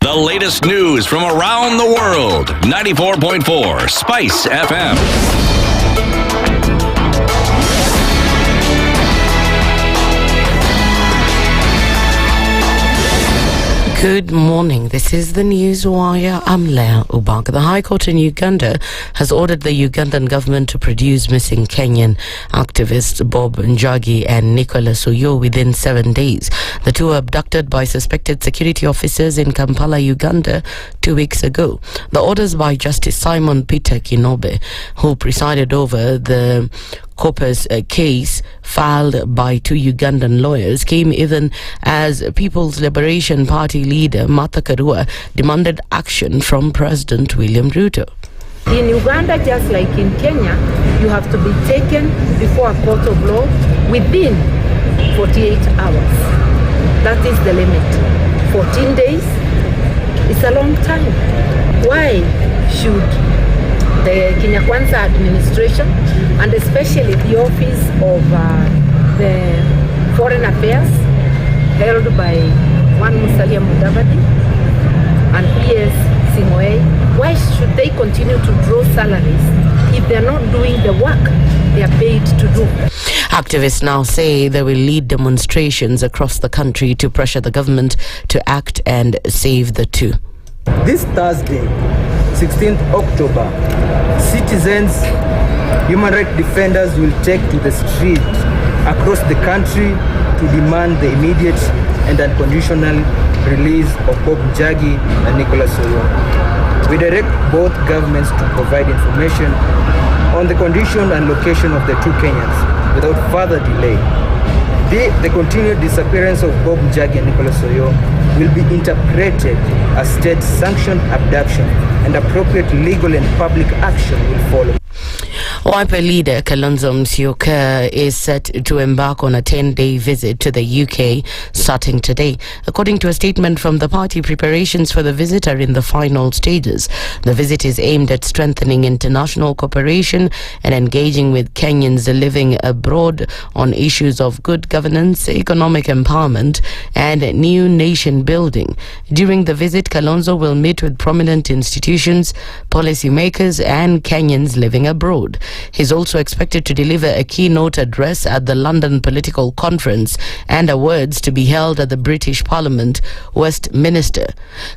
The latest news from around the world. 94.4 Spice FM. Good morning. This is the Newswire. I'm Leah Ubak. The High Court in Uganda has ordered the Ugandan government to produce missing Kenyan activists Bob Njagi and Nicholas Oyo within 7 days. The two were abducted by suspected security officers in Kampala, Uganda 2 weeks ago. The orders by Justice Simon Peter Kinobe, who presided over the corpus case filed by two Ugandan lawyers, came even as People's Liberation Party leader Martha Karua demanded action from President William Ruto. In Uganda, just like in Kenya, you have to be taken before a court of law within 48 hours. That is the limit. 14 days is a long time. Why should the Kenya Kwanza administration, and especially the office of the Foreign Affairs, held by one Musalia Mudavadi and P.S. Nyamweya, why should they continue to draw salaries if they're not doing the work they are paid to do? Activists now say they will lead demonstrations across the country to pressure the government to act and save the two. This Thursday, 16th October, citizens, human rights defenders will take to the street across the country to demand the immediate and unconditional release of Bob Njagi and Nicholas Oyo. We direct both governments to provide information on the condition and location of the two Kenyans without further delay. The continued disappearance of Bob Njagi and Nicholas Oyo will be interpreted as state-sanctioned abduction, and appropriate legal and public action will follow. Wiper leader Kalonzo Musyoka is set to embark on a 10-day visit to the UK starting today. According to a statement from the party, preparations for the visit are in the final stages. The visit is aimed at strengthening international cooperation and engaging with Kenyans living abroad on issues of good governance, economic empowerment, and new nation building. During the visit, Kalonzo will meet with prominent institutions, policymakers, and Kenyans living abroad. He's also expected to deliver a keynote address at the London Political Conference and awards to be held at the British Parliament, Westminster.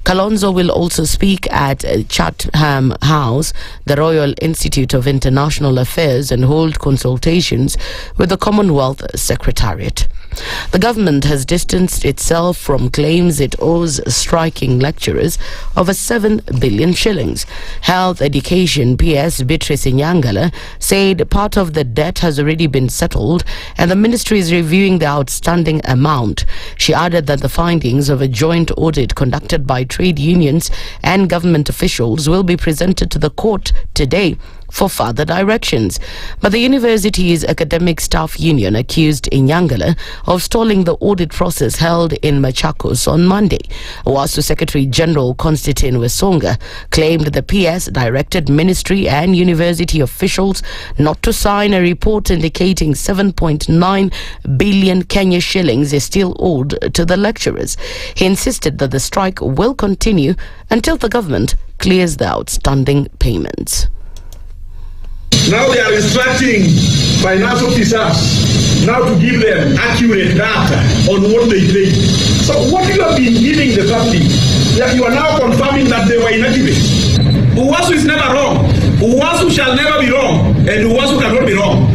Kalonzo will also speak at Chatham House, the Royal Institute of International Affairs, and hold consultations with the Commonwealth Secretariat. The government has distanced itself from claims it owes striking lecturers over 7 billion shillings. Health Education PS Beatrice Nyangala said part of the debt has already been settled and the ministry is reviewing the outstanding amount. She added that the findings of a joint audit conducted by trade unions and government officials will be presented to the court today for further directions. But the university's academic staff union accused Inyangala of stalling the audit process held in Machakos on Monday. WASU Secretary General Constantine Wesonga claimed the PS directed ministry and university officials not to sign a report indicating 7.9 billion Kenya shillings is still owed to the lecturers. He insisted that the strike will continue until the government clears the outstanding payments. Now they are instructing finance officers now to give them accurate data on what they paid. So what you have been giving the public, that you are now confirming that they were inaccurate. Uwasu is never wrong. Uwasu shall never be wrong. And Uwasu cannot be wrong.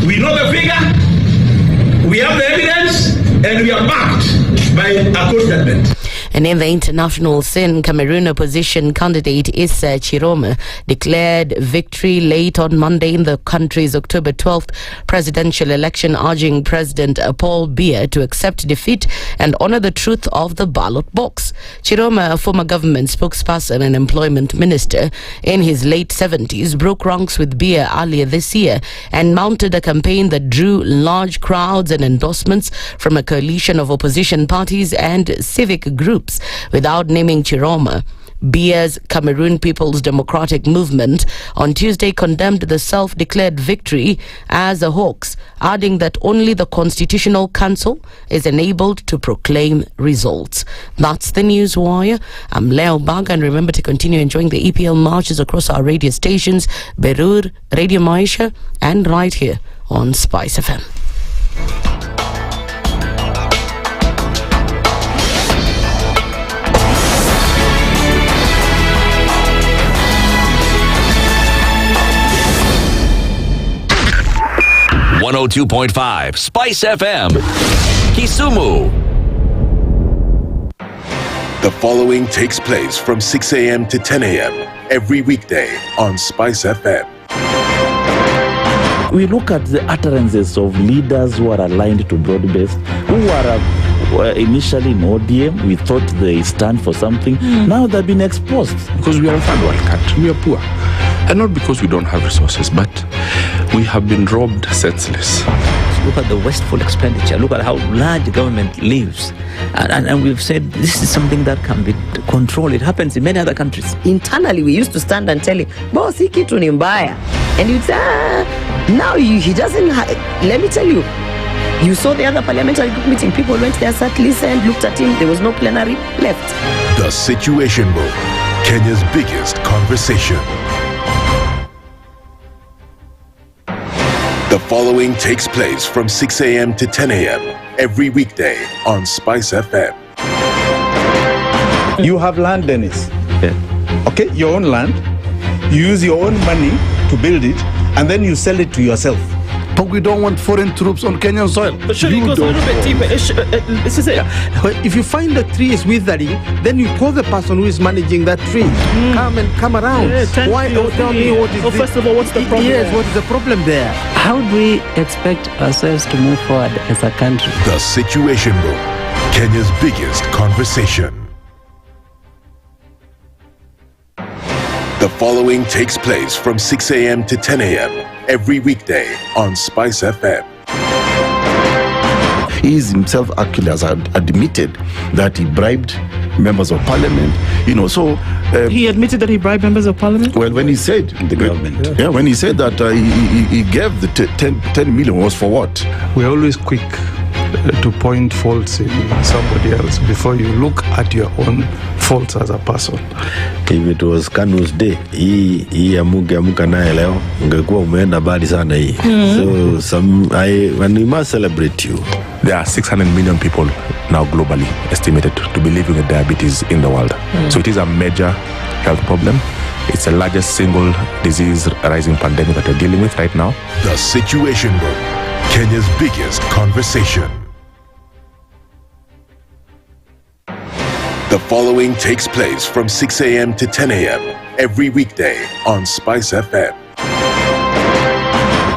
We know the figure, we have the evidence, and we are backed by a court judgment. And in the international scene, Cameroon opposition candidate Issa Chiroma declared victory late on Monday in the country's October 12th presidential election, urging President Paul Biya to accept defeat and honor the truth of the ballot box. Chiroma, a former government spokesperson and employment minister in his late 70s, broke ranks with Biya earlier this year and mounted a campaign that drew large crowds and endorsements from a coalition of opposition parties and civic groups. Without naming Chiroma, Bia's Cameroon People's Democratic Movement on Tuesday condemned the self-declared victory as a hoax, adding that only the Constitutional Council is enabled to proclaim results. That's the News Wire. I'm Leo Bag, and remember to continue enjoying the EPL marches across our radio stations, Berur, Radio Maisha, and right here on SpiceFM. .5 Spice FM, Kisumu. The following takes place from 6 a.m. to 10 a.m. every weekday on Spice FM. We look at the utterances of leaders who are aligned to broad-based, who were initially in ODM. We thought they stand for something. Now they've been exposed. Because we are a third world country, we are poor. And not because we don't have resources, but we have been robbed senseless. Look at the wasteful expenditure. Look at how large the government lives. And we've said this is something that can be controlled. It happens in many other countries. Internally, we used to stand and tell him, boss, hii kitu ni mbaya. And you'd say, now he doesn't let me tell you. You saw the other parliamentary group meeting. People went there, sat, listened, looked at him. There was no plenary, left. The Situation Room, Kenya's biggest conversation. The following takes place from 6 a.m. to 10 a.m. every weekday on Spice FM. You have land, Dennis. Yeah. Okay, your own land. You use your own money to build it, and then you sell it to yourself. But we don't want foreign troops on Kenyan soil. But surely it goes a little bit deeper. This is it. If you find the tree is withering, then you call the person who is managing that tree. Come around. Yeah, Why don't tell me what is first of all, what's the problem? Yes, what is the problem there? How do we expect ourselves to move forward as a country? The Situation Room, Kenya's biggest conversation. The following takes place from 6 a.m. to 10 a.m. every weekday on Spice FM. He is himself actually has admitted that he bribed members of parliament, he admitted that he bribed members of parliament? Well, when he said the government. Yeah, when he said that he gave the 10 million was for what? We're always quick to point faults in somebody else before you look at your own faults as a person. If it was Kanu's day, hii amuka naye leo ungekuwa umeenda bali sana hii. So we must celebrate you. There are 600 million people now globally estimated to be living with diabetes in the world. So it is a major health problem. It's the largest single disease rising pandemic that we're dealing with right now. The Situation Room, Kenya's biggest conversation. The following takes place from 6 a.m. to 10 a.m. every weekday on Spice FM.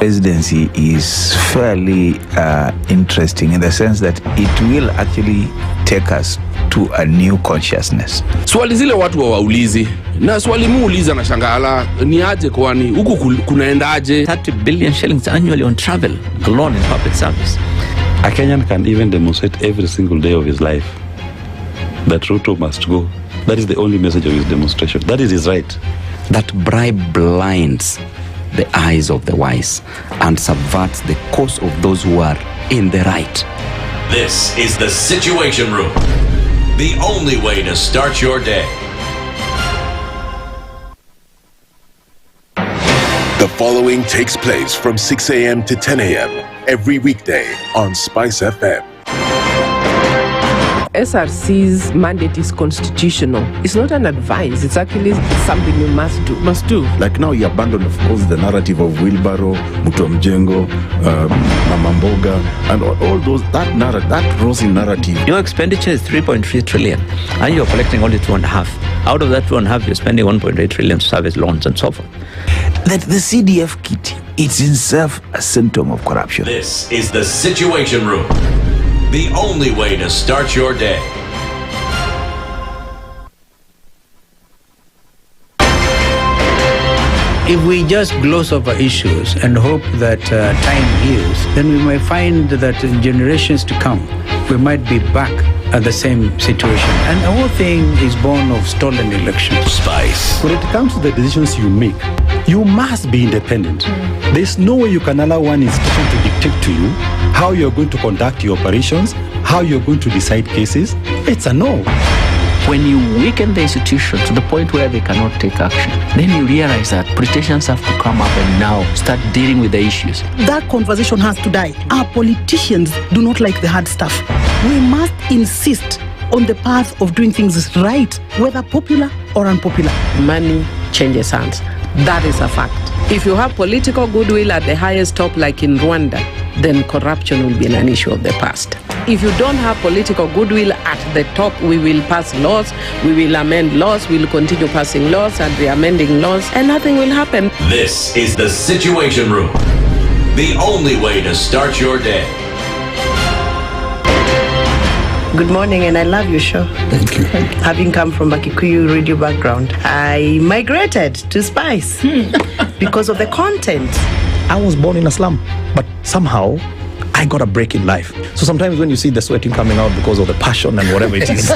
Residency is fairly interesting in the sense that it will actually take us to a new consciousness. Swali zile watu waulizi na swali muuliza na shangala ni aje kwani huku kunaendaje? 30 billion shillings annually on travel alone in public service. A Kenyan can even demonstrate every single day of his life that Ruto must go. That is the only message of his demonstration. That is his right. That bribe blinds the eyes of the wise and subverts the cause of those who are in the right. This is the Situation Room, the only way to start your day. The following takes place from 6 a.m. to 10 a.m. every weekday on Spice FM. SRC's mandate is constitutional. It's not an advice. It's actually something you must do. Like now, he abandoned, of course, the narrative of Wheelbarrow, Mutomjengo, Mama Mboga, and all those, that rosy narrative. Your expenditure is 3.3 trillion, and you're collecting only 2.5. Out of that 2.5, you're spending 1.8 trillion to service loans and so forth. That the CDF kit, it's itself a symptom of corruption. This is the Situation Room, the only way to start your day. If we just gloss over issues and hope that time heals, then we may find that in generations to come, we might be back at the same situation. And the whole thing is born of stolen elections. Spice. When it comes to the decisions you make, you must be independent. There's no way you can allow one institution to dictate to you how you're going to conduct your operations, how you're going to decide cases. It's a no. When you weaken the institution to the point where they cannot take action, then you realize that politicians have to come up and now start dealing with the issues. That conversation has to die. Our politicians do not like the hard stuff. We must insist on the path of doing things right, whether popular or unpopular. Money changes hands. That is a fact. If you have political goodwill at the highest top, like in Rwanda, then corruption will be an issue of the past. If you don't have political goodwill at the top, we will pass laws, we will amend laws, we will continue passing laws and re-amending laws, and nothing will happen. This is the Situation Room. The only way to start your day. Good morning, and I love your show. Thank you. Having come from a Kikuyu radio background, I migrated to Spice because of the content. I was born in a slum, but somehow I got a break in life. So sometimes when you see the sweating coming out because of the passion and whatever it is,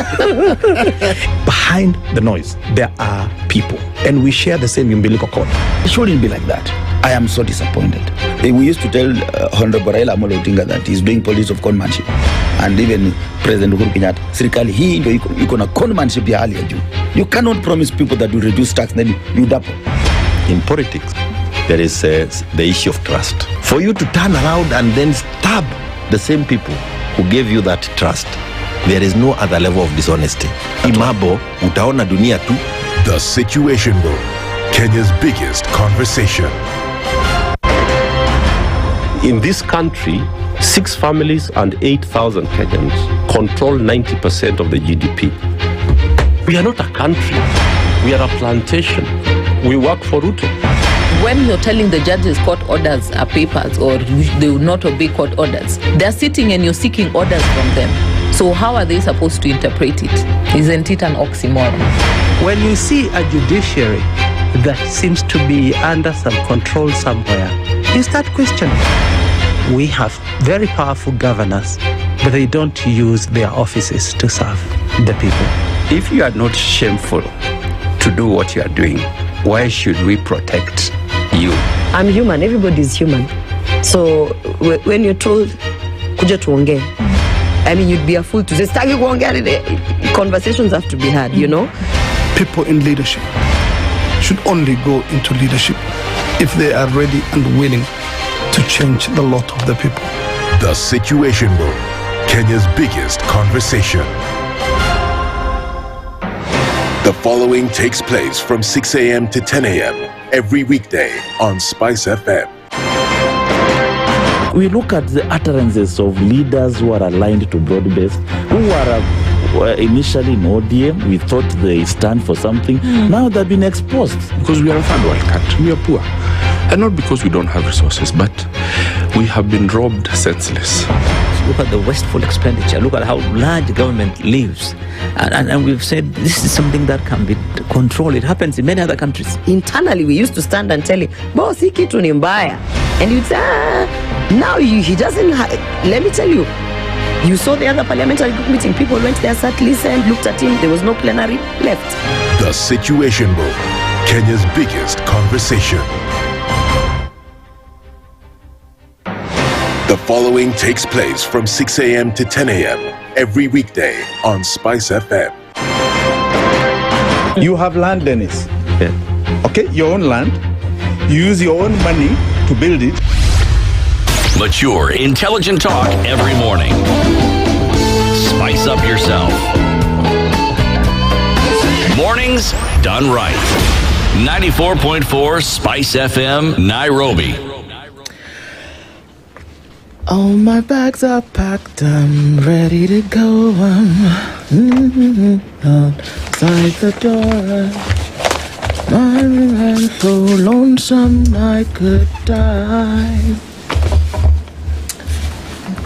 behind the noise, there are people. And we share the same umbilical cord. It shouldn't be like that. I am so disappointed. We used to tell Honorable Raila Amolo Odinga that he's doing politics of conmanship. And even President Uhuru Kenyatta, serikali hii ndio iko na conmanship ya hali ya juu. You cannot promise people that you reduce tax, then you double. In politics, there is the issue of trust. For you to turn around and then stab the same people who gave you that trust, there is no other level of dishonesty. Imabo, utaona dunia tu. The Situation Room, Kenya's biggest conversation. In this country, 6 families and 8,000 Kenyans control 90% of the GDP. We are not a country. We are a plantation. We work for Ruto. When you're telling the judges court orders are papers or they will not obey court orders, they're sitting and you're seeking orders from them. So how are they supposed to interpret it? Isn't it an oxymoron? When you see a judiciary that seems to be under some control somewhere, you start questioning. We have very powerful governors, but they don't use their offices to serve the people. If you are not shameful to do what you are doing, why should we protect you? I'm human. Everybody's human. So when you're told, kuja tuongee, I mean, you'd be a fool to say, staki kuongea. Conversations have to be had, you know? People in leadership should only go into leadership if they are ready and willing to change the lot of the people. The Situation Room, Kenya's biggest conversation. The following takes place from 6 a.m. to 10 a.m. every weekday on SpiceFM. We look at the utterances of leaders who are aligned to broad-based, who were initially in ODM. We thought they stand for something. Now they've been exposed. Because we are a third world country, we are poor. And not because we don't have resources, but we have been robbed senseless. Look at the wasteful expenditure. Look at how large government lives. And we've said this is something that can be controlled. It happens in many other countries. Internally, we used to stand and tell him, boss, hii kitu ni mbaya. And you'd say, now he doesn't let me tell you, you saw the other parliamentary group meeting. People went there, sat, listened, looked at him. There was no plenary left. The Situation Room, Kenya's biggest conversation. The following takes place from 6 a.m. to 10 a.m. every weekday on SpiceFM. You have land, Dennis. Yeah. Okay, your own land. You use your own money to build it. Mature, intelligent talk every morning. Spice up yourself. Mornings done right. 94.4 Spice FM, Nairobi. All my bags are packed, I'm ready to go. Outside the door, I'm so lonesome I could die.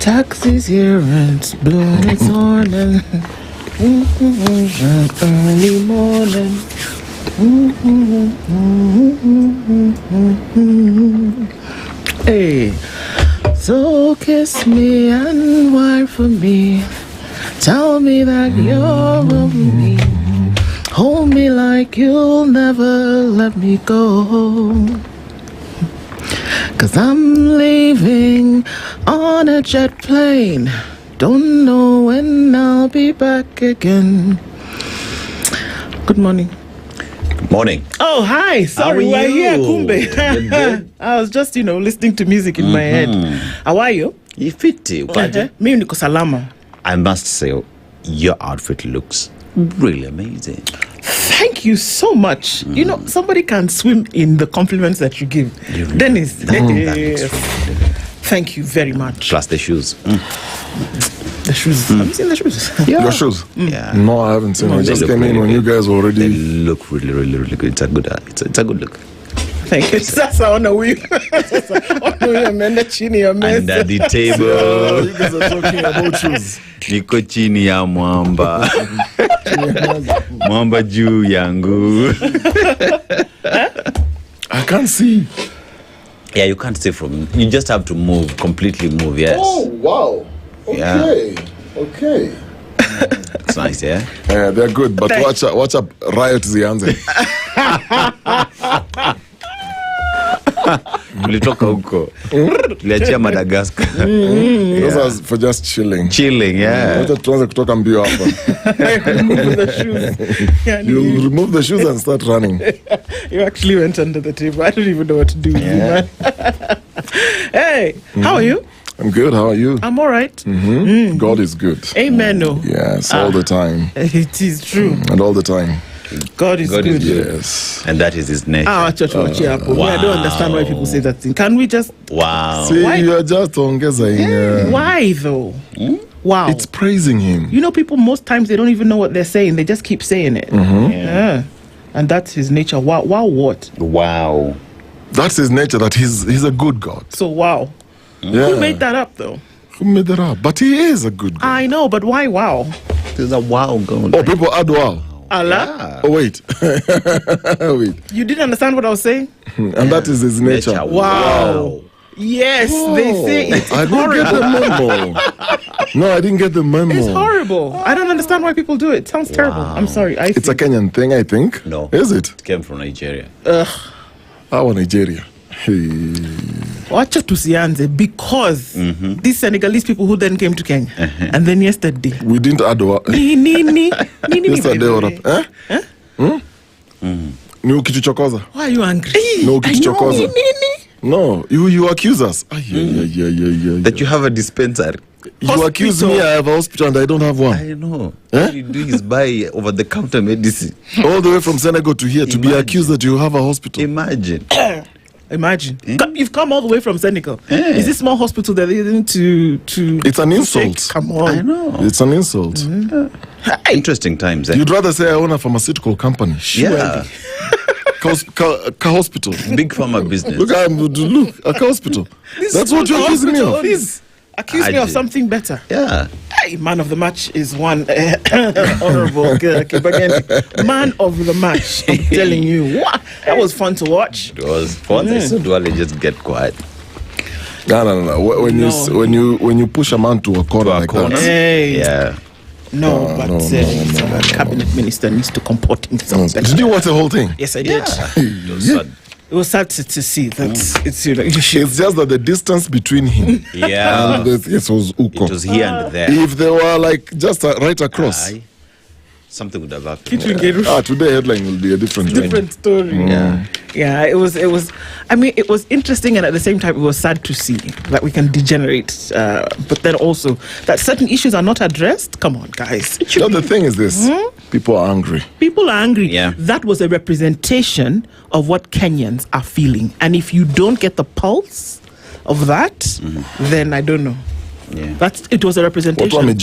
Taxi's here and it's blue, it's morning. Early morning. Hey. So kiss me and whine for me. Tell me that you're over me. Hold me like you'll never let me go. 'Cause I'm leaving on a jet plane. Don't know when I'll be back again. Good morning. Morning. Oh, hi. Sorry, How are we're here, you? Kumbe. I was just, listening to music in my head. How are you? You fit it. Mimi niko salama. I must say, your outfit looks really amazing. Thank you so much. Somebody can swim in the compliments that you give. Dennis. Thank you very much. Plus the shoes. The shoes. Have you seen the shoes? Your shoes? Yeah. No, I haven't seen them. I just came in when you guys were already. They look really, really, really good. It's a good look. Thank you. Sasa ona huyu. Ona huyu ameenda chini ya meza. Under the table. You guys are talking about shoes. Niko chini ya mwamba. Mwamba juu yangu. I can't see. Yeah, you can't see from. You just have to completely move. Yes. Oh wow. Okay. Yeah. Okay. It's nice, yeah. Yeah, they're good, but watch up riot zianze. Tulitoka huko. Tuliachia Madagascar. Those are for just chilling. Chilling, yeah. Wacha tuanze kutoka mbio hapa. Remove the shoes. You remove the shoes and start running. You actually went under the table. I don't even know what to do with you, man. Hey, how are you? I'm good. How are you? I'm all right. God is good. Amen. No. Yes, all the time. It is true. And all the time. God is good. Yes. And that is his nature. Church, wow. I don't understand why people say that thing. Can we just... Wow. See, you're just ongeza. Why though? Wow. It's praising him. People most times they don't even know what they're saying. They just keep saying it. Yeah. And that's his nature. Wow. Wow what? Wow. That's his nature, that he's a good God. So wow. Yeah. Who made that up though? Who made that up? But he is a good God. I know, but why wow? There's a wow going. Oh, people add wow. Allah? Oh, wait. Wait. You didn't understand what I was saying? And that is his nature. Wow. Yes, they say it's I didn't get the memo. No, I didn't get the memo. It's horrible. I don't understand why people do it. It sounds terrible. I'm sorry. It's a Kenyan thing, I think. No. Is it? It came from Nigeria. Our Nigeria. Hey. Wacha tusianze because these Senegalese people who then came to Kenya and then yesterday we didn't add what yesterday what up ni ukituchokoza. Why are you angry? No ukituchokoza. No, you accuse us. That you have a dispensary. You accuse me I have a hospital and I don't have one. I know. All you do is buy over-the-counter medicine. All the way from Senegal to here to be accused that you have a hospital. Imagine. You've come all the way from Senegal. Is this small hospital that they didn't to It's an insult. Come on. I know. It's an insult. Interesting times. You'd rather say I own a pharmaceutical company. Yeah. Hospital. Big pharma business. Look, a hospital. That's what you're accusing me of. Please accuse me of something better. Yeah. Hey, man of the match is one honorable Kibageni. Man of the match. I'm telling you, what? That was fun to watch. It was fun. So do I just get quiet? No. When you push a man to a corner like that. Hey. Yeah. No, cabinet minister needs to comport himself better. Did you watch the whole thing? Yes, I did. It was sad to see that it's it's just that the distance between him and it was Okoh. It was here and there. If they were like just right across, something would have happened. Today headline will be a different story. Yeah. It was. I mean, it was interesting, and at the same time, it was sad to see that we can degenerate. But then also that certain issues are not addressed. Come on, guys. The thing is this: people are angry. People are angry. Yeah. That was a representation of what Kenyans are feeling, and if you don't get the pulse of that, then I don't know. Yeah. It was a representation. I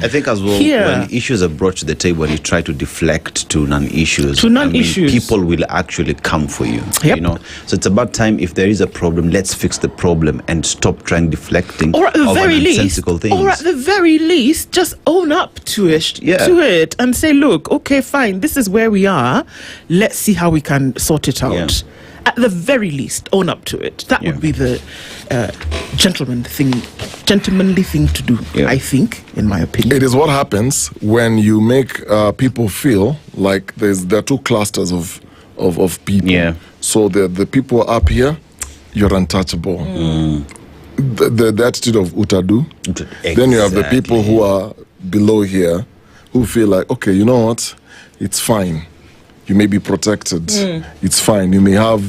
think as well, when issues are brought to the table, you try to deflect to non-issues. People will actually come for you. Yep. You know, so it's about time. If there is a problem, let's fix the problem and stop trying deflecting. Or at the very nonsensical things. Or at the very least, just own up to it and say, look, okay, fine, this is where we are. Let's see how we can sort it out. at the very least, own up to it. That would be the gentlemanly thing to do, I think, in my opinion. It is what happens when you make people feel like there are two clusters of people. Yeah. So the people up here, you're untouchable. The attitude of Utadu. Exactly. Then you have the people who are below here who feel like, okay, you know what? It's fine. You may be protected. It's fine. You may have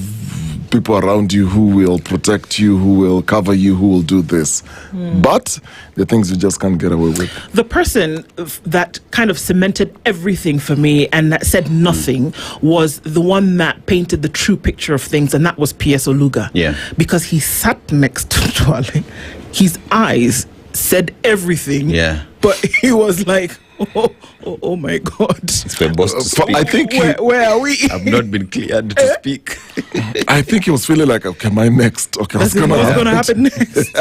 people around you who will protect you, who will cover you, who will do this. But the things you just can't get away with. The person that kind of cemented everything for me and that said nothing was the one that painted the true picture of things, and that was P.S. Oluga. Yeah. Because he sat next to Twale. His eyes said everything. Yeah. But he was like, oh my God. It's my boss to speak. I think where are we? I've not been cleared to speak. I think he was feeling like, okay, my next. Okay, what's going to happen next?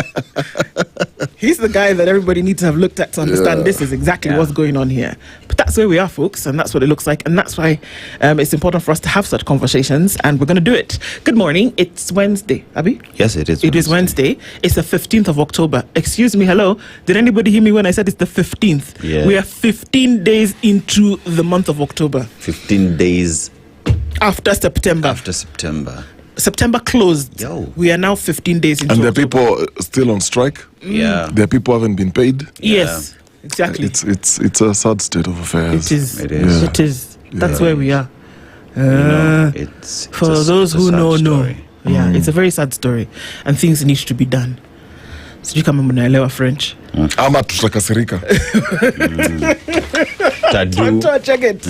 He's the guy that everybody needs to have looked at to understand this is exactly what's going on here. But that's where we are, folks, and that's what it looks like. And that's why it's important for us to have such conversations, and we're going to do it. Good morning. It's Wednesday, Abi? Yes, it is. It is Wednesday. It's the 15th of October. Excuse me, hello? Did anybody hear me when I said it's the 15th? Yeah. We are 15 days into the month of October. 15 days after September. September closed. We are now 15 days into And October. there are people still on strike. Yeah. There are people who haven't been paid. Yes, exactly. It's a sad state of affairs. It is. It is. It is. That's where we are. It's for those who know. Yeah, it's a very sad story, and things need to be done. Sijui kama mnaelewa French. Ama tutakasirika. Tadu. Check it.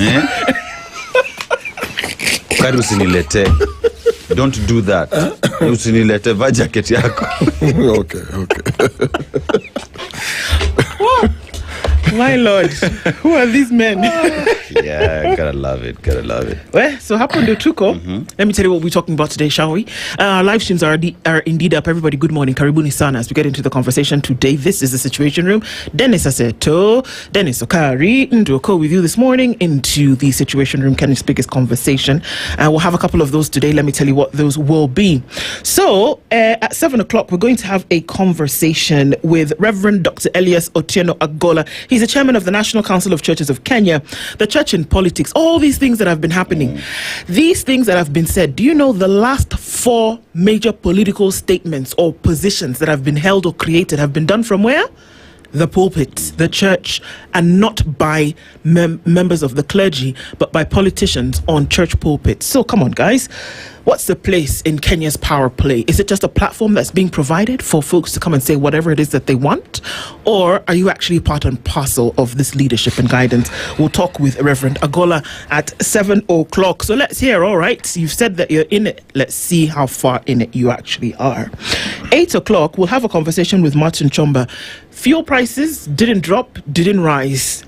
Kari usinilete. Don't do that. Usinilete, vaa jacket yako. Okay. My Lord, who are these men? Yeah, gotta love it. Well, so happen to Tuko. Let me tell you what we're talking about today, shall we? Live streams are indeed up. Everybody, good morning. Karibuni sana. As we get into the conversation today, this is the Situation Room. Dennis Aseto, Dennis Okari, and Okoh with you this morning into the Situation Room. Can you speak his conversation? We'll have a couple of those today. Let me tell you what those will be. So, at 7 o'clock, we're going to have a conversation with Reverend Dr. Elias Otieno Agola. He's the chairman of the National Council of Churches of Kenya, the church in politics, all these things that have been happening, these things that have been said. Do you know the last 4 major political statements or positions that have been held or created have been done from where? The pulpit, the church, and not by members of the clergy, but by politicians on church pulpits. So come on, guys. What's the place in Kenya's power play? Is it just a platform that's being provided for folks to come and say whatever it is that they want? Or are you actually part and parcel of this leadership and guidance? We'll talk with Reverend Agola at 7 o'clock. So let's hear, all right, you've said that you're in it. Let's see how far in it you actually are. 8 o'clock, we'll have a conversation with Martin Chomba. Fuel prices didn't drop, didn't rise.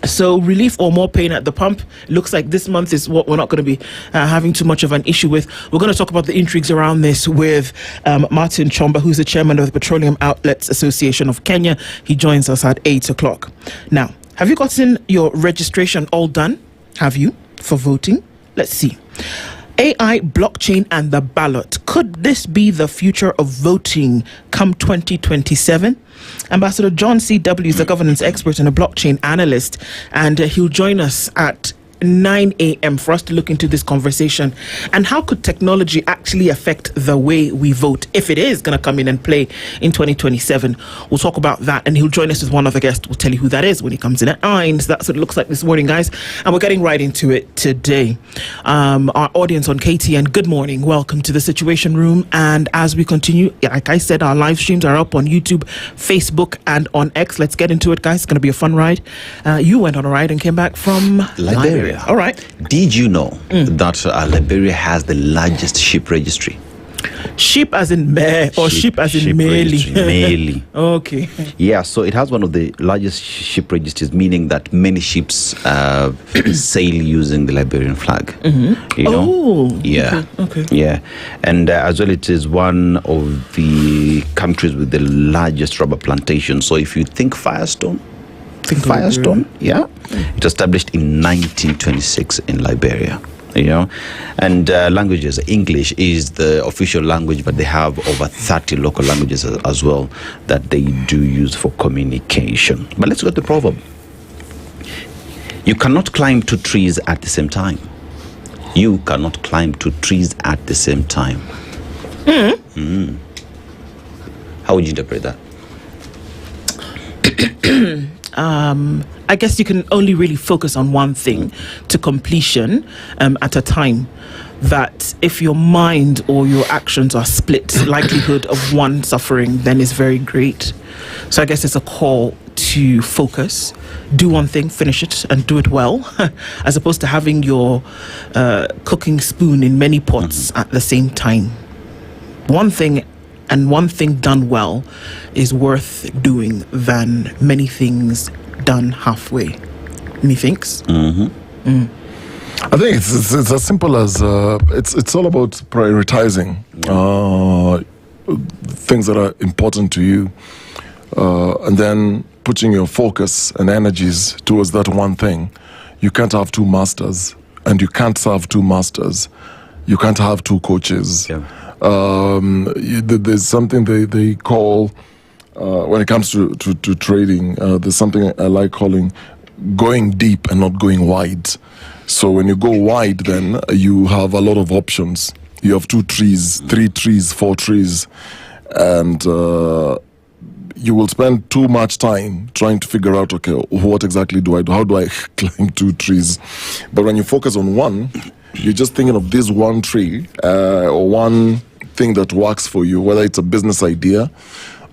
So relief or more pain at the pump. Looks like this month is what we're not going to be having too much of an issue with. We're going to talk about the intrigues around this with Martin Chomba, who's the chairman of the Petroleum Outlets Association of Kenya. He joins us at 8 o'clock. Now, have you gotten your registration all done? Have you? For voting? Let's see. AI, blockchain, and the ballot. Could this be the future of voting come 2027? Ambassador John C.W. is a governance expert and a blockchain analyst, and he'll join us at 9 a.m. for us to look into this conversation. And how could technology actually affect the way we vote if it is going to come in and play in 2027? We'll talk about that, and he'll join us with one other guest. We'll tell you who that is when he comes in at 9. So that's what it looks like this morning, guys. And we're getting right into it today. Our audience on KTN, good morning. Welcome to the Situation Room. And as we continue, like I said, our live streams are up on YouTube, Facebook, and on X. Let's get into it, guys. It's going to be a fun ride. You went on a ride and came back from Liberia. All right. Did you know that Liberia has the largest ship registry? Sheep as in meh or sheep as in male? Male. Okay. Yeah, so it has one of the largest ship registries, meaning that many ships sail using the Liberian flag. You know? Oh. Yeah. Okay. Yeah. And as well, it is one of the countries with the largest rubber plantation. So if you think Firestone, yeah. It was established in 1926 in Liberia. And languages, English is the official language, but they have over 30 local languages as well that they do use for communication. But let's go to the proverb. You cannot climb 2 trees at the same time. You cannot climb 2 trees at the same time. How would you interpret that? I guess you can only really focus on one thing to completion at a time. That if your mind or your actions are split, likelihood of one suffering then is very great. So I guess it's a call to focus, do one thing, finish it, and do it well, as opposed to having your cooking spoon in many pots at the same time. One thing done well is worth doing than many things done halfway. Methinks? I think it's as simple as it's all about prioritizing things that are important to you, and then putting your focus and energies towards that one thing. You can't have 2 masters, and you can't serve 2 masters. You can't have 2 coaches. There's something they call when it comes to trading. There's something I like calling going deep and not going wide. So when you go wide, then you have a lot of options. You have 2 trees, 3 trees, 4 trees, and you will spend too much time trying to figure out, okay, what exactly do I do? How do I climb 2 trees? But when you focus on one, you're just thinking of this one tree or one thing that works for you, whether it's a business idea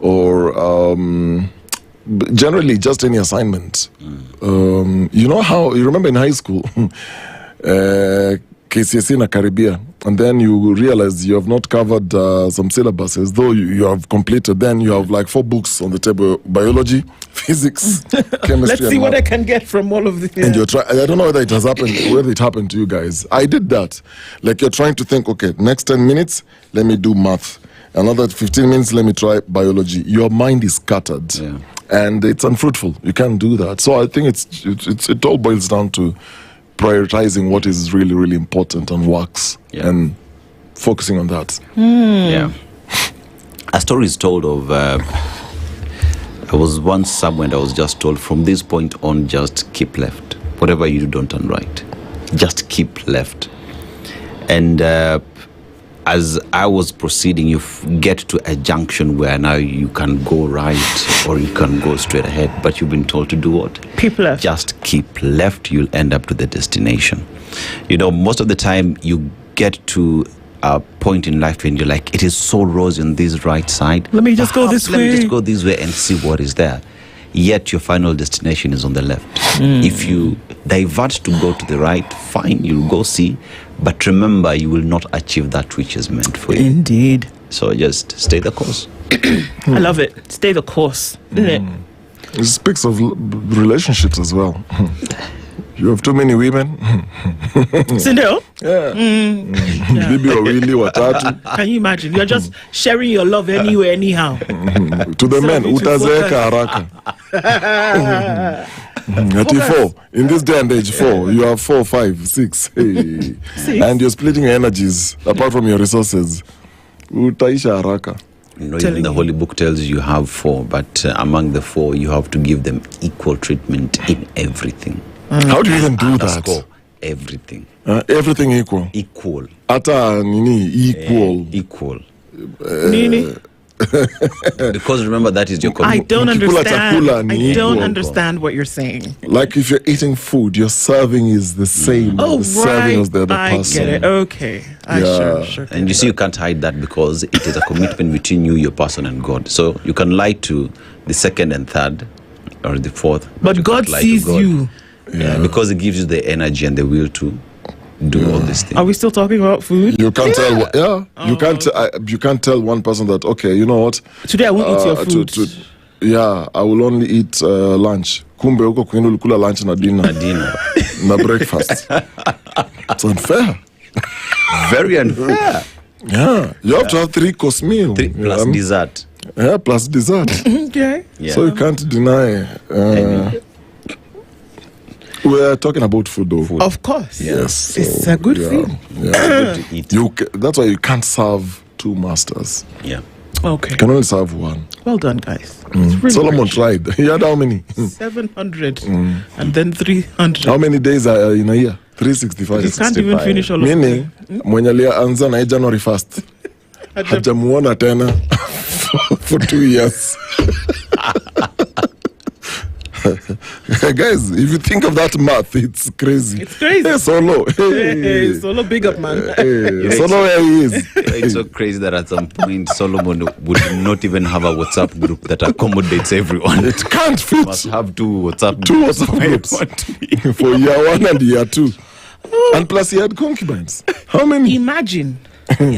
or generally just any assignment. You know how, you remember in high school, KCSE na Caribbean, and then you realize you have not covered some syllabuses, though you have completed, then you have like 4 books on the table: biology, physics, chemistry. Let's see what I can get from all of this. And you're trying, I don't know whether it has happened, whether it happened to you guys. I did that. Like you're trying to think, okay, next 10 minutes, let me do math. Another 15 minutes, let me try biology. Your mind is scattered. And it's unfruitful. You can't do that. So I think it all boils down to prioritizing what is really, really important and works, and focusing on that. A story is told of I was once somewhere and I was just told, from this point on, just keep left. Whatever you do, don't turn right. Just keep left. And as I was proceeding, you get to a junction where now you can go right or you can go straight ahead, but you've been told to do what? Keep left. Just keep left. You'll end up to the destination. You know, most of the time you get to a point in life when you're like, it is so rosy on this right side. Let me just go this way. Let me just go this way and see what is there. Yet your final destination is on the left. If you divert to go to the right, fine, you'll go see. But remember, you will not achieve that which is meant for you. Indeed. So just stay the course. I love it. Stay the course, isn't it? It speaks of relationships as well. You have too many women. Sindio? Bibi wawili watatu. Can you imagine? You're just sharing your love anywhere, anyhow. To the men, utazeeka haraka. At 4, in this day and age, 4, you have 4, 5, 6, hey. And you're splitting your energies apart from your resources. Utaisha haraka. You know, even the Holy Book tells you have 4, but among the 4, you have to give them equal treatment in everything. How do you even do that? Everything. Everything equal. Equal. Ata nini equal. Equal. Nini. Because remember, that is your community. I don't understand what you're saying. Like if you're eating food, your serving is the same. Serving as the other person. I get it. Okay. Sure. And you see, you can't hide that because it is a commitment between you, your person, and God. So you can lie to the second and third or the fourth. But God sees you. Yeah, because it gives you the energy and the will to do all these things. Are we still talking about food? You can't tell. You can't. You can't tell one person that, okay, you know what? Today I won't eat your food. I will only eat lunch. Kumbe uko kwenu ulikula lunch na dinner. Na breakfast. It's unfair. Very unfair. Yeah, you have to have 3-course meal. 3 plus dessert. Yeah, plus dessert. Okay. So you can't deny. We're talking about food, though. Of course. Yes. It's a good thing. Yeah. Good to eat. That's why you can't serve two masters. Yeah. Okay. You can only serve one. Well done, guys. Really Solomon tried. He had how many? 700 and then 300. How many days are in a year? 365. You can't even finish all of them. Meaning, mwenye alianza na January 1st. Hajamuona tena for 2 years. Guys, if you think of that math, it's crazy. It's crazy. Hey, Solo. Hey, Solo, big up, man. Solo, where he is. It's so crazy that at some point Solomon would not even have a WhatsApp group that accommodates everyone. It can't fit. Must have two WhatsApp groups for year 1 and year 2. And plus he had concubines. How many? Imagine. You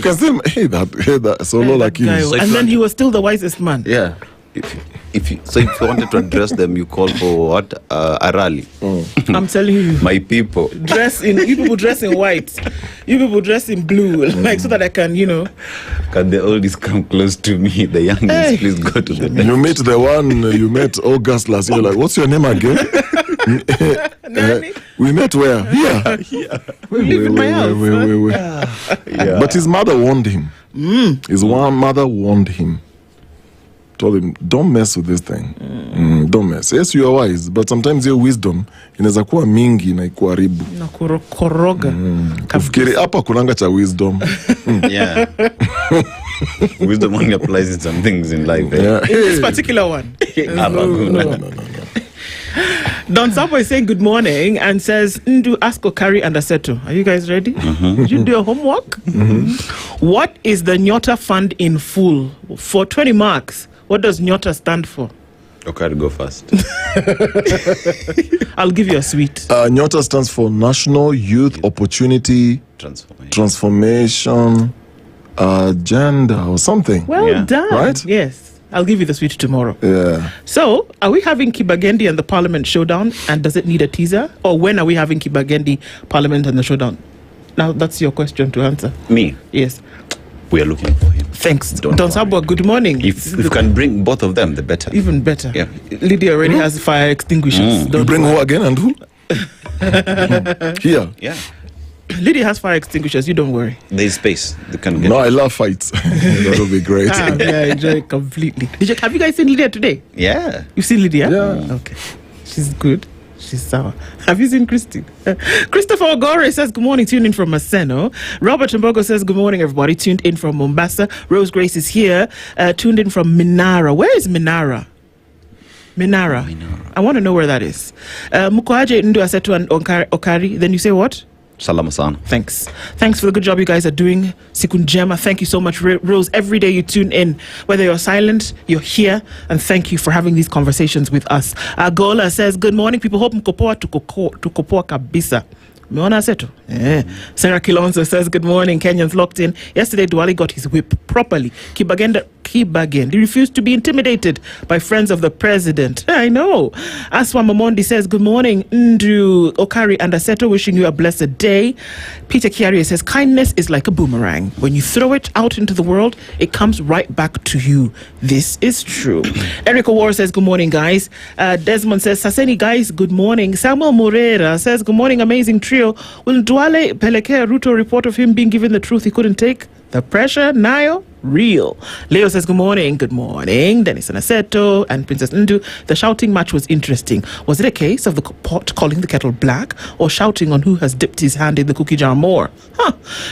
can still that Solo like you. And then he was still the wisest man. Yeah. If you wanted to address them, you call for what? A rally. I'm telling you. My people. You people dress in white. You people dress in blue. Like so that I can, Can the oldies come close to me? The youngest, please go to the next. You met the one you met August last year. Like, what's your name again? We met where? Here. We live in my house. Yeah. But his mother warned him. His mother warned him. Told him, don't mess with this thing. Don't mess. Yes, you are wise, but sometimes your wisdom inaweza kuwa mingi na ikuharibu. Na koroga. Ufikiri hapa kunanga cha wisdom. Yeah. Wisdom only applies in some things in life. In this particular one. No. Don Sabo is saying good morning and says, Ndu ask Okari and Aseto. Are you guys ready? Did you do your homework? What is the Nyota Fund in full? For 20 marks, what does Nyota stand for? Okari, go first. I'll give you a sweet. Nyota stands for National Youth Opportunity Transformation Agenda or something. Well done. Right? Yes. I'll give you the sweet tomorrow. Yeah. So, are we having Kibagendi and the Parliament showdown? And does it need a teaser? Or when are we having Kibagendi, Parliament and the showdown? Now, that's your question to answer. Me? Yes. We are looking for him. Thanks. Don Sabwa, good morning. If we can bring both of them, the better. Even better. Yeah. Lydiah already has fire extinguishers. You bring who again and who? Here. Yeah. Lydiah has fire extinguishers, you don't worry. There's space. They can get I love fights. That'll be great. I enjoy it completely. Have you guys seen Lydiah today? Yeah. You've seen Lydiah? Yeah. Okay. She's good. She's sour. Have you seen Christine? Christopher Ogore says good morning, tuned in from Maseno. Robert Mbogo says good morning, everybody, tuned in from Mombasa. Rose Grace is here, tuned in from Minara. Where is Minara? Minara. I want to know where that is. Mukwaje Ndu Aseto and Okari. Then you say what? Salama sana. Thanks for the good job you guys are doing. Sikunjema, thank you so much. Rose, every day you tune in, whether you're silent, you're here, and thank you for having these conversations with us. Gola says, good morning, people. Hope mkopoa tukopoa kabisa. Meona Aseto? Yeah. Sarah Kilonzo says, good morning, Kenyans locked in. Yesterday, Duale got his whip properly. Kibagendi refused to be intimidated by friends of the president. I know. Aswa Mamondi says, good morning, Ndu, Okari and Aseto, wishing you a blessed day. Peter Kiaria says, kindness is like a boomerang. When you throw it out into the world, it comes right back to you. This is true. Eric Awar says, good morning, guys. Desmond says, Saseni, guys, good morning. Samuel Morera says, good morning, amazing trio. Will Duale Peleke Ruto report of him being given the truth he couldn't take? The pressure, Nile, real. Leo says, good morning. Good morning. Dennis and Aseto and Princess Ndu. The shouting match was interesting. Was it a case of the pot calling the kettle black or shouting on who has dipped his hand in the cookie jar more?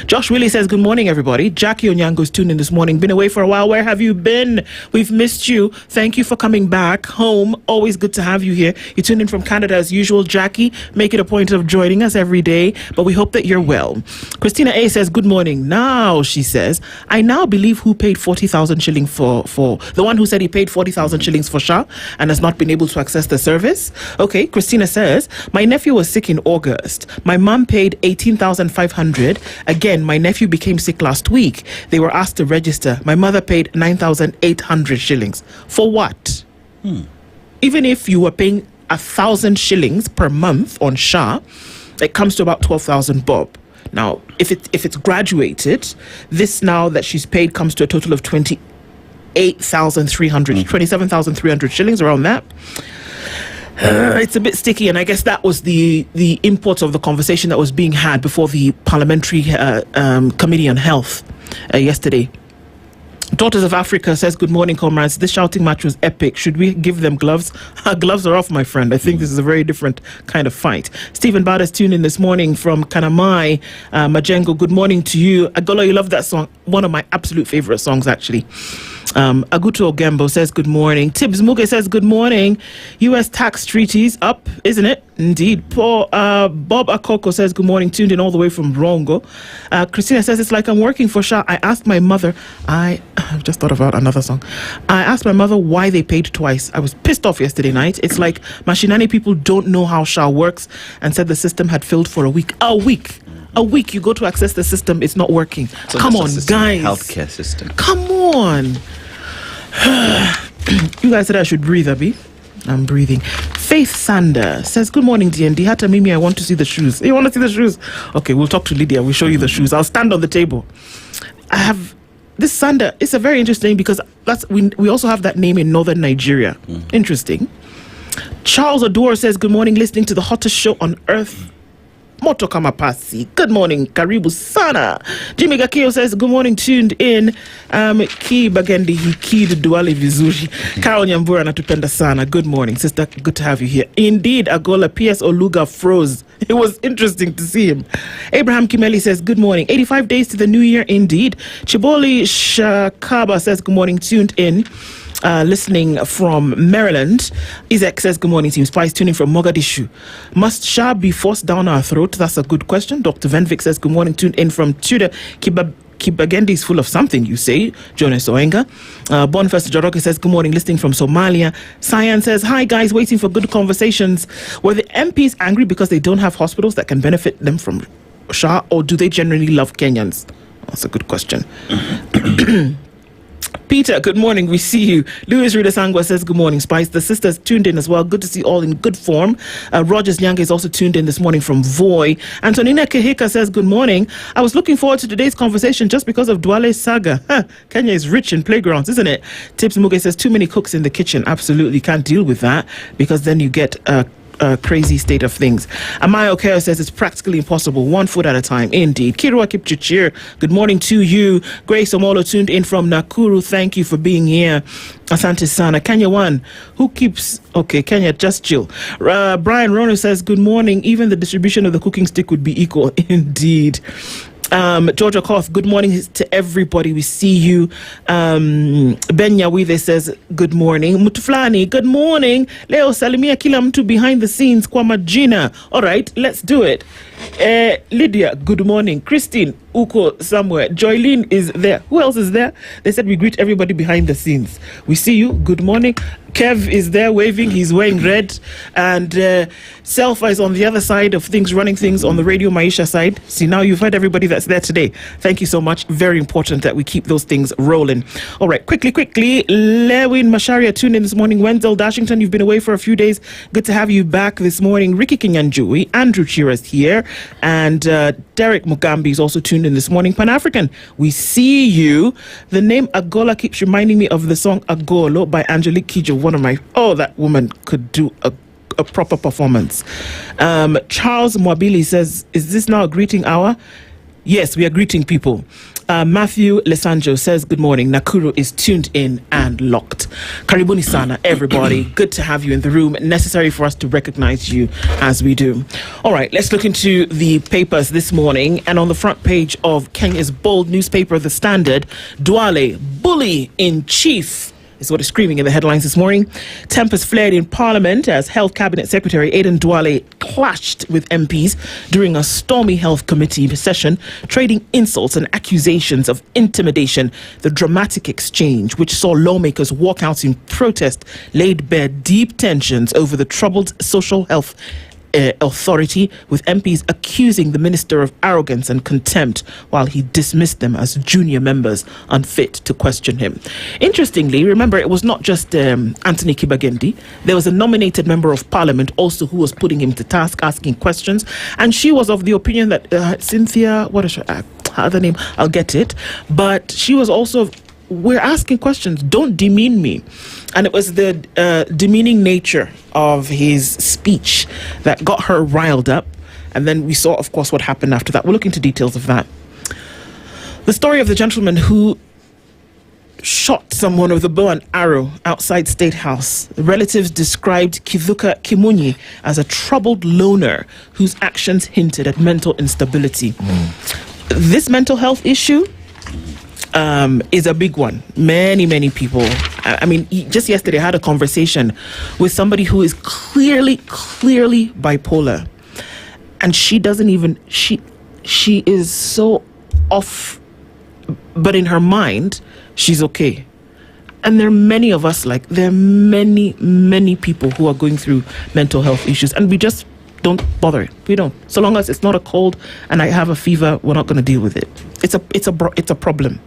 Josh Willie says, good morning, everybody. Jackie Onyango's tuned in this morning. Been away for a while. Where have you been? We've missed you. Thank you for coming back home. Always good to have you here. You tuned in from Canada as usual. Jackie, make it a point of joining us every day, but we hope that you're well. Christina A says, good morning. Now, she says, I now believe who paid 40,000 shillings for the one who said he paid 40,000 shillings for SHA and has not been able to access the service. Okay, Christina says, my nephew was sick in August. My mom paid 18,500. Again, my nephew became sick last week. They were asked to register. My mother paid 9,800 shillings. For what? Even if you were paying 1,000 shillings per month on SHA, it comes to about 12,000 bob. Now, if it's graduated, this now that she's paid comes to a total of 27,300 shillings, around that. It's a bit sticky, and I guess that was the import of the conversation that was being had before the Parliamentary Committee on Health yesterday. Daughters of Africa says, good morning, comrades. This shouting match was epic. Should we give them gloves? Gloves are off, my friend. I think this is a very different kind of fight. Stephen Bada's tuned in this morning from Kanamai. Majengo, good morning to you. Agolo, you love that song. One of my absolute favorite songs, actually. Aguto Ogembo says good morning. Tibbs Muge says good morning. U.S. tax treaties up, isn't it? Indeed. Bob Akoko says good morning, tuned in all the way from Rongo. Christina says it's like I'm working for Shah. I asked my mother, I've just thought about another song. I asked my mother why they paid twice. I was pissed off yesterday night. It's like Mashinani people don't know how Shah works and said the system had failed for a week. A week you go to access the system, it's not working. So come on, guys. Healthcare system. Come on. You guys said I should breathe, Abby. I'm breathing. Faith Sander says, good morning, DND. Hata Mimi, I want to see the shoes. You want to see the shoes? Okay, we'll talk to Lydia. We'll show you the shoes. I'll stand on the table. I have this Sander. It's a very interesting because we also have that name in northern Nigeria. Interesting. Charles Odor says, good morning, listening to the hottest show on earth. Moto kama pasi. Good morning, karibu sana. Jimmy Gakio says, good morning, tuned in. Ki bagendi hiki duale vizuri. Carol Nyamweya natupenda sana. Good morning, sister. Good to have you here. Indeed, Agola PS Oluga froze. It was interesting to see him. Abraham Kimeli says, good morning. 85 days to the new year, indeed. Chiboli Shakaba says, good morning, tuned in. Listening from Maryland. Isaac says, good morning, Team Spice, tuning from Mogadishu. Must Shah be forced down our throat? That's a good question. Dr. Venvik says, good morning, tuned in from Tudor. Kibagendi is full of something, you say. Jonas Oenga. Boniface Joroke says, good morning, listening from Somalia. Cyan says, hi guys, waiting for good conversations. Were the MPs angry because they don't have hospitals that can benefit them from Shah, or do they generally love Kenyans? That's a good question. Peter, good morning. We see you. Louis Rita Sangwa says, good morning, Spice. The sisters tuned in as well. Good to see all in good form. Rogers Nyange is also tuned in this morning from Voi. Antonina Kehika says, good morning. I was looking forward to today's conversation just because of Duale's saga. Kenya is rich in playgrounds, isn't it? Tips Muge says, too many cooks in the kitchen. Absolutely can't deal with that because then you get a crazy state of things. Amaya Okeo says it's practically impossible, one food at a time. Indeed. Kirua Kipchichir, good morning to you. Grace Omolo tuned in from Nakuru. Thank you for being here. Asante Sana. Kenya one, who keeps... Okay, Kenya, just chill. Brian Rono says, good morning. Even the distribution of the cooking stick would be equal. Indeed. Georgia Koth, good morning to everybody. We see you. Ben Nyawide says, good morning. Mutuflani, good morning. Leo salimia kila mtu behind the scenes kwa majina. All right, let's do it. Lydia, good morning. Christine, Uko somewhere. Joylene is there. Who else is there? They said we greet everybody behind the scenes. We see you. Good morning. Kev is there waving. He's wearing red. And Selfa is on the other side of things, running things on the Radio Maisha side. See, now you've heard everybody that's there today. Thank you so much. Very important that we keep those things rolling. All right, quickly. Lewin Masharia tuned in this morning. Wenzel Dashington, you've been away for a few days. Good to have you back this morning. Ricky Kinyanjui, Andrew Chira's here. And Derek Mugambi is also tuned in this morning. Pan-African, we see you. The name Agola keeps reminding me of the song Agolo by Angelique Kidjo. One of my... Oh, that woman could do a proper performance. Charles Mwabili says, is this now a greeting hour? Yes, we are greeting people. Matthew Lesanjo says, good morning. Nakuru is tuned in and locked. Karibuni sana, everybody. Good to have you in the room. Necessary for us to recognize you as we do. All right, let's look into the papers this morning. And on the front page of Kenya's bold newspaper, The Standard, Duale, bully in chief, is what is screaming in the headlines this morning. Tempers flared in Parliament as Health Cabinet Secretary Aden Duale clashed with MPs during a stormy Health Committee session, trading insults and accusations of intimidation. The dramatic exchange, which saw lawmakers walk out in protest, laid bare deep tensions over the troubled social health authority, with MPs accusing the minister of arrogance and contempt while he dismissed them as junior members unfit to question him. Interestingly, remember, it was not just Anthony Kibagendi. There was a nominated member of parliament also who was putting him to task, asking questions, and she was of the opinion that Cynthia, what is her other name? I'll get it. But she was also we're asking questions. Don't demean me. And it was the demeaning nature of his speech that got her riled up. And then we saw, of course, what happened after that. We'll look into details of that. The story of the gentleman who shot someone with a bow and arrow outside State House. The relatives described Kithuka Kimunyi as a troubled loner whose actions hinted at mental instability. This mental health issue is a big one. Many people. I mean, just yesterday I had a conversation with somebody who is clearly bipolar. And she doesn't even, she is so off, but in her mind, she's okay. And there are many of us there are many people who are going through mental health issues, and we just don't bother it. We don't. So long as it's not a cold and I have a fever, we're not going to deal with it. It's a problem.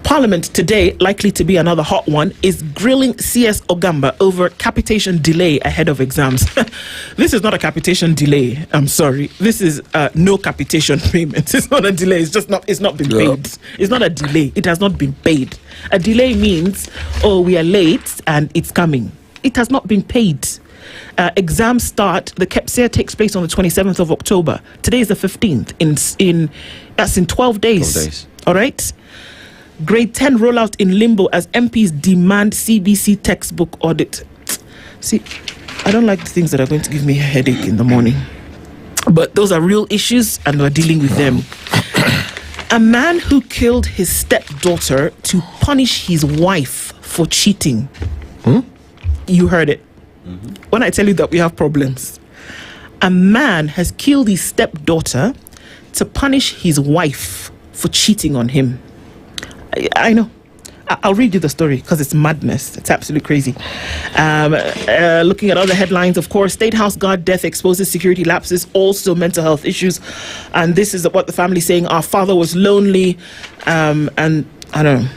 Parliament today, likely to be another hot one, is grilling CS Ogamba over capitation delay ahead of exams. This is not a capitation delay. I'm sorry. This is no capitation payment. It's not a delay. It's not been paid. It's not a delay. It has not been paid. A delay means, we are late and it's coming. It has not been paid. Exam start, the KEPSEA takes place on the 27th of October. Today is the 15th. That's in 12 days. 12 days. All right? Grade 10 rollout in limbo as MPs demand CBC textbook audit. See, I don't like the things that are going to give me a headache in the morning. But those are real issues and we're dealing with them. A man who killed his stepdaughter to punish his wife for cheating. You heard it. When I tell you that we have problems, a man has killed his stepdaughter to punish his wife for cheating on him. I know. I'll read you the story because it's madness. It's absolutely crazy. Looking at other headlines, of course, State House guard death exposes security lapses, also mental health issues. And this is what the family's saying. Our father was lonely, and I don't know.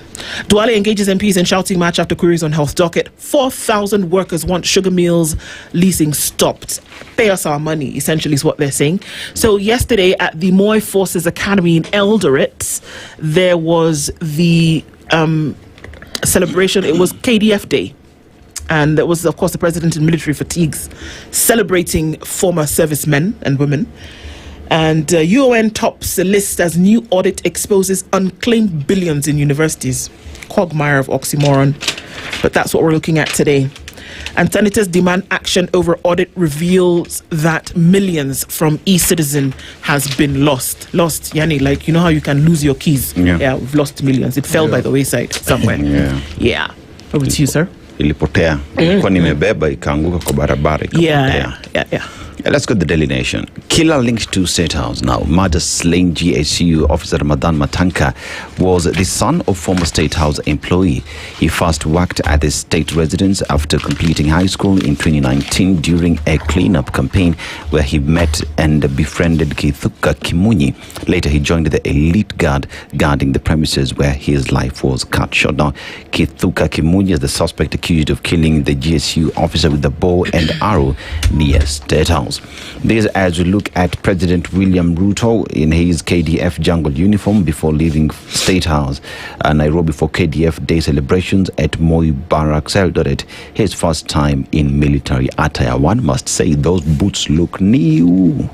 Duale engages MPs in shouting match after queries on health docket. 4,000 workers want sugar mills leasing stopped. Pay us our money, essentially, is what they're saying. So yesterday at the Moy Forces Academy in Eldoret, there was the celebration. It was KDF Day. And there was, of course, the president in military fatigues celebrating former servicemen and women. And UON tops the list as new audit exposes unclaimed billions in universities. Quagmire of oxymoron. But that's what we're looking at today. And senators demand action over audit reveals that millions from e-citizen has been lost. Lost, Yani, like, you know how you can lose your keys? Yeah, we've lost millions. It fell by the wayside somewhere. Yeah. Over to you, sir. Ilipotea. Kwa nimebeba ikaanguka kwa barabara ikapotea. Yeah. Let's go to the Daily Nation. Killer linked to State House now. Murder slain GSU officer Ramadan Matanka was the son of former State House employee. He first worked at the state residence after completing high school in 2019 during a cleanup campaign where he met and befriended Kithuka Kimunyi. Later, he joined the elite guard guarding the premises where his life was cut short. Now, Kithuka Kimunyi is the suspect accused of killing the GSU officer with a bow and arrow near State House. This as we look at President William Ruto in his KDF jungle uniform before leaving State House Nairobi for KDF Day celebrations at Moi Barracks Eldoret. His first time in military attire. One must say those boots look new.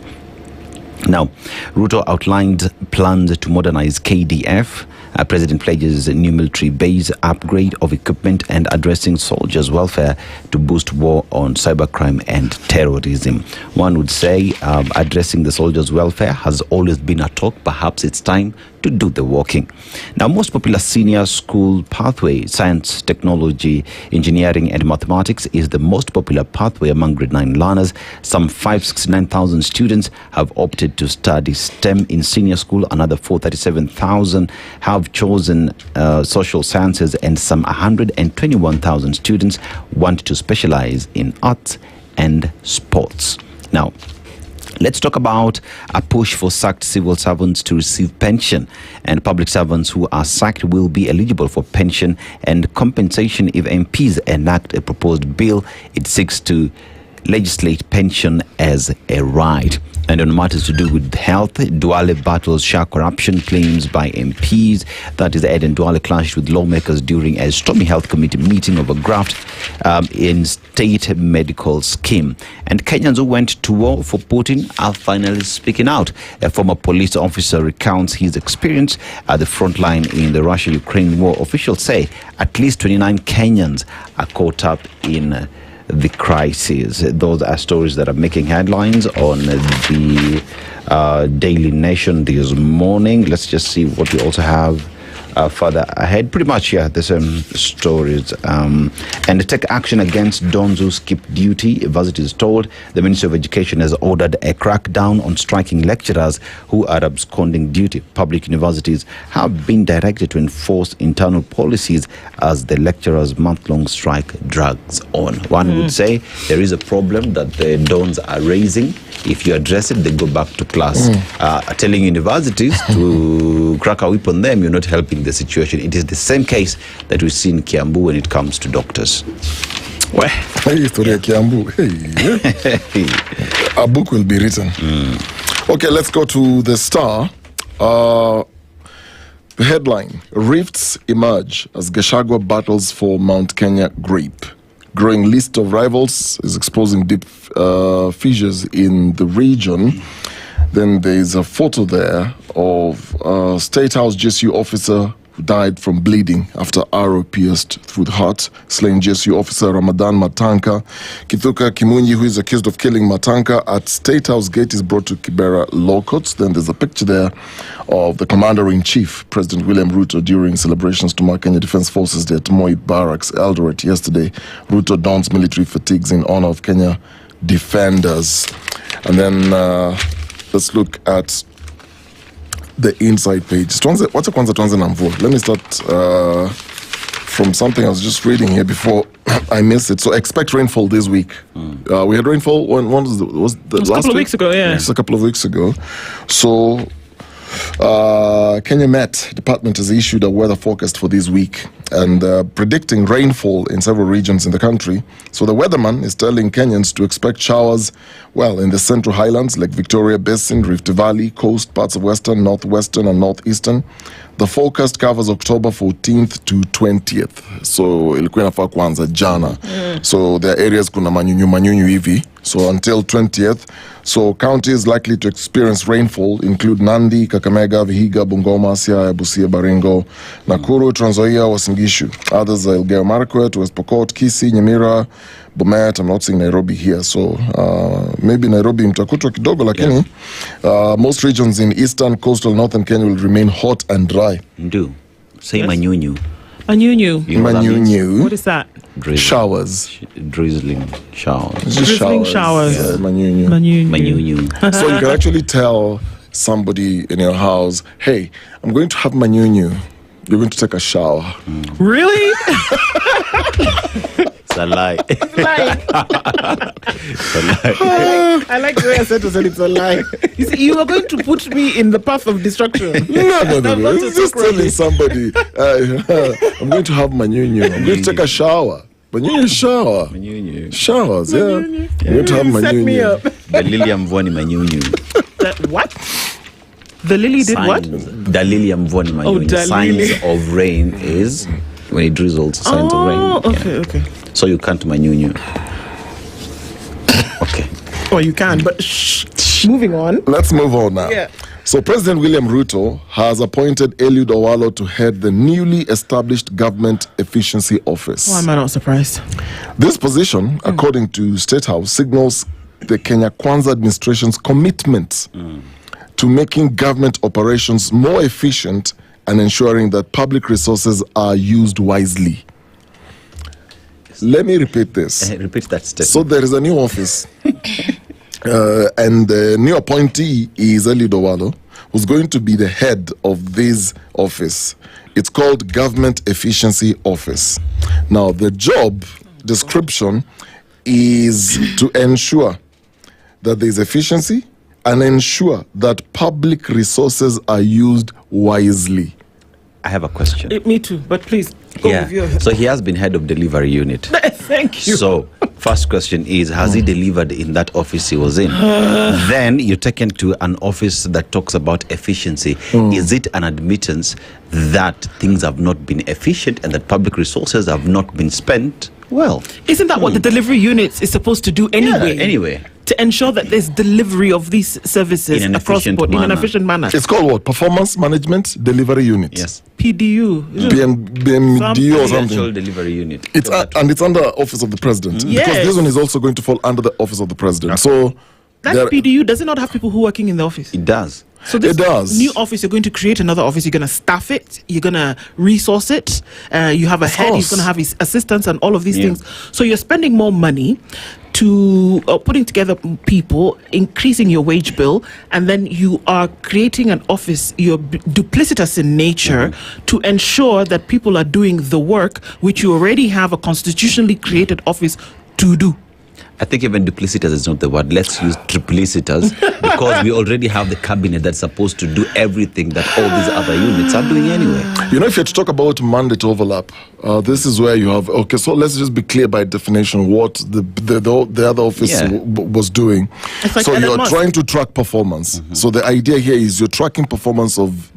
Now, Ruto outlined plans to modernize KDF. President pledges a new military base, upgrade of equipment and addressing soldiers' welfare to boost war on cybercrime and terrorism. One would say addressing the soldiers' welfare has always been a talk. Perhaps it's time to do the walking. Now, most popular senior school pathway, science, technology, engineering and mathematics, is the most popular pathway among grade 9 learners. Some 569,000 students have opted to study STEM in senior school. Another 437,000 have chosen social sciences, and some 121,000 students want to specialize in arts and sports. Now, let's talk about a push for sacked civil servants to receive pension. And public servants who are sacked will be eligible for pension and compensation if MPs enact a proposed bill. It seeks to legislate pension as a right. And on matters to do with health, Duale battles sharp corruption claims by MPs. That is, Ed and Duale clashed with lawmakers during a stormy health committee meeting over graft in state medical scheme. And Kenyans who went to war for Putin are finally speaking out. A former police officer recounts his experience at the front line in the Russia-Ukraine war. Officials say at least 29 Kenyans are caught up in the crisis. Those are stories that are making headlines on the Daily Nation this morning. Let's just see what we also have further ahead. Pretty much, yeah, the same stories. And to take action against dons who skip duty, Varsity is told the Ministry of Education has ordered a crackdown on striking lecturers who are absconding duty. Public universities have been directed to enforce internal policies as the lecturers' month-long strike drags on. One would say there is a problem that the dons are raising. If you address it, they go back to class. Telling universities to crack a whip on them, you're not helping the situation. It is the same case that we see in Kiambu when it comes to doctors. Well, a book will be written. Okay, let's go to the Star. The headline: Rifts emerge as Gachagua battles for Mount Kenya grape. Growing list of rivals is exposing deep fissures in the region. Then there's a photo there of a State House GSU officer who died from bleeding after arrow pierced through the heart, slaying GSU officer Ramadan Matanka. Kithuka Kimunyi, who is accused of killing Matanka at State House gate, is brought to Kibera Law Courts. Then there's a picture there of the Commander-in-Chief, President William Ruto, during celebrations to mark Kenya Defence Forces Day at Moi Barracks, Eldoret yesterday. Ruto dons military fatigues in honor of Kenya defenders. And then let's look at the inside page. What's a Kwanza Tuanze na mvua? Let me start from something I was just reading here before I missed it. So expect rainfall this week. We had rainfall when was the last couple of weeks ago, yeah. Just a couple of weeks ago. So Kenya Met Department has issued a weather forecast for this week and predicting rainfall in several regions in the country. So the weatherman is telling Kenyans to expect showers, well, in the Central Highlands, like Victoria Basin, Rift Valley, coast, parts of Western, Northwestern, and Northeastern. The forecast covers October 14th to 20th. So ilikuwa inafaa kuanza jana. So there are areas kuna manyunyu hivi. So until 20th. So counties likely to experience rainfall include Nandi, Kakamega, Vihiga, Bungoma, Siaya, Busia, Baringo, Nakuru, Trans Nzoia, Uasin Gishu. Others are Elgeyo Marakwet, West Pokot, Kisii, Nyamira, Bomet. I'm not seeing Nairobi here. So maybe Nairobi mtakutwa kidogo, lakini most regions in eastern, coastal, northern Kenya will remain hot and dry. Do. Say manyunyu. Manyunyu. Manyunyu. What is that? Drizzling. Showers. Drizzling showers. Drizzling showers. Yeah, manyunyu. Manyunyu. So you can actually tell somebody in your house, hey, I'm going to have manyunyu. You're going to take a shower. Really? It's a lie. It's a lie. It's a lie. I like the way Aseto said it's a lie. You see, you are going to put me in the path of destruction. No. It's just telling somebody, I'm going to have manyunyu. I'm going to take a shower. Manyunyu shower. Manyunyu. Showers, yeah. I'm going to have manyunyu. Set me up. The lily ya mvua ni manyunyu. What? The lily did what? Dalili ya mvua ni manyunyu. dalili. Signs of rain is when it drizzles. Signs of rain. Okay. So you can't manyunyu. Okay. Oh, you can, but moving on. Let's move on now. Yeah. So President William Ruto has appointed Eliud Owalo to head the newly established Government Efficiency Office. Why am I not surprised? This position, according to State House, signals the Kenya Kwanza administration's commitment to making government operations more efficient and ensuring that public resources are used wisely. Let me repeat this. Repeat that statement. So there is a new office. And the new appointee is Eliud Owalo, who's going to be the head of this office. It's called Government Efficiency Office. Now, the job description is to ensure that there's efficiency and ensure that public resources are used wisely. I have a question. Me too, but please go with your... So he has been head of delivery unit. Thank you. So First question is, has he delivered in that office he was in? Then you're taken to an office that talks about efficiency. Is it an admittance that things have not been efficient and that public resources have not been spent well? Isn't that what the delivery units is supposed to do anyway? Yeah, anyway. To ensure that there's delivery of these services across the board in an efficient manner. It's called what? Performance Management Delivery Unit. Yes. PDU. PMDU or something. Delivery unit. It's and it's under Office of the President. Yes. Because this one is also going to fall under the Office of the President. So that PDU, does it not have people who are working in the office? It does. So this new office, you're going to create another office. You're going to staff it. You're going to resource it. You have a head. He's going to have his assistants and all of these things. So you're spending more money to putting together people, increasing your wage bill, and then you are creating an office. You're duplicitous in nature to ensure that people are doing the work which you already have a constitutionally created office to do. I think even duplicitous is not the word. Let's use triplicitous because we already have the cabinet that's supposed to do everything that all these other units are doing anyway. You know, if you're to talk about mandate overlap, this is where you have, okay, so let's just be clear by definition what the other office was doing. Like so you're Musk. trying to track performance. So the idea here is you're tracking performance of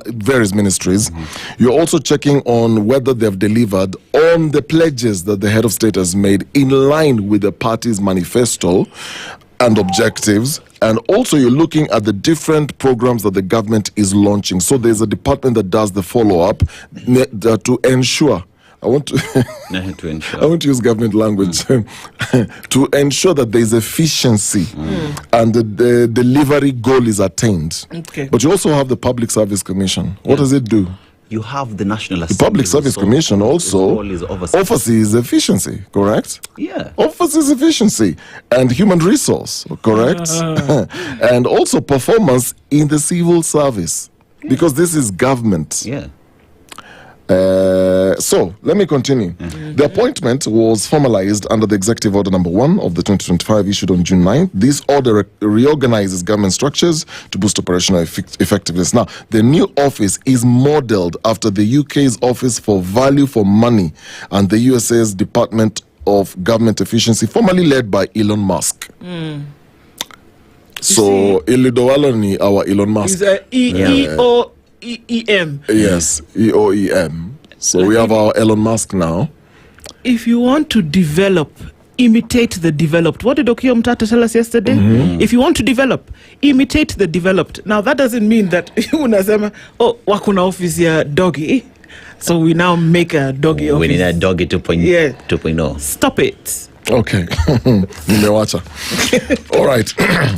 various ministries. You're also checking on whether they've delivered on the pledges that the head of state has made in line with the party's manifesto and objectives. And also you're looking at the different programs that the government is launching. So there's a department that does the follow-up to ensure. I want to use government language to ensure that there is efficiency and the delivery goal is attained. Okay. But you also have the Public Service Commission. What does it do? You have the National The Public Service Commission also oversees efficiency, correct? Yeah. Oversees efficiency and human resource, correct? And also performance in the civil service, because this is government. Yeah. So let me continue. The appointment was formalized under the Executive Order Number 1 of the 2025 issued on June 9th. This order reorganizes government structures to boost operational effectiveness. Now, the new office is modeled after the UK's Office for Value for Money and the USA's Department of Government Efficiency, formerly led by Elon Musk. So, Ilidowaloni, our Elon Musk. EOEM. Yes, EOEM. So we have our Elon Musk now. If you want to develop, imitate the developed. What did Okoh Mtata tell us yesterday? If you want to develop, imitate the developed. Now that doesn't mean that unasema, oh, wakuna office ya doggy. So we now make a doggy office. We need a doggy 2.0. Stop it. Okay. Nimewacha. All right.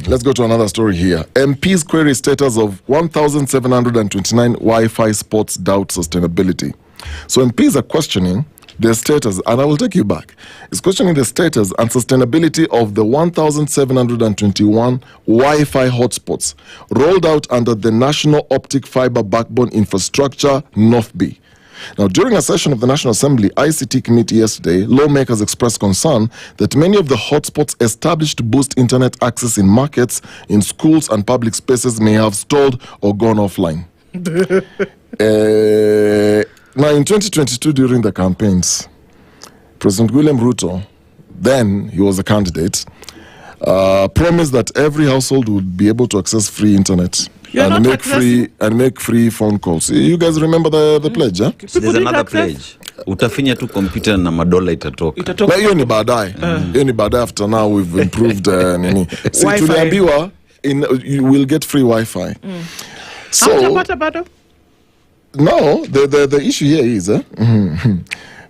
Let's go to another story here. MPs query status of 1,729 Wi-Fi spots doubt sustainability. So MPs are questioning the status, and I will take you back. It's questioning the status and sustainability of the 1,721 Wi-Fi hotspots rolled out under the National Optic Fiber Backbone Infrastructure, NOFB. Now, during a session of the National Assembly ICT Committee yesterday, lawmakers expressed concern that many of the hotspots established to boost internet access in markets, in schools and public spaces may have stalled or gone offline. Now, in 2022, during the campaigns, President William Ruto, then he was a candidate, promised that every household would be able to access free internet. And make free phone calls. You guys remember the pledge, huh? There's another pledge. Utafinya tu computer na madola itatoka. But hiyo ni baadaye. Hiyo ni baadaye after now we've improved nini. See, tuliambiwa you will get free Wi-Fi. So no, the issue here is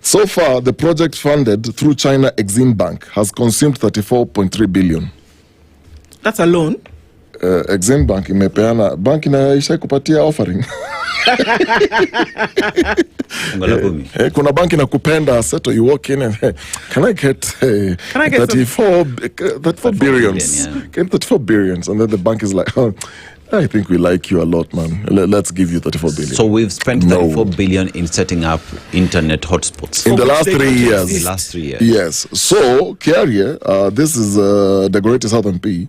so far the project funded through China Exim Bank has consumed 34.3 billion. That's a loan. Exim Bank imepeana bank inaisha kupatia offering. Kuna bank inakupenda Aseto, you walk in and can I get 34 billions? Get 34 billions, and then the bank is like, oh, I think we like you a lot, man. Let's give you 34 billion. So we've spent 34 billion in setting up internet hotspots. In the last 3 years. In the last 3 years. Yes. So, Kiarie, this is the greatest South MP,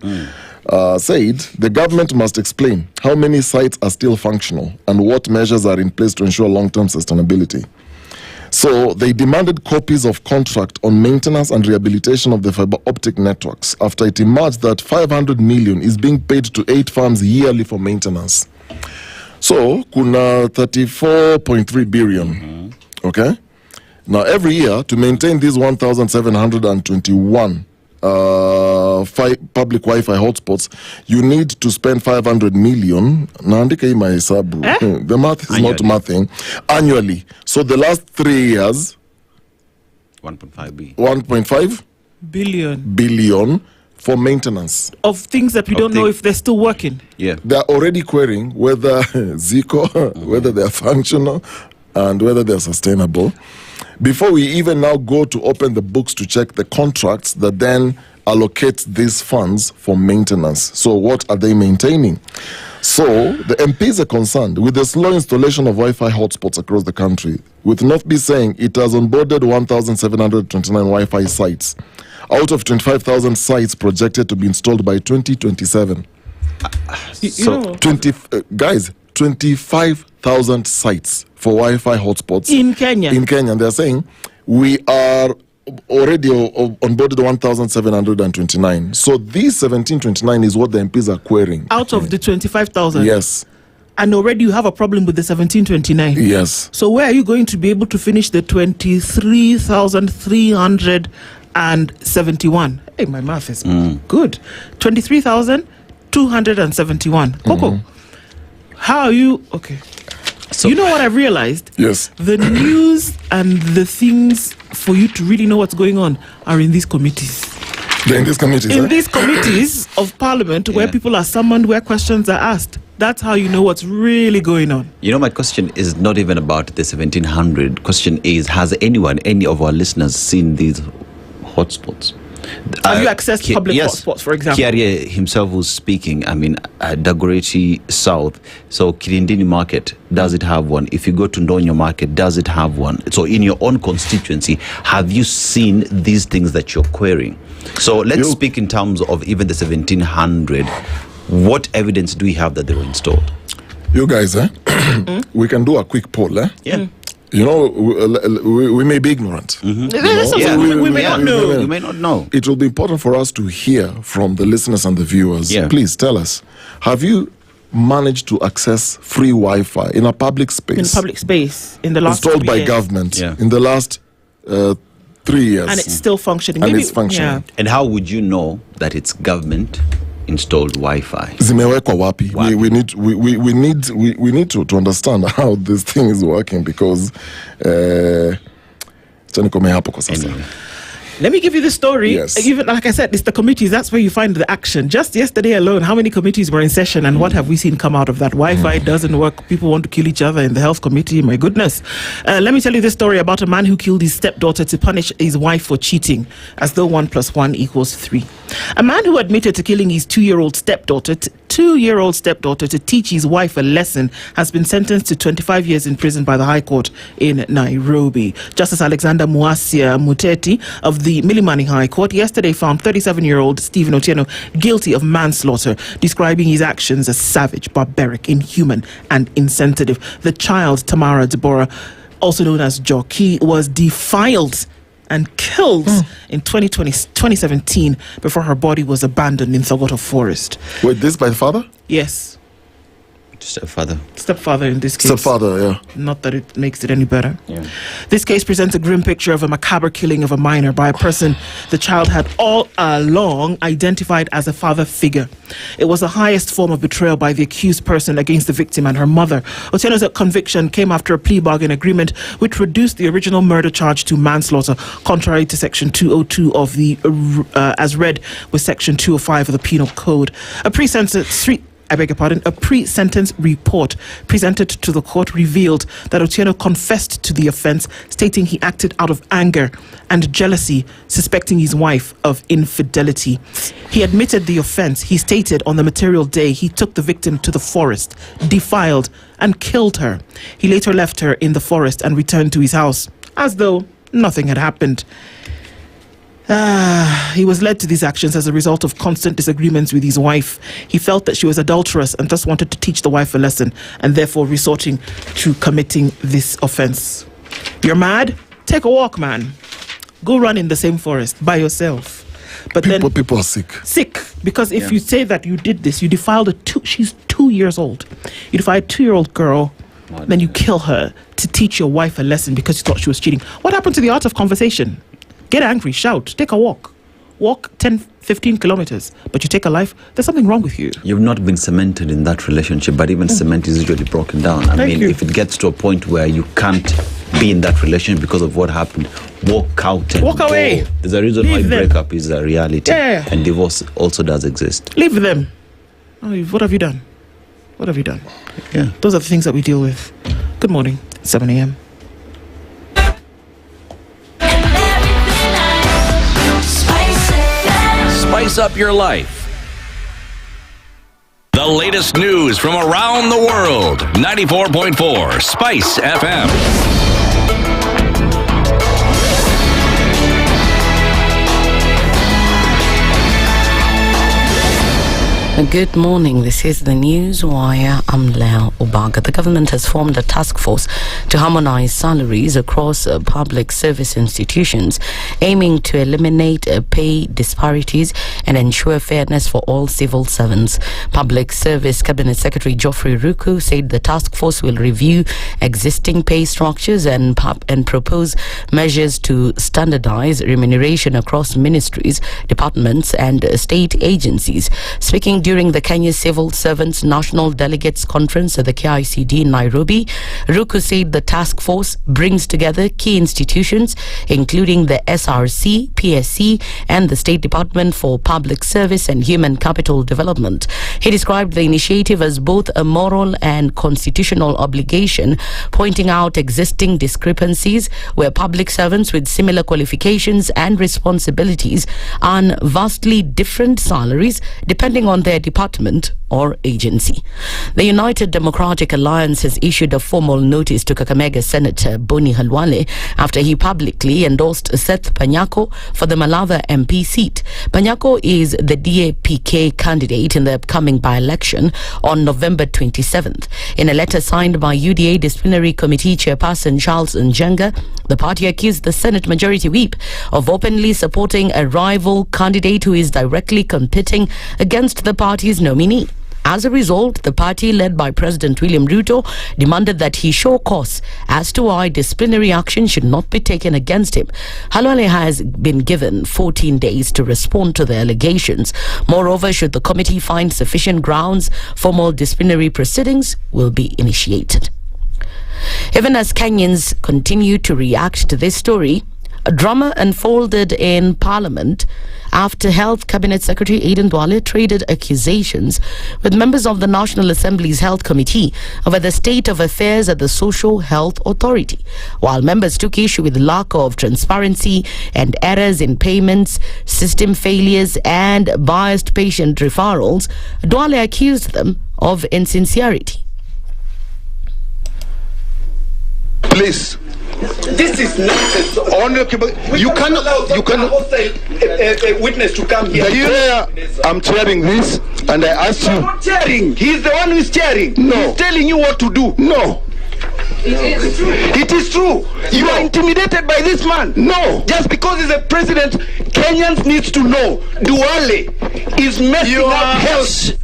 said the government must explain how many sites are still functional and what measures are in place to ensure long-term sustainability. So they demanded copies of contract on maintenance and rehabilitation of the fiber optic networks after it emerged that 500 million is being paid to 8 farms yearly for maintenance. So kuna 34.3 billion. Okay? Now every year to maintain these 1,721 public Wi-Fi hotspots, you need to spend 500 million. Naandika hii mahesabu. The math is not mathing. Annually. So the last 3 years, 1.5 billion for maintenance of things that we don't know if they're still working. Yeah, they're already querying whether Zico, whether they're functional, and whether they're sustainable. Before we even now go to open the books to check the contracts that then allocate these funds for maintenance. So what are they maintaining? So the MPs are concerned with the slow installation of Wi-Fi hotspots across the country, with North B saying it has onboarded 1,729 Wi-Fi sites out of 25,000 sites projected to be installed by 2027. So 25,000 sites for Wi-Fi hotspots in Kenya. In Kenya, they're saying we are already onboarded 1,729. So these 1,729 is what the MPs are querying. Out of the 25,000? Yes. And already you have a problem with the 1,729? Yes. So where are you going to be able to finish the 23,371? Hey, my math is good. 23,271. Coco, how are you? Okay. So, you know what I've realized? Yes. The news and the things for you to really know what's going on are in these committees. They're in these committees? In these committees of parliament where people are summoned, where questions are asked. That's how you know what's really going on. You know, my question is not even about the 1,700. Question is, has anyone, any of our listeners, seen these hotspots? Have you accessed public hotspots, for example? Kiaria himself was speaking. I mean, Dagoretti South. So Kirindini Market, does it have one? If you go to Ndonyo Market, does it have one? So in your own constituency, have you seen these things that you're querying? So let's speak in terms of even the 1,700. What evidence do we have that they were installed? You guys, we can do a quick poll, Yeah. You know, we may be ignorant. We may not know. We may not know. It will be important for us to hear from the listeners and the viewers. Yeah. Please tell us, have you managed to access free Wi-Fi in a public space? In public space in the last installed 3 by years. government in the last 3 years. And it's still functioning. And it's functioning. And how would you know that it's government installed Wi-Fi? Zimewekwa wapi? We need to understand how this thing is working, because let me give you the story. Yes. Even like I said, it's the committees. That's where you find the action. Just yesterday alone, how many committees were in session, and what have we seen come out of that? Wi-Fi doesn't work. People want to kill each other in the health committee. My goodness. Let me tell you this story about a man who killed his stepdaughter to punish his wife for cheating, as though 1 + 1 = 3. A man who admitted to killing his 2-year-old stepdaughter to teach his wife a lesson has been sentenced to 25 years in prison by the High Court in Nairobi. Justice Alexander Muasia Muteti of the Milimani High Court yesterday found 37-year-old Stephen Otieno guilty of manslaughter, describing his actions as savage, barbaric, inhuman, and insensitive. The child, Tamara Deborah, also known as Jockey, was defiled and killed in 2017 before her body was abandoned in Thogoto Forest. Wait, this by the father? Yes. Stepfather in this case. Stepfather, yeah. Not that it makes it any better. Yeah. This case presents a grim picture of a macabre killing of a minor by a person the child had all along identified as a father figure. It was the highest form of betrayal by the accused person against the victim and her mother. Otieno's conviction came after a plea bargain agreement which reduced the original murder charge to manslaughter, contrary to Section 202 of the, as read with Section 205 of the Penal Code. A pre-sentence report presented to the court revealed that Otieno confessed to the offence, stating he acted out of anger and jealousy, suspecting his wife of infidelity. He admitted the offence. He stated on the material day he took the victim to the forest, defiled, and killed her. He later left her in the forest and returned to his house, as though nothing had happened. He was led to these actions as a result of constant disagreements with his wife. He felt that she was adulterous and thus wanted to teach the wife a lesson, and therefore resorting to committing this offence. You're mad? Take a walk, man. Go run in the same forest by yourself. But people are sick. Sick. Because if you say that you did this, you defiled she's 2 years old. You defiled a 2-year-old girl, then you kill her to teach your wife a lesson because you thought she was cheating. What happened to the art of conversation? Get angry, shout, take a walk. Walk 10, 15 kilometers, but you take a life, there's something wrong with you. You've not been cemented in that relationship, but even cement is usually broken down. I mean, if it gets to a point where you can't be in that relationship because of what happened, walk out and walk away. Go. There's a reason why breakup is a reality. Yeah. And divorce also does exist. Leave them. What have you done? What have you done? Yeah. Those are the things that we deal with. Good morning, 7 a.m. Spice up your life. The latest news from around the world. 94.4 Spice FM. Good morning. This is the news wire. I'm Leo Obaga. The government has formed a task force to harmonize salaries across public service institutions, aiming to eliminate pay disparities and ensure fairness for all civil servants. Public Service Cabinet Secretary Geoffrey Ruku said the task force will review existing pay structures and propose measures to standardize remuneration across ministries, departments, and state agencies. Speaking during the Kenya Civil Servants National Delegates Conference at the KICD in Nairobi, Ruku said the task force brings together key institutions, including the SRC, PSC, and the State Department for Public Service and Human Capital Development. He described the initiative as both a moral and constitutional obligation, pointing out existing discrepancies where public servants with similar qualifications and responsibilities earn vastly different salaries depending on their department or agency. The United Democratic Alliance has issued a formal notice to Kakamega Senator Boni Halwale after he publicly endorsed Seth Panyako for the Malava MP seat. Panyako is the DAPK candidate in the upcoming by-election on November 27th. In a letter signed by UDA Disciplinary Committee Chairperson Charles Njenga, the party accused the Senate Majority Whip of openly supporting a rival candidate who is directly competing against the party's nominee. As a result, the party led by President William Ruto demanded that he show cause as to why disciplinary action should not be taken against him. Halwale has been given 14 days to respond to the allegations. Moreover, should the committee find sufficient grounds, formal disciplinary proceedings will be initiated. Even as Kenyans continue to react to this story, a drama unfolded in Parliament after Health Cabinet Secretary Aden Duale traded accusations with members of the National Assembly's Health Committee over the state of affairs at the Social Health Authority. While members took issue with lack of transparency and errors in payments, system failures, and biased patient referrals, Duale accused them of insincerity. Please. This is nonsense. You cannot a witness to come here. The chair, I'm chairing this, and I asked you. I'm not chairing. He's the one who's chairing. No. He's telling you what to do. No. It is true. You are intimidated by this man. No. Just because he's a president, Kenyans needs to know Duale is messing up health.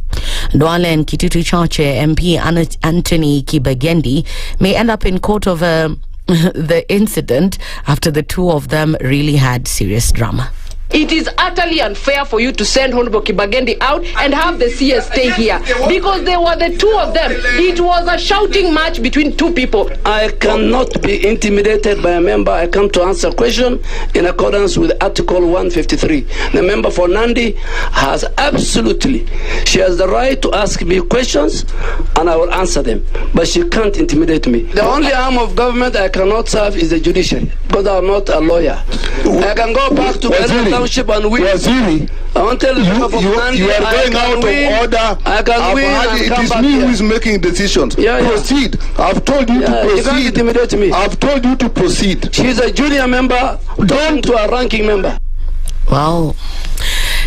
Duale and Kitutu Chache MP Anthony Kibagendi may end up in court over the incident after the two of them really had serious drama. It is utterly unfair for you to send Honorable Kibagendi out and have the CS stay here because they were the two of them. It was a shouting match between two people. I cannot be intimidated by a member. I come to answer a question in accordance with Article 153. The member for Nandi has she has the right to ask me questions and I will answer them. But she can't intimidate me. The only arm of government I cannot serve is the judiciary because I'm not a lawyer. I can go back to township and win. I want to tell you, you are going out of order. I can win and it come is back me here. who is making decisions. Proceed. I've told you to proceed. You can't intimidate me. I've told you to proceed. She's a junior member, don't to a ranking member. Well,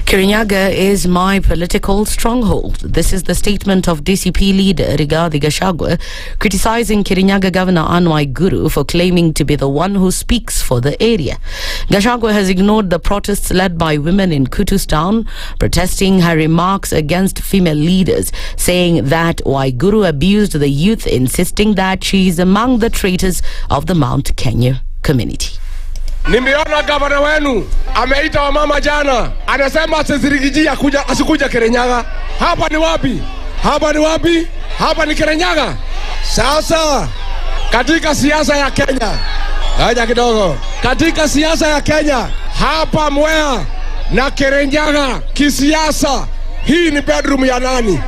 Kirinyaga is my political stronghold. This is the statement of DCP leader Rigathi Gachagua, criticizing Kirinyaga Governor Anne Waiguru for claiming to be the one who speaks for the area. Gachagua has ignored the protests led by women in Kutus town, protesting her remarks against female leaders, saying that Waiguru abused the youth, insisting that she is among the traitors of the Mount Kenya community. Nimeona gavana wenu ameita wamama jana, anasema asizirigijia asikuja Kirinyaga. Hapa ni wapi? Hapa ni wapi? Hapa ni Kirinyaga. Sasa katika siasa ya Kenya, haja kidogo, katika siasa ya Kenya, hapa Mwea na Kirinyaga kisiasa, hii ni bedroom ya nani?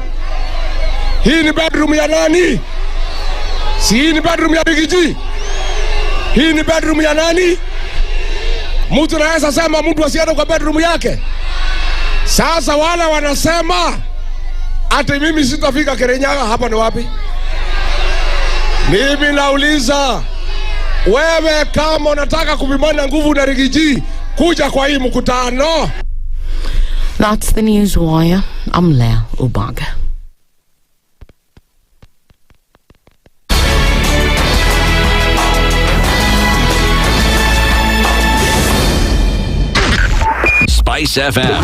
Hii ni bedroom ya nani? Si hii ni bedroom ya Rigiji? Hii ni bedroom ya nani? Mtu anaweza sema mtu asiende kwa bedroom yake. Sasa wala wanasema ati mimi sitafika Kirinyaga. Hapa ni wapi? Mimi nauliza, wewe kama unataka kupimana nguvu na Rigiji, kuja kwa hii mkutano. That's the news wire. I'm Lydiah Ubaga. SpiceFM,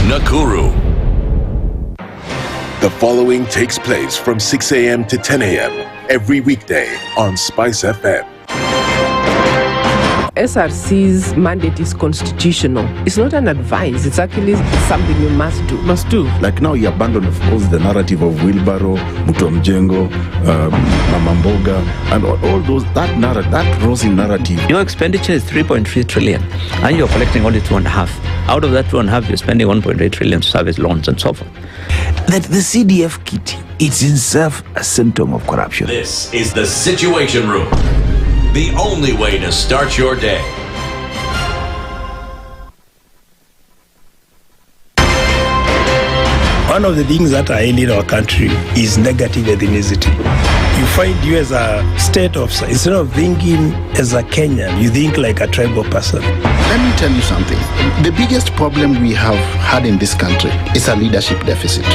Nakuru. The following takes place from 6 a.m. to 10 a.m. every weekday on SpiceFM. SRC's mandate is constitutional. It's not an advice. It's actually something you must do. Must do. Like now, you abandon, of course, the narrative of Wheelbarrow, Mutomjengo, Mamamboga, and all those, that rosy narrative. Your expenditure is 3.3 trillion, and you're collecting only 2.5. Out of that 2.5, you're spending 1.8 trillion to service loans and so forth. That the CDF kit, it's itself a symptom of corruption. This is the Situation Room. The only way to start your day. One of the things that are ailing our country is negative ethnicity. You find you as a state officer, instead of thinking as a Kenyan, you think like a tribal person. Let me tell you something. The biggest problem we have had in this country is a leadership deficit.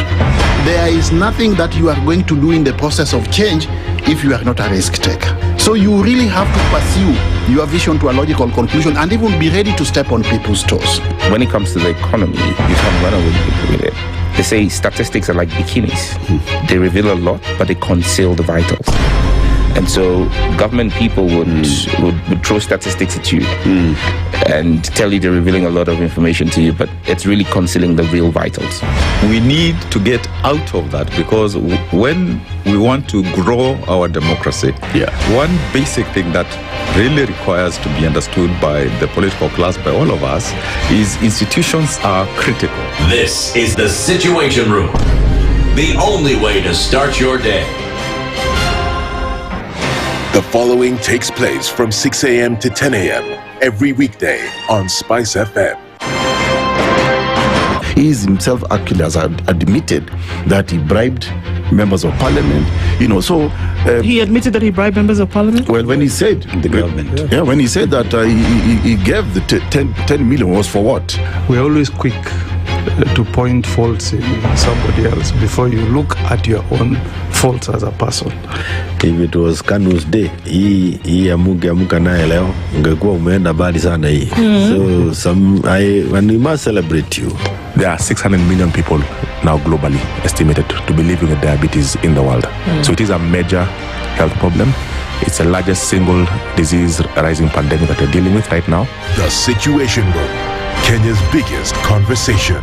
There is nothing that you are going to do in the process of change if you are not a risk taker. So you really have to pursue your vision to a logical conclusion and even be ready to step on people's toes. When it comes to the economy, you can run away with it. They say statistics are like bikinis. They reveal a lot, but they conceal the vitals. And so government people would throw statistics at you and tell you they're revealing a lot of information to you, but it's really concealing the real vitals. We need to get out of that, because when we want to grow our democracy, one basic thing that really requires to be understood by the political class, by all of us, is institutions are critical. This is the Situation Room. The only way to start your day. The following takes place from 6 a.m. to 10 a.m. every weekday on SpiceFM. He is himself actually has admitted that he bribed members of parliament, so... he admitted that he bribed members of parliament? Well, when he said... The government. Yeah, when he said that he gave the 10 million was for what? We're always quick to point faults in somebody else before you look at your own faults as a person. If it was Kanu's day, hii amuka naye leo, ungekuwa umeenda bali sana hii. So and we must celebrate you. There are 600 million people now globally estimated to be living with diabetes in the world. So it is a major health problem. It's the largest single disease rising pandemic that we're dealing with right now. The Situation Room, Kenya's biggest conversation.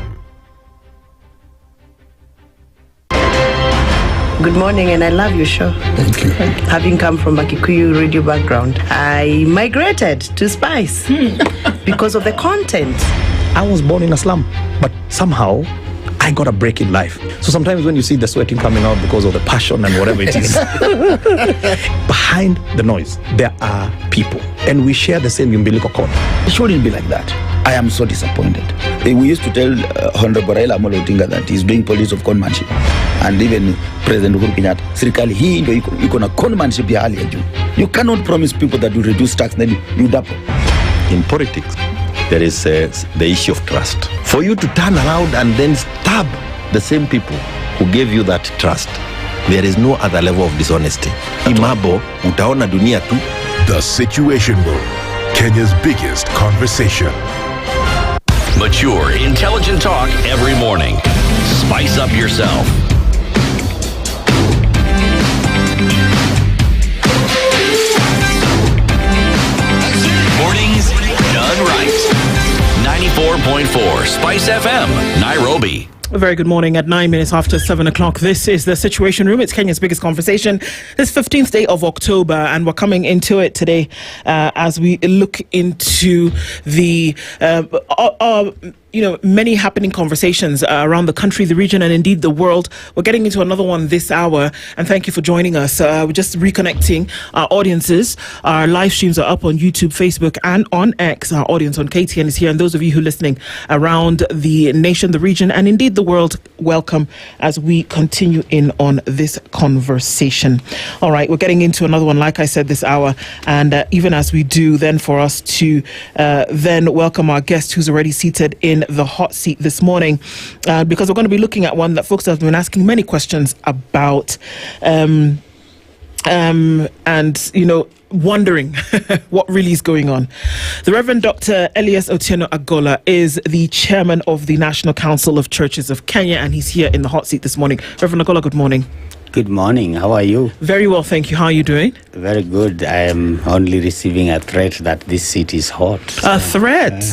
Good morning, and I love your show. Thank you. Having come from a Kikuyu radio background, I migrated to Spice because of the content. I was born in a slum, but somehow I got a break in life. So sometimes when you see the sweating coming out because of the passion and whatever it is, behind the noise, there are people. And we share the same umbilical cord. It shouldn't be like that. I am so disappointed. We used to tell Honorable Raila Amolo Odinga that he's doing police of conmanship. And even President Uhuru Kenyatta, serikali hii ndio iko na conmanship ya hali ya juu. You cannot promise people that you reduce tax, then you double. In politics, there is the issue of trust. For you to turn around and then stab the same people who gave you that trust, there is no other level of dishonesty. Imabo, utaona dunia tu. The Situation Room, Kenya's biggest conversation. Mature, intelligent talk every morning. Spice up yourself. Mornings done right. 94.4 Spice FM, Nairobi. A very good morning at 9 minutes after 7 o'clock. This is the Situation Room. It's Kenya's biggest conversation. This 15th day of October, and we're coming into it today as we look into the many happening conversations around the country, the region, and indeed the world. We're getting into another one this hour, and thank you for joining us. We're just reconnecting our audiences. Our live streams are up on YouTube, Facebook, and on X. Our audience on KTN is here, and those of you who are listening around the nation, the region, and indeed the world, welcome as we continue in on this conversation. All right, we're getting into another one, like I said, this hour, and even as we do, then for us to then welcome our guest who's already seated in the hot seat this morning, because we're going to be looking at one that folks have been asking many questions about, and wondering what really is going on. The Reverend Dr. Elias Otieno Agola is the chairman of the National Council of Churches of Kenya, and he's here in the hot seat this morning. Reverend Agola, good morning. Good morning. How are you? Very well, thank you. How are you doing? Very good. I am only receiving a threat that this seat is hot. A threat?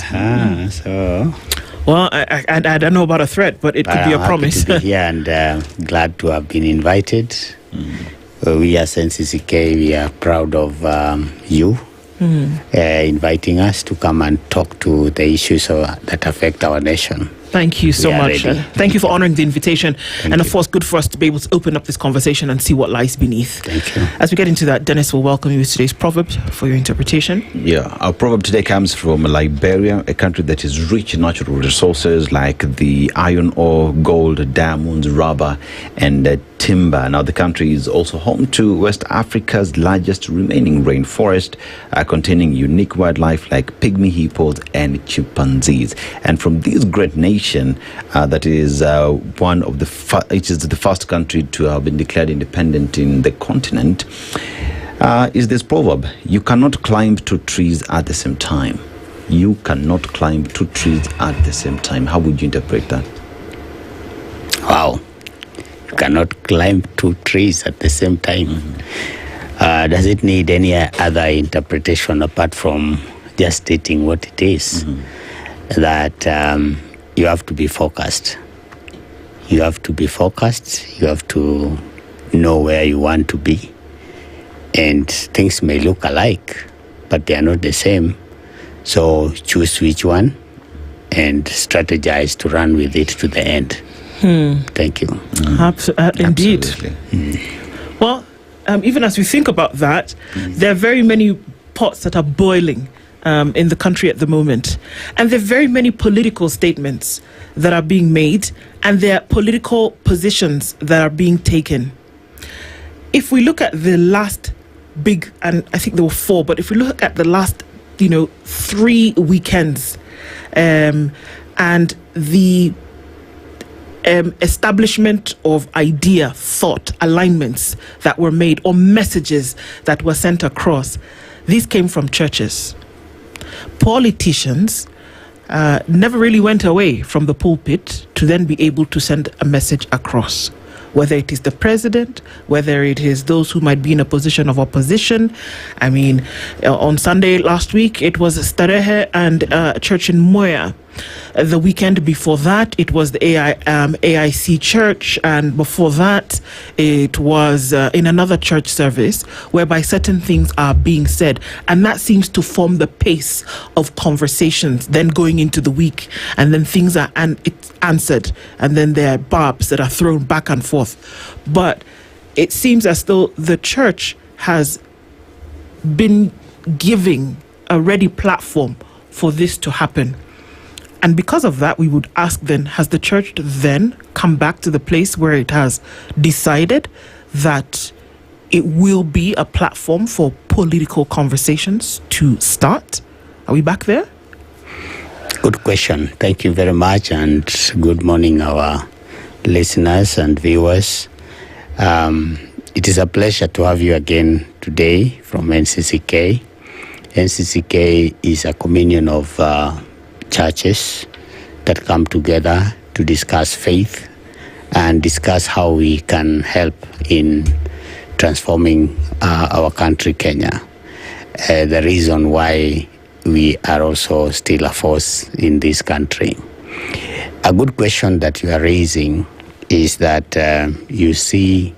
So... Well, I don't know about a threat, but it could be a promise. Happy to be here and glad to have been invited. We as NCCK, we are proud of you inviting us to come and talk to the issues that affect our nation. Thank you so much. Thank you for honoring the invitation. And of course, good for us to be able to open up this conversation and see what lies beneath. Thank you. As we get into that, Dennis will welcome you with today's proverb for your interpretation. Yeah, our proverb today comes from Liberia, a country that is rich in natural resources like the iron ore, gold, diamonds, rubber, and timber. Now, the country is also home to West Africa's largest remaining rainforest, containing unique wildlife like pygmy hippos and chimpanzees. And from this great nation, that is one of the it is the first country to have been declared independent in the continent, is this proverb: you cannot climb two trees at the same time. You cannot climb two trees at the same time. How would you interpret that? Wow. You cannot climb two trees at the same time. Does it need any other interpretation apart from just stating what it is? That you have to be focused. You have to be focused. You have to know where you want to be. And things may look alike, but they are not the same. So choose which one and strategize to run with it to the end. Thank you. Indeed. Well, even as we think about that, there are very many pots that are boiling in the country at the moment. And there are very many political statements that are being made, and there are political positions that are being taken. If we look at the last big, and I think there were 4, but if we look at the last, 3 weekends, and the establishment of idea, thought, alignments that were made, or messages that were sent across, these came from churches. Politicians never really went away from the pulpit to then be able to send a message across, whether it is the president, whether it is those who might be in a position of opposition. I mean, on Sunday last week, it was Starehe and a church in Nyamweya. The weekend before that, it was the AIC church, and before that, it was in another church service whereby certain things are being said, and that seems to form the pace of conversations then going into the week, and then things are it's answered, and then there are barbs that are thrown back and forth. But it seems as though the church has been giving a ready platform for this to happen. And because of that, we would ask then, has the church then come back to the place where it has decided that it will be a platform for political conversations to start? Are we back there? Good question. Thank you very much, and good morning, our listeners and viewers. It is a pleasure to have you again today from NCCK. NCCK is a communion of churches that come together to discuss faith and discuss how we can help in transforming our country, Kenya. The reason why we are also still a force in this country. A good question that you are raising is that you see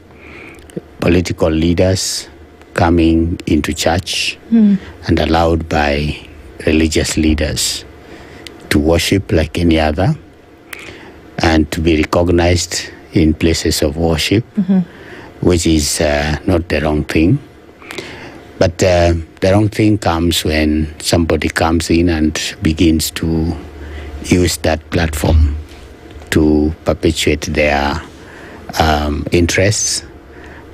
political leaders coming into church and allowed by religious leaders to worship like any other and to be recognized in places of worship, which is not the wrong thing. But the wrong thing comes when somebody comes in and begins to use that platform to perpetuate their interests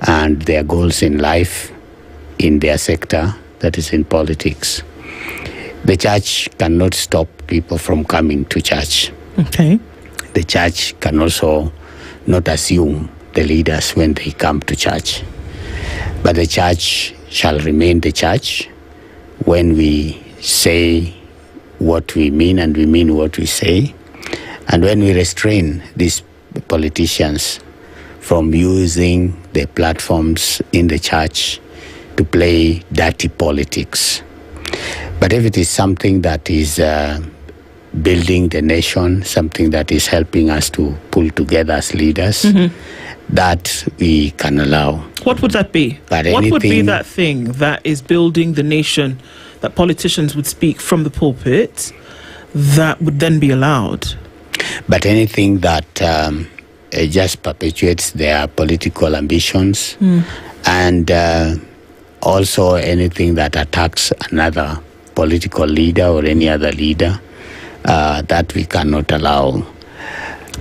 and their goals in life in their sector, that is in politics. The church cannot stop people from coming to church. Okay. The church can also not assume the leaders when they come to church. But the church shall remain the church when we say what we mean and we mean what we say. And when we restrain these politicians from using the platforms in the church to play dirty politics. But if it is something that is building the nation, something that is helping us to pull together as leaders, that we can allow. What would that be? But what would be anything- that thing that is building the nation that politicians would speak from the pulpit that would then be allowed? But anything that just perpetuates their political ambitions and also anything that attacks another political leader or any other leader, that we cannot allow.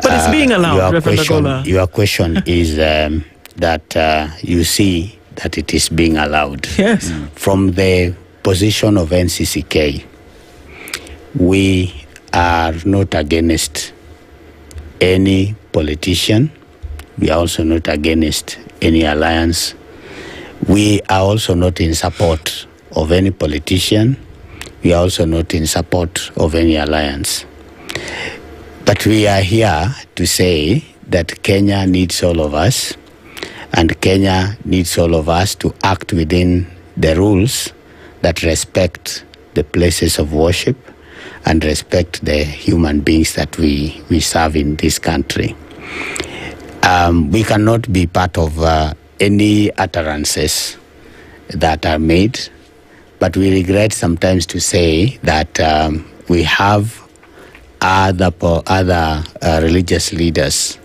But it's being allowed, Reverend Agola. Your question is that you see that it is being allowed. Yes. From the position of NCCK, we are not against any politician. We are also not against any alliance. We are also not in support of any politician. We are also not in support of any alliance. But we are here to say that Kenya needs all of us, and Kenya needs all of us to act within the rules that respect the places of worship and respect the human beings that we serve in this country. We cannot be part of any utterances that are made, but we regret sometimes to say that we have other religious leaders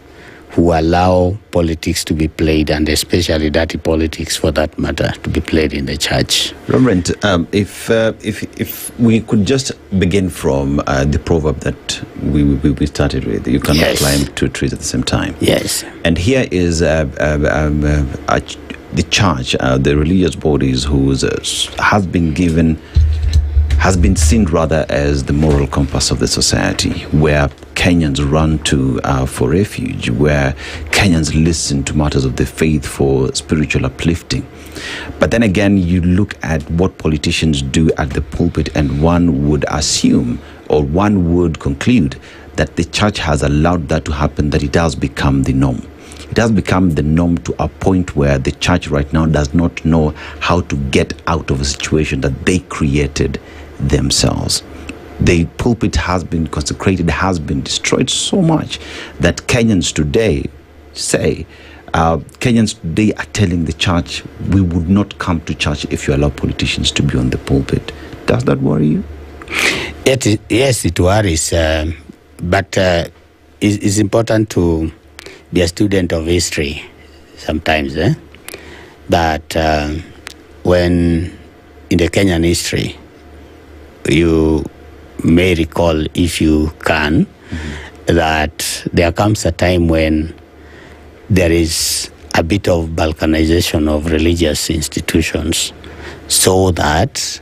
who allow politics to be played, and especially dirty politics for that matter, to be played in the church. Reverend, if we could just begin from the proverb that we started with, you cannot Yes. climb two trees at the same time. Yes. And here is the church, the religious bodies whose has been seen rather as the moral compass of the society, where Kenyans run to for refuge, where Kenyans listen to matters of the faith for spiritual uplifting. But then again, you look at what politicians do at the pulpit, and one would assume, or one would conclude, that the church has allowed that to happen, that it has become the norm. It has become the norm to a point where the church right now does not know how to get out of a situation that they created themselves. The pulpit has been consecrated, has been destroyed so much that Kenyans today say, Kenyans today are telling the church, we would not come to church if you allow politicians to be on the pulpit. Does that worry you? Yes, it worries, but it's important to be a student of history sometimes, that when in the Kenyan history, you may recall, if you can, that there comes a time when there is a bit of balkanization of religious institutions so that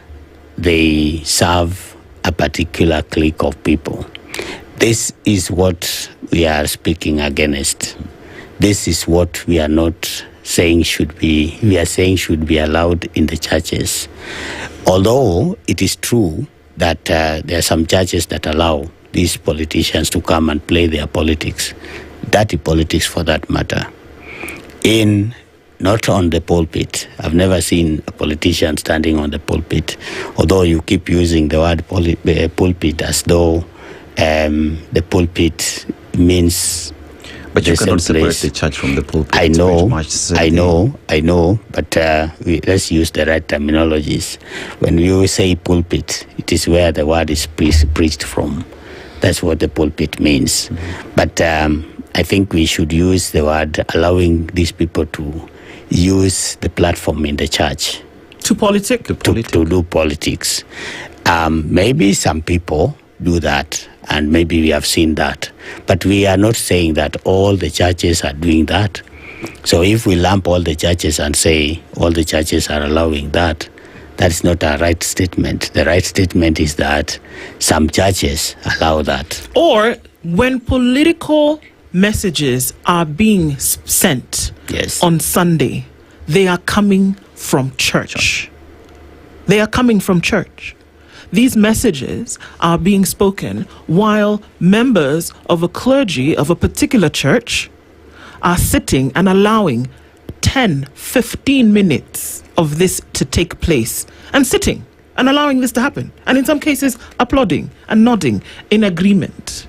they serve a particular clique of people. This is what we are speaking against. This is what we are not saying we are saying should be allowed in the churches. Although it is true that there are some churches that allow these politicians to come and play their politics, dirty politics for that matter, not on the pulpit. I've never seen a politician standing on the pulpit, although you keep using the word pulpit as though the pulpit means. But you cannot separate the church from the pulpit. I know, but let's use the right terminologies. When you say pulpit, it is where the word is preached from. That's what the pulpit means. Mm-hmm. But I think we should use the word allowing these people to use the platform in the church. To politic? To do politics. Maybe some people do that, and maybe we have seen that. But we are not saying that all the churches are doing that. So if we lump all the churches and say all the churches are allowing that, that's not a right statement. The right statement is that some churches allow that. Or when political messages are being sent on Sunday, they are coming from church. They are coming from church. These messages are being spoken while members of a clergy of a particular church are sitting and allowing 10, 15 minutes of this to take place, and sitting and allowing this to happen, and in some cases applauding and nodding in agreement.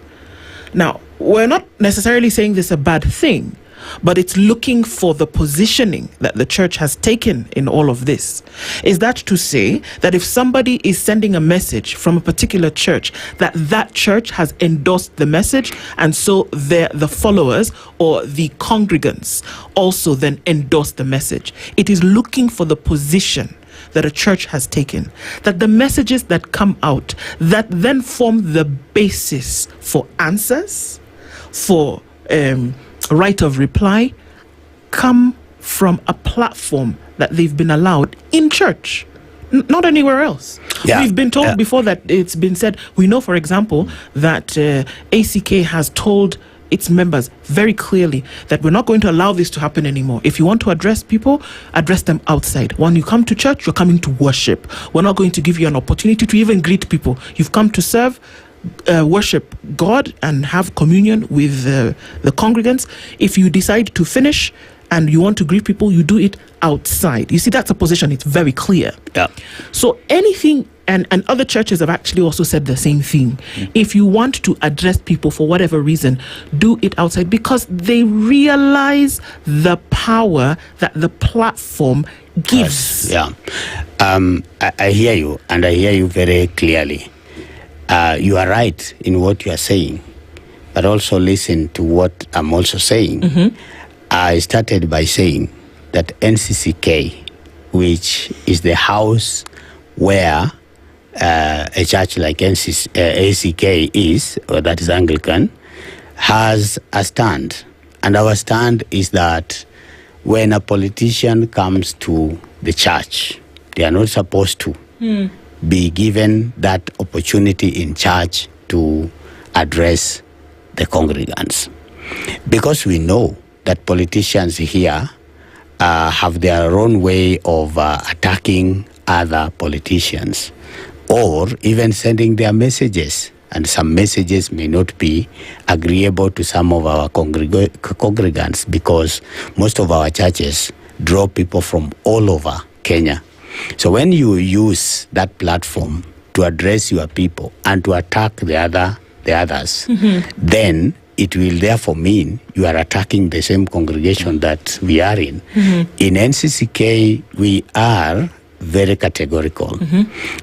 Now, we're not necessarily saying this is a bad thing, but it's looking for the positioning that the church has taken in all of this. Is that to say that if somebody is sending a message from a particular church, that church has endorsed the message, and so the followers or the congregants also then endorse the message? It is looking for the position that a church has taken, that the messages that come out that then form the basis for answers, for right of reply, come from a platform that they've been allowed in church, not anywhere else. We've been told before that it's been said. We know, for example, that ACK has told its members very clearly that we're not going to allow this to happen anymore. If you want to address people, address them outside. When you come to church, you're coming to worship. We're not going to give you an opportunity to even greet people. You've come to serve, worship God and have communion with the congregants. If you decide to finish and you want to greet people, you do it outside. You see, that's a position. It's very clear. So anything, and other churches have actually also said the same thing. If you want to address people for whatever reason, do it outside, because they realize the power that the platform gives. I hear you, and I hear you very clearly. You are right in what you are saying, but also listen to what I'm also saying. I started by saying that NCCK, which is the house where a church like ACK is, or that is Anglican, has a stand. And our stand is that when a politician comes to the church, they are not supposed to be given that opportunity in church to address the congregants. Because we know that politicians here have their own way of attacking other politicians, or even sending their messages. And some messages may not be agreeable to some of our congregants, because most of our churches draw people from all over Kenya. So when you use that platform to address your people and to attack the others, then it will therefore mean you are attacking the same congregation that we are in. In NCCK, we are very categorical.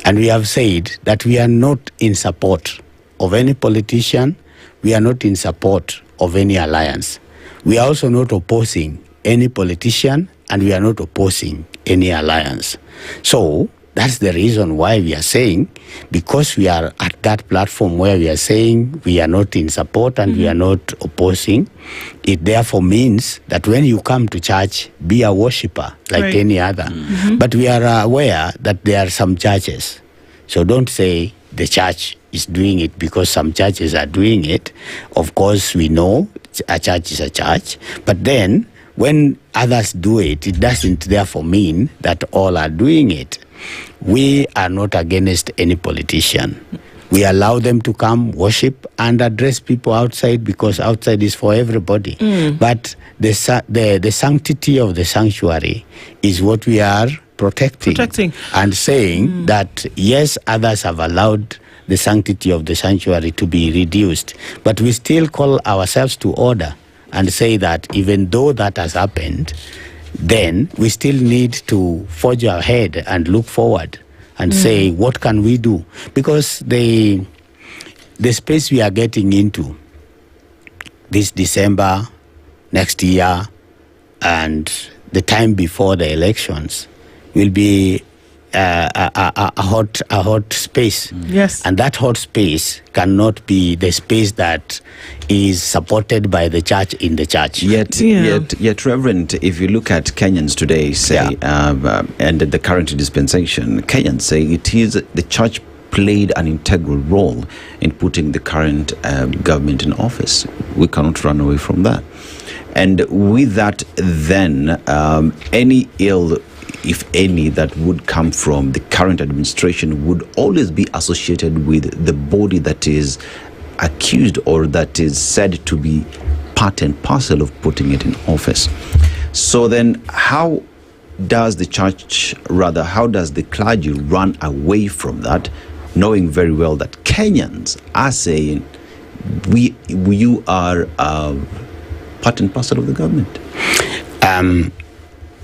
And we have said that we are not in support of any politician. We are not in support of any alliance. We are also not opposing any politician, and we are not opposing any alliance. So that's the reason why we are saying, because we are at that platform where we are saying we are not in support and we are not opposing, it therefore means that when you come to church, be a worshipper like any other. But we are aware that there are some churches. So don't say the church is doing it because some churches are doing it. Of course, we know a church is a church. But then, when others do it, it doesn't therefore mean that all are doing it. We are not against any politician. We allow them to come, worship, and address people outside because outside is for everybody. But the sanctity of the sanctuary is what we are protecting. And saying that, yes, others have allowed the sanctity of the sanctuary to be reduced, but we still call ourselves to order and say that even though that has happened, then we still need to forge ahead and look forward and say, what can we do? Because the space we are getting into this December, next year, and the time before the elections will be a hot space. Yes. And that hot space cannot be the space that is supported by the church in the church. Yet, Reverend, if you look at Kenyans today, say, and the current dispensation, Kenyans say it is the church played an integral role in putting the current government in office. We cannot run away from that. And with that, then, any ill, if any, that would come from the current administration would always be associated with the body that is accused or that is said to be part and parcel of putting it in office. So then how does the church, rather, how does the clergy run away from that, knowing very well that Kenyans are saying, you are part and parcel of the government?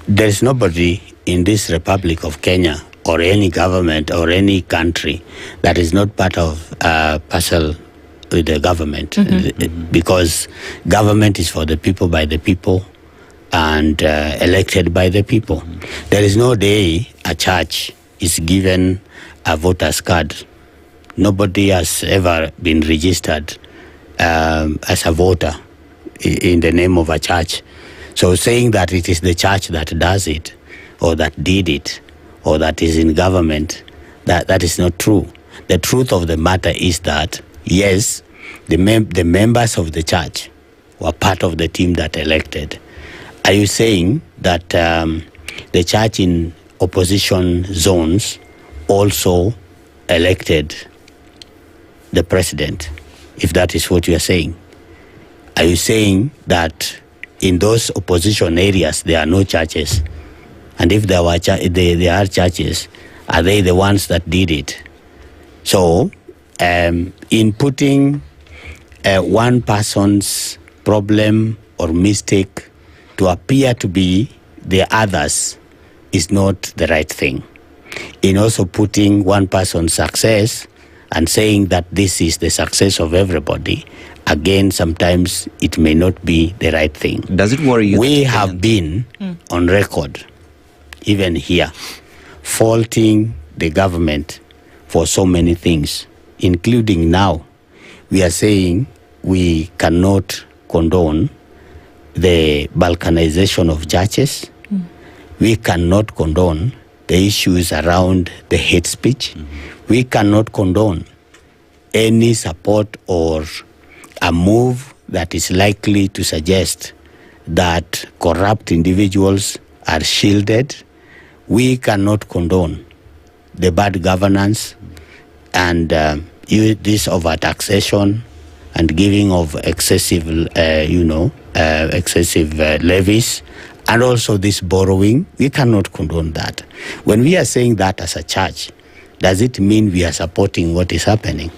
There's nobody in this Republic of Kenya or any government or any country that is not part of parcel with the government, because government is for the people, by the people, and elected by the people. There is no day a church is given a voter's card. Nobody has ever been registered as a voter in the name of a church. So saying that it is the church that does it, or that did it, or that is in government, that is not true. The truth of the matter is that, yes, the members of the church were part of the team that elected. Are you saying that the church in opposition zones also elected the president, if that is what you are saying? Are you saying that in those opposition areas there are no churches? And if there are churches, are they the ones that did it? So, in putting one person's problem or mistake to appear to be the others is not the right thing. In also putting one person's success and saying that this is the success of everybody, again, sometimes it may not be the right thing. Does it worry you? We have been on record, even here, faulting the government for so many things, including now. We are saying we cannot condone the balkanization of churches. We cannot condone the issues around the hate speech. We cannot condone any support or a move that is likely to suggest that corrupt individuals are shielded. We cannot condone the bad governance and this over-taxation and giving of excessive, excessive levies, and also this borrowing. We cannot condone that. When we are saying that as a church, does it mean we are supporting what is happening?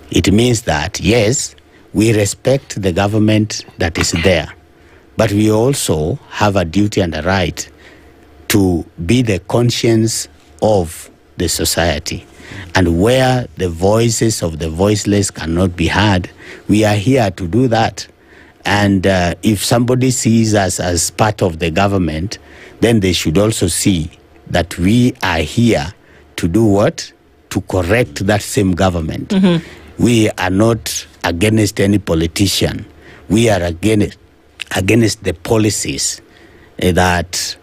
It means that, yes, we respect the government that is there, but we also have a duty and a right to be the conscience of the society. And where the voices of the voiceless cannot be heard, we are here to do that. And if somebody sees us as part of the government, then they should also see that we are here to do what? To correct that same government. We are not against any politician. We are against the policies that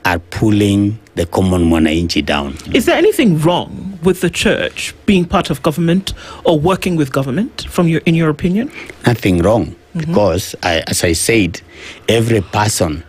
are pulling the common mwananchi down. Is there anything wrong with the church being part of government or working with government, in your opinion? Nothing wrong, because as I said, every person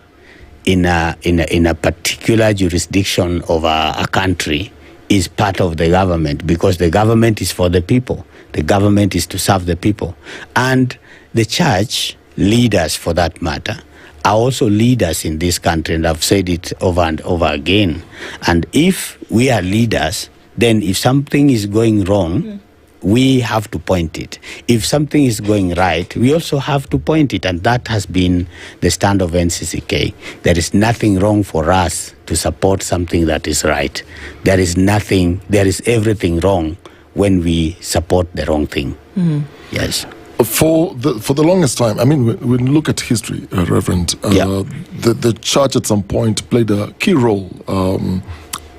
in a particular jurisdiction of a country is part of the government, because the government is for the people. The government is to serve the people. And the church leaders, for that matter, are also leaders in this country, and I've said it over and over again. And if we are leaders, then if something is going wrong, we have to point it. If something is going right, we also have to point it, and that has been the stand of NCCK. There is nothing wrong for us to support something that is right. There is everything wrong when we support the wrong thing. Yes. For the longest time, I mean, when you look at history, Reverend, the church at some point played a key role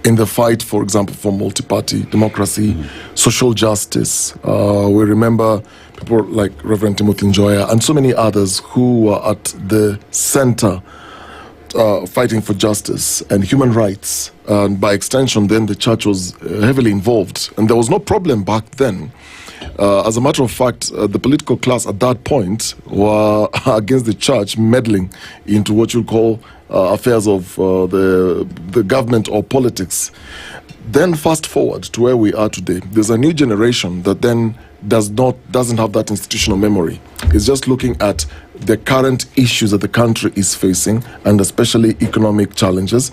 in the fight, for example, for multi-party democracy, social justice. We remember people like Reverend Timothy Nyamweya and so many others who were at the center fighting for justice and human rights. And by extension, then the church was heavily involved. And there was no problem back then. As a matter of fact, the political class at that point were against the church meddling into what you call affairs of the government or politics. Then fast forward to where we are today. There's a new generation that then doesn't have that institutional memory. It's just looking at the current issues that the country is facing, and especially economic challenges,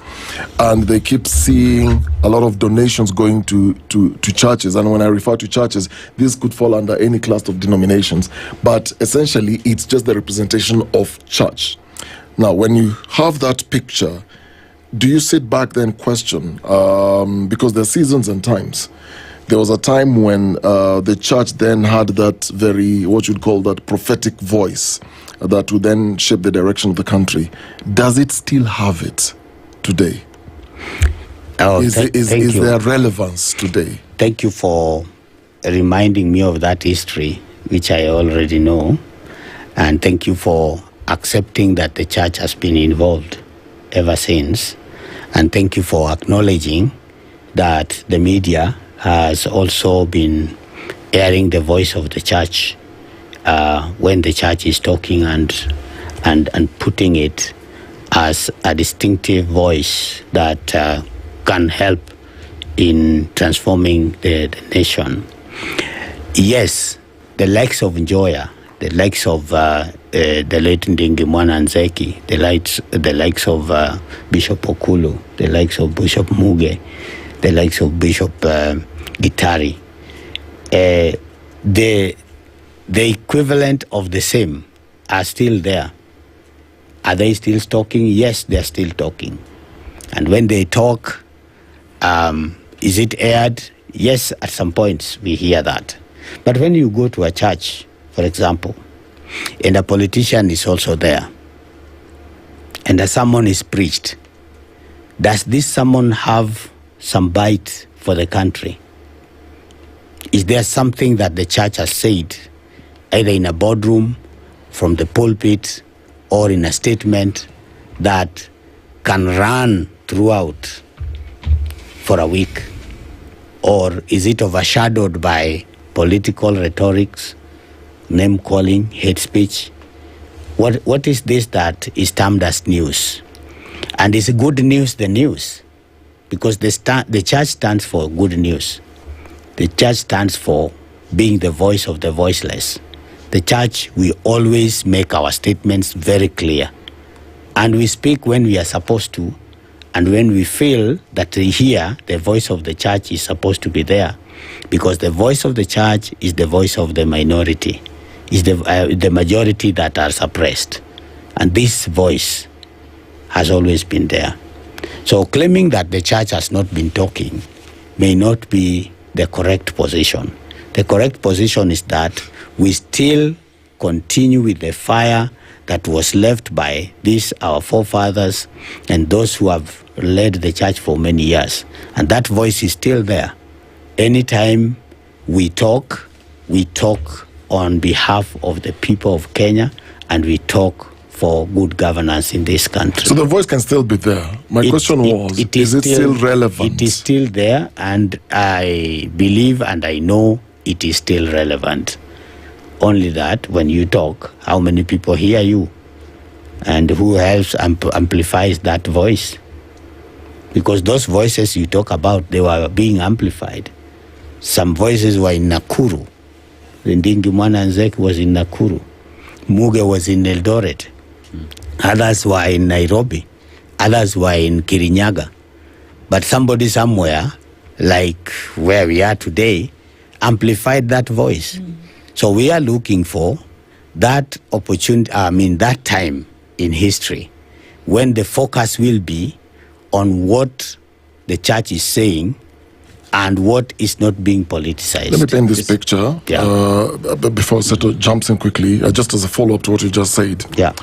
and they keep seeing a lot of donations going to churches. And when I refer to churches, this could fall under any class of denominations, but essentially it's just the representation of church. Now, when you have that picture, do you sit back then question, because there are seasons and times. There was a time when the church then had that very, what you'd call that prophetic voice that would then shape the direction of the country. Does it still have it today? Is there relevance today? Thank you for reminding me of that history, which I already know. And thank you for accepting that the church has been involved ever since. And thank you for acknowledging that the media has also been airing the voice of the church when the church is talking and putting it as a distinctive voice that can help in transforming the nation. Yes, the likes of Nyamweya, the likes of the late Ndingi Mwana Nzeki, the likes of Bishop Okulu, the likes of Bishop Muge, the likes of Bishop Gitari, the equivalent of the same are still there. Are they still talking? Yes, they're still talking. And when they talk, is it aired? Yes, at some points we hear that. But when you go to a church, for example, and a politician is also there, and a sermon is preached, does this sermon have some bite for the country? Is there something that the church has said, either in a boardroom, from the pulpit, or in a statement that can run throughout for a week? Or is it overshadowed by political rhetorics, name-calling, hate speech? What is this that is termed as news? And is good news the news? Because the church stands for good news. The church stands for being the voice of the voiceless. The church, we always make our statements very clear. And we speak when we are supposed to, and when we feel that here, the voice of the church is supposed to be there. Because the voice of the church is the voice of the minority, is the majority that are suppressed. And this voice has always been there. So claiming that the church has not been talking may not be the correct position. The correct position is that we still continue with the fire that was left by these, our forefathers, and those who have led the church for many years. And that voice is still there. Anytime we talk on behalf of the people of Kenya, and we talk for good governance in this country. So the voice can still be there. My question was, is it still relevant? It is still there, and I believe and I know it is still relevant. Only that when you talk, how many people hear you? And who else amplifies that voice? Because those voices you talk about, they were being amplified. Some voices were in Nakuru. Ndingi Mwana Nzeki was in Nakuru. Muge was in Eldoret. Others were in Nairobi. Others were in Kirinyaga. But somebody somewhere, like where we are today, amplified that voice. So we are looking for that opportunity, that time in history when the focus will be on what the church is saying and what is not being politicized. Let me paint this picture before Aseto jumps in quickly, just as a follow-up to what you just said. Yeah.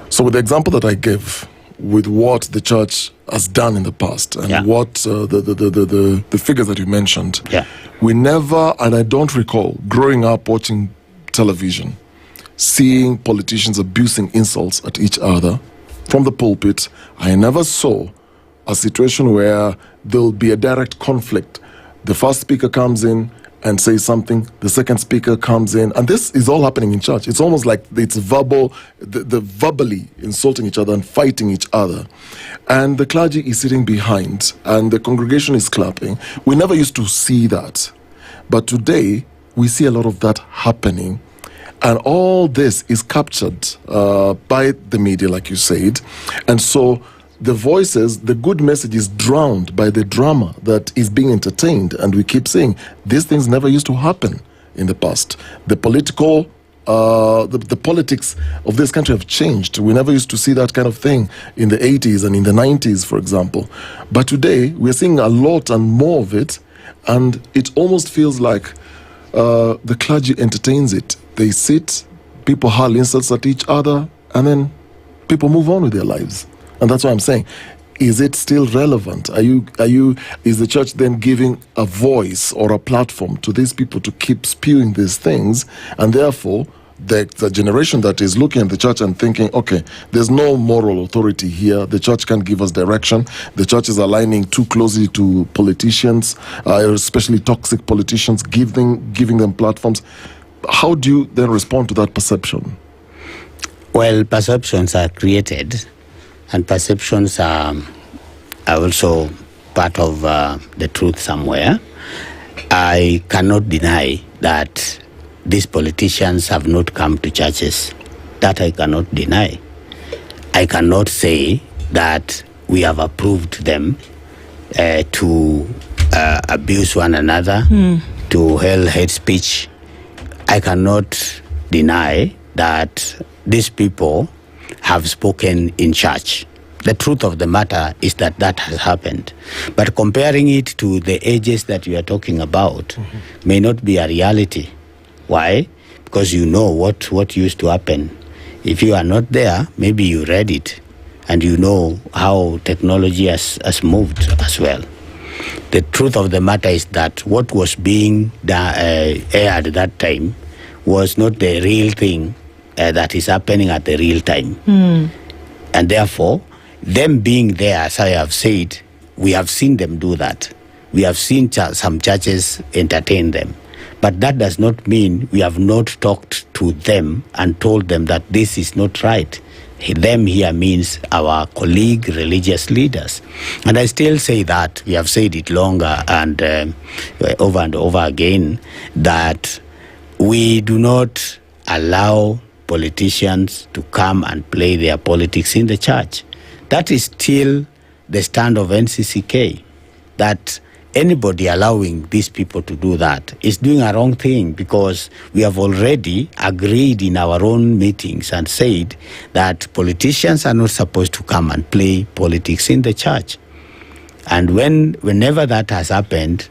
So with the example that I gave, with what the church has done in the past and what the figures that you mentioned, we never, and I don't recall, growing up watching television, seeing politicians abusing insults at each other from the pulpit. I never saw a situation where there'll be a direct conflict. The first speaker comes in and says something, the second speaker comes in, and this is all happening in church. It's almost like it's verbal, the verbally insulting each other and fighting each other. And the clergy is sitting behind, and the congregation is clapping. We never used to see that. But today, we see a lot of that happening. And all this is captured by the media, like you said. And so the voices, the good message is drowned by the drama that is being entertained. And we keep saying these things never used to happen in the past. The political, the politics of this country have changed. We never used to see that kind of thing in the 80s and in the 90s, for example. But today, we're seeing a lot and more of it. And it almost feels like the clergy entertains it. They sit, people hurl insults at each other, and then people move on with their lives. And that's what I'm saying. Is it still relevant? Is the church then giving a voice or a platform to these people to keep spewing these things? And therefore, the generation that is looking at the church and thinking, okay, there's no moral authority here. The church can't give us direction. The church is aligning too closely to politicians, especially toxic politicians, giving them platforms. How do you then respond to that perception? Well, perceptions are created, and perceptions are also part of the truth somewhere. I cannot deny that these politicians have not come to churches. That I cannot deny. I cannot say that we have approved them to abuse one another, to hurl hate speech. I cannot deny that these people have spoken in church. The truth of the matter is that that has happened. But comparing it to the ages that we are talking about may not be a reality. Why? Because you know what used to happen. If you are not there, maybe you read it and you know how technology has moved as well. The truth of the matter is that what was being aired at that time was not the real thing that is happening at the real time. And therefore, them being there, as I have said, we have seen them do that. We have seen some churches entertain them. But that does not mean we have not talked to them and told them that this is not right. Them here means our colleague religious leaders. And I still say that, we have said it longer and over again, that we do not allow politicians to come and play their politics in the church. That is still the stand of NCCK, that anybody allowing these people to do that is doing a wrong thing, because we have already agreed in our own meetings and said that politicians are not supposed to come and play politics in the church. And whenever that has happened,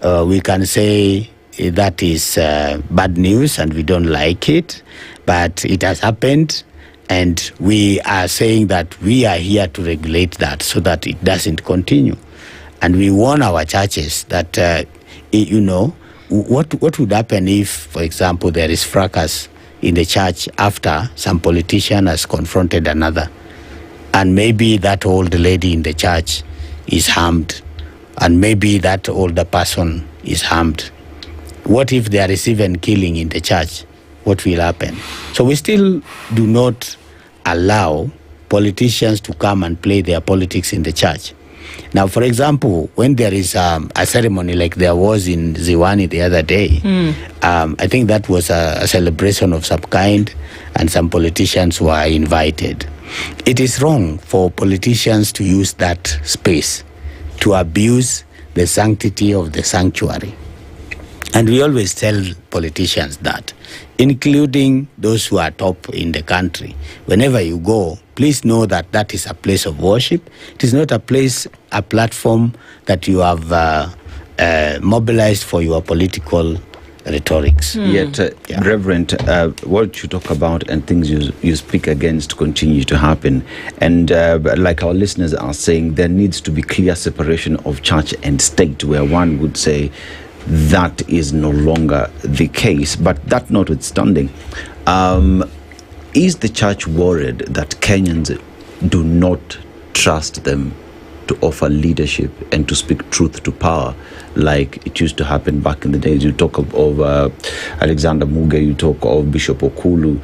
we can say that is bad news and we don't like it, but it has happened, and we are saying that we are here to regulate that so that it doesn't continue. And we warn our churches that, what would happen if, for example, there is fracas in the church after some politician has confronted another. And maybe that old lady in the church is harmed. And maybe that older person is harmed. What if there is even killing in the church? What will happen? So we still do not allow politicians to come and play their politics in the church. Now, for example, when there is a ceremony like there was in Ziwani the other day, I think that was a celebration of some kind, and some politicians were invited. It is wrong for politicians to use that space to abuse the sanctity of the sanctuary. And we always tell politicians that, including those who are top in the country, whenever you go, please know that that is a place of worship. It is not a platform that you have mobilized for your political rhetorics. Yet, Reverend, what you talk about and things you speak against continue to happen. And like our listeners are saying, there needs to be clear separation of church and state, where one would say that is no longer the case. But that notwithstanding, is the church worried that Kenyans do not trust them to offer leadership and to speak truth to power like it used to happen back in the days? You talk of Alexander Muge, you talk of Bishop Okulu,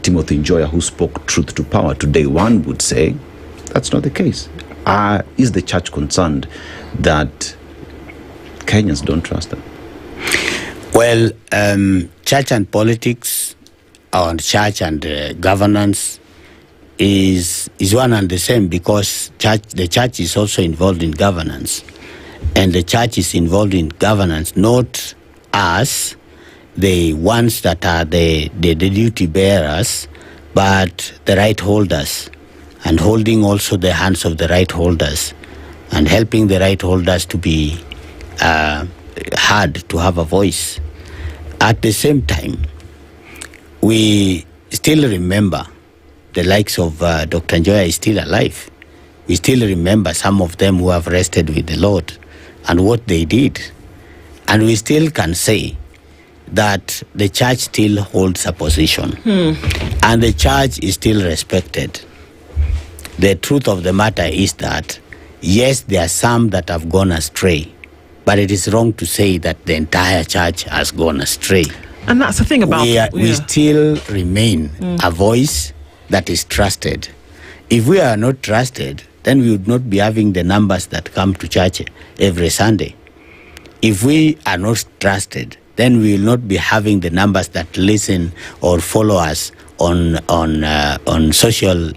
Timothy Njoya, who spoke truth to power. Today, one would say that's not the case. Is the church concerned that Kenyans don't trust them? Well, church and politics, or church and governance is one and the same, because the church is also involved in governance. And the church is involved in governance, not as the ones that are the duty bearers, but the right holders, and holding also the hands of the right holders, and helping the right holders to be heard, to have a voice. At the same time, we still remember the likes of Dr. Njoya is still alive. We still remember some of them who have rested with the Lord and what they did. And we still can say that the church still holds a position. And the church is still respected. The truth of the matter is that, yes, there are some that have gone astray, but it is wrong to say that the entire church has gone astray. And that's the thing about we still remain a voice that is trusted. If we are not trusted, then we would not be having the numbers that come to church every Sunday. If we are not trusted, then we will not be having the numbers that listen or follow us on social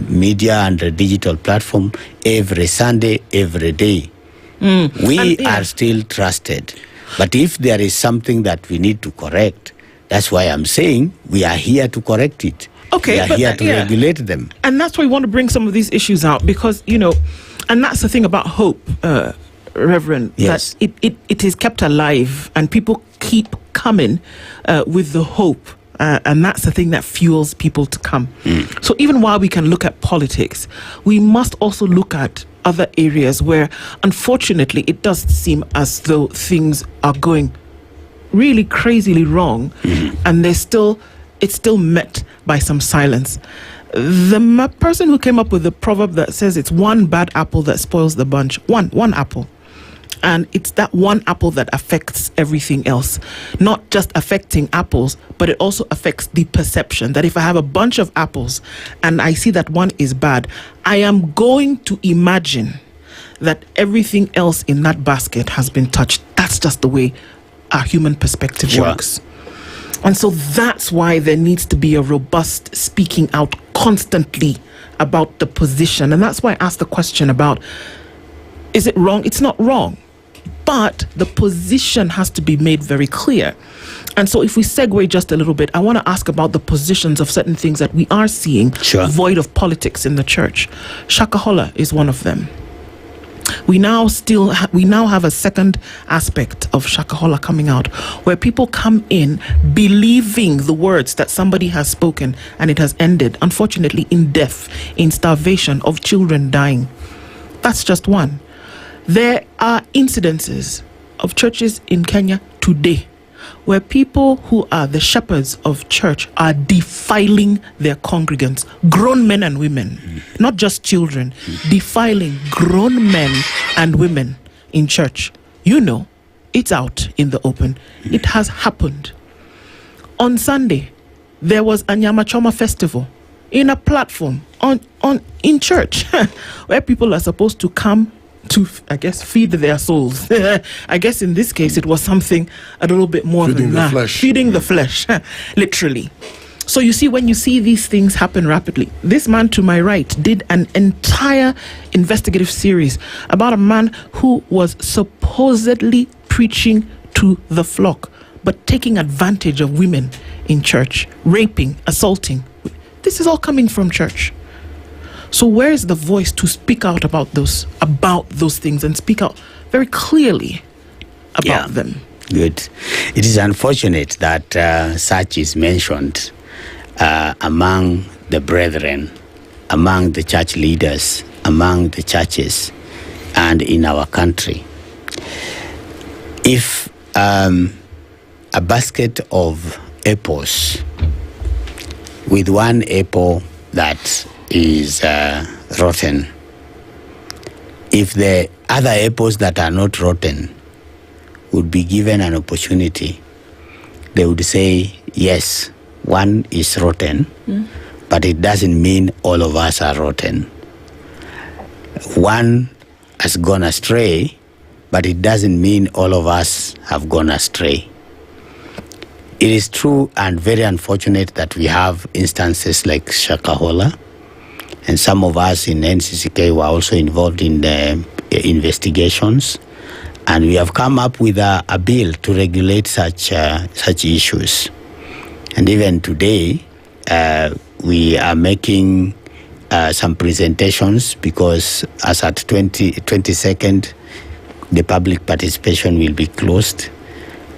media and the digital platform every Sunday, every day. We are still trusted. But if there is something that we need to correct, that's why I'm saying we are here to correct it. Okay, we are here to regulate them. And that's why we want to bring some of these issues out, because, and that's the thing about hope, Reverend, yes, that it is kept alive and people keep coming with the hope. And that's the thing that fuels people to come. So even while we can look at politics, we must also look at other areas where, unfortunately, it does seem as though things are going really crazily wrong, and it's still met by some silence. The person who came up with the proverb that says it's one bad apple that spoils the bunch, one apple. And it's that one apple that affects everything else. Not just affecting apples, but it also affects the perception that if I have a bunch of apples and I see that one is bad, I am going to imagine that everything else in that basket has been touched. That's just the way our human perspective works. And so that's why there needs to be a robust speaking out constantly about the position. And that's why I asked the question about, is it wrong? It's not wrong. But the position has to be made very clear. And so if we segue just a little bit, I want to ask about the positions of certain things that we are seeing void of politics in the church. Shakahola is one of them. We now have a second aspect of Shakahola coming out, where people come in believing the words that somebody has spoken, and it has ended, unfortunately, in death, in starvation, of children dying. That's just one. There are incidences of churches in Kenya today where people who are the shepherds of church are defiling their congregants, grown men and women, not just children, defiling grown men and women in church. You know, it's out in the open. It has happened. On Sunday, there was a Nyamachoma festival in a platform in church where people are supposed to come to, I guess, feed their souls. I guess in this case it was something a little bit more Feeding than the that. flesh. Feeding the flesh, literally. So you see, when you see these things happen rapidly, this man to my right did an entire investigative series about a man who was supposedly preaching to the flock, but taking advantage of women in church, raping, assaulting. This is all coming from church. So where is the voice to speak out about those things and speak out very clearly about them? Good. It is unfortunate that such is mentioned among the brethren, among the church leaders, among the churches, and in our country. If a basket of apples, with one apple that is rotten, if the other apples that are not rotten would be given an opportunity, they would say, yes, one is rotten, but it doesn't mean all of us are rotten. One has gone astray, but it doesn't mean all of us have gone astray. It is true and very unfortunate that we have instances like Shakahola, and some of us in NCCK were also involved in the investigations, and we have come up with a bill to regulate such issues. And even today, we are making some presentations, because as at 22nd, the public participation will be closed.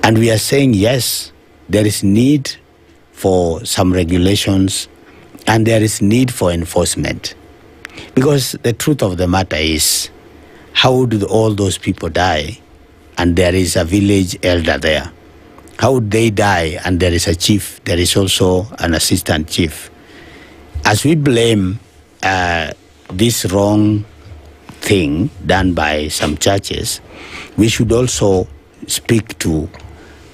And we are saying, yes, there is need for some regulations and there is need for enforcement. Because the truth of the matter is, how do all those people die and there is a village elder there? How would they die and there is a chief? There is also an assistant chief. As we blame this wrong thing done by some churches, we should also speak to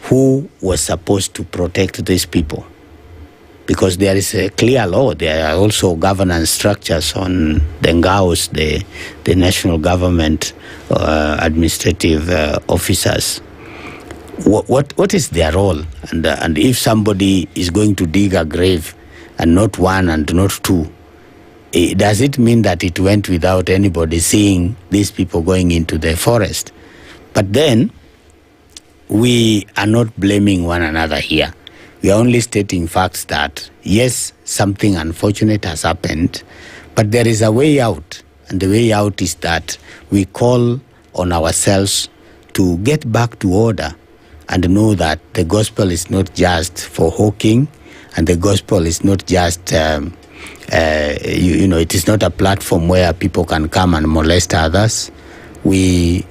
who was supposed to protect these people. Because there is a clear law. There are also governance structures on the Ngaos, the national government administrative officers. What is their role? And if somebody is going to dig a grave, and not one and not two, does it mean that it went without anybody seeing these people going into the forest? But then, we are not blaming one another here. We are only stating facts that, yes, something unfortunate has happened, but there is a way out. And the way out is that we call on ourselves to get back to order and know that the gospel is not just for hawking, and the gospel is not just, it is not a platform where people can come and molest others. We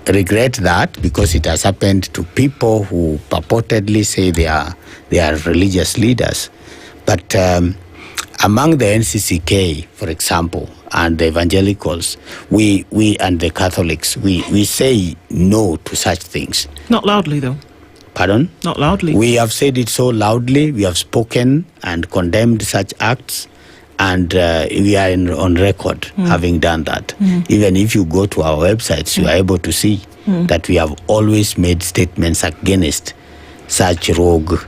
regret that because it has happened to people who purportedly say they are religious leaders. But among the NCCK, for example, and the evangelicals, we and the Catholics, we say no to such things. Not loudly, though. Pardon? Not loudly. We have said it so loudly. We have spoken and condemned such acts. And we are on record having done that. Even if you go to our websites, you are able to see that we have always made statements against such rogue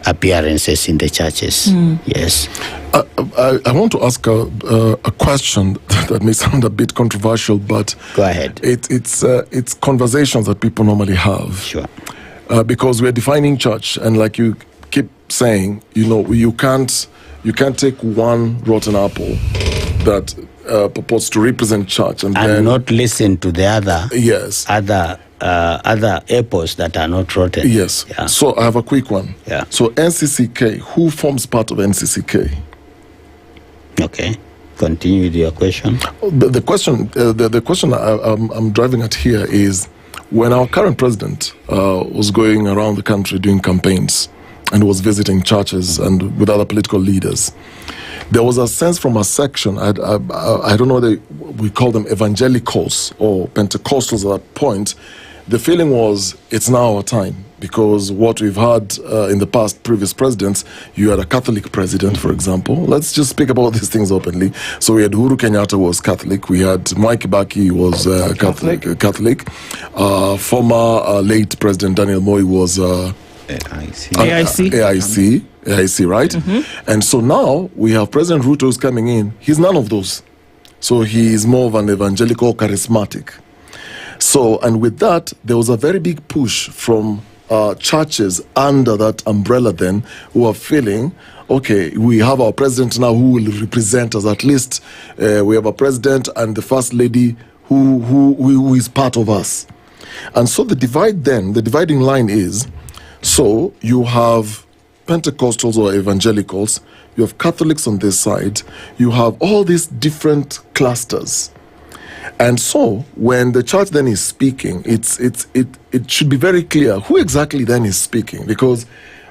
appearances in the churches. Yes. I want to ask a question that may sound a bit controversial, but go ahead. It's conversations that people normally have. Sure. Because we're defining church, and like you keep saying, you can't take one rotten apple that purports to represent church and then not listen to the other. Yes. Other apples that are not rotten. Yes. Yeah. So I have a quick one. Yeah. So NCCK, who forms part of NCCK? Okay. Continue with your question. The question I'm driving at here is, when our current president was going around the country doing campaigns and was visiting churches and with other political leaders, there was a sense from a section, I don't know whether we call them evangelicals or Pentecostals at that point. The feeling was, it's now our time, because what we've had in the past, previous presidents, you had a Catholic president, for example. Let's just speak about these things openly. So we had Uhuru Kenyatta was Catholic. We had Mike Kibaki was Catholic. Former late President Daniel Moi was AIC, right? And so now we have President Ruto who's coming in. He's none of those. So he is more of an evangelical charismatic. So, and with that, there was a very big push from churches under that umbrella then, who are feeling, okay, we have our president now who will represent us. At least we have a president and the first lady who is part of us. And so the dividing line is, so you have Pentecostals or evangelicals, you have Catholics on this side, you have all these different clusters. And so when the church then is speaking, it should be very clear who exactly then is speaking. Because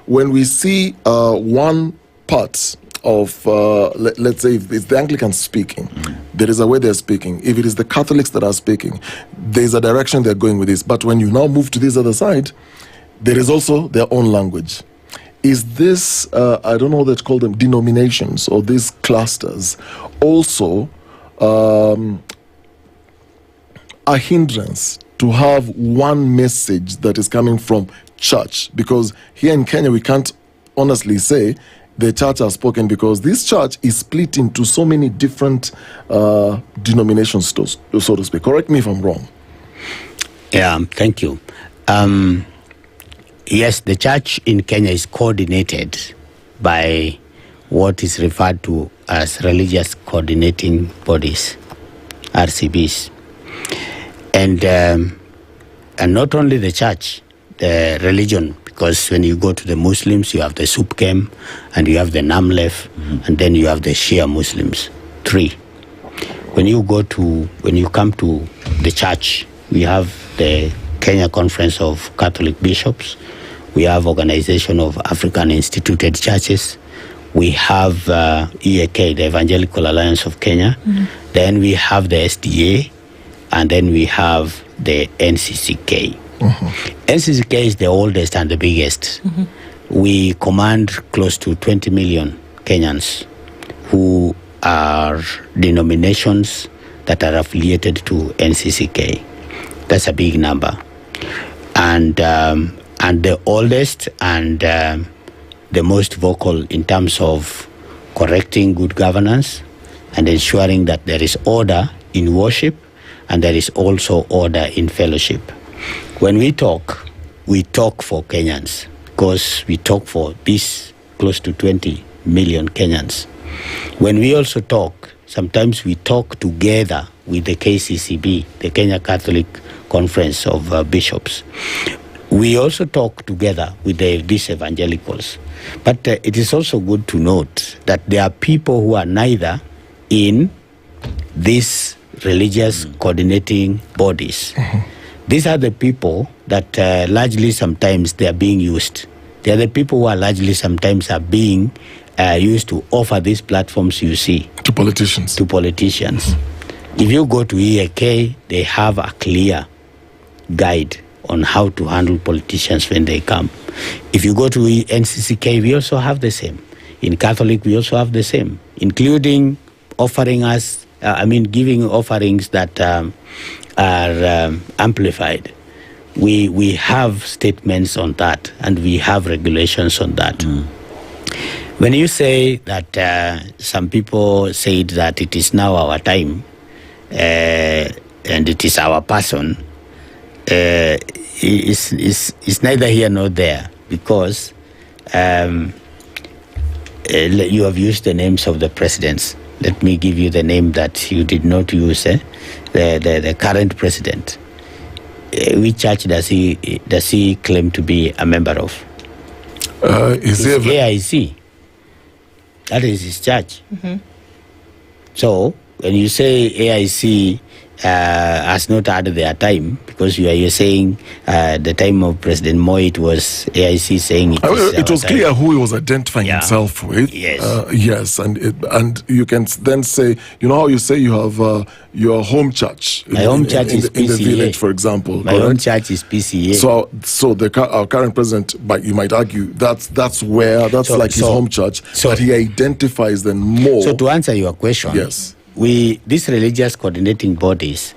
when we see one part of, let's say if it's the Anglicans speaking, there is a way they're speaking. If it is the Catholics that are speaking, there's a direction they're going with this. But when you now move to this other side, there is also their own language. Is this, I don't know what to call them, denominations or these clusters, also a hindrance to have one message that is coming from church? Because here in Kenya, we can't honestly say the church has spoken, because this church is split into so many different denominations, so to speak. Correct me if I'm wrong. Yeah, thank you. Yes, the church in Kenya is coordinated by what is referred to as religious coordinating bodies, RCBs. And not only the church, the religion, because when you go to the Muslims, you have the SUPKEM, and you have the NAMLEF, and then you have the Shia Muslims, 3. When you come to the church, we have the Kenya Conference of Catholic Bishops, we have Organization of African Instituted Churches, we have EAK, the Evangelical Alliance of Kenya, then we have the SDA, and then we have the NCCK. NCCK is the oldest and the biggest. We command close to 20 million Kenyans who are denominations that are affiliated to NCCK. That's a big number. And the oldest and the most vocal in terms of correcting good governance and ensuring that there is order in worship and there is also order in fellowship. When we talk for Kenyans, because we talk for these close to 20 million Kenyans. When we also talk, sometimes we talk together with the KCCB, the Kenya Catholic Conference of Bishops. We also talk together with these evangelicals. But it is also good to note that there are people who are neither in these religious coordinating bodies. These are the people that largely sometimes they are being used. They are the people who are largely sometimes are being used to offer these platforms you see. To politicians. If you go to EAK, they have a clear guide on how to handle politicians when they come. If you go to NCCK, we also have the same. In Catholic, we also have the same, including offering us, giving offerings that are amplified. We have statements on that, and we have regulations on that. When you say that some people said that it is now our time, and it is our person, it's neither here nor there, because you have used the names of the presidents. Let me give you the name that you did not use, the current president. Which church does he claim to be a member of? Is AIC. That is his church. So when you say AIC has not had their time, because you're saying the time of President Moi, it was AIC saying it was clear who he was identifying himself with. Yes. Yes, and you can then say, you know how you say you have your home church. My home church is in the PCA. village, for example. My home church is PCA. So our current president, you might argue that's like his home church. But he identifies them more. So to answer your question, yes, these religious coordinating bodies,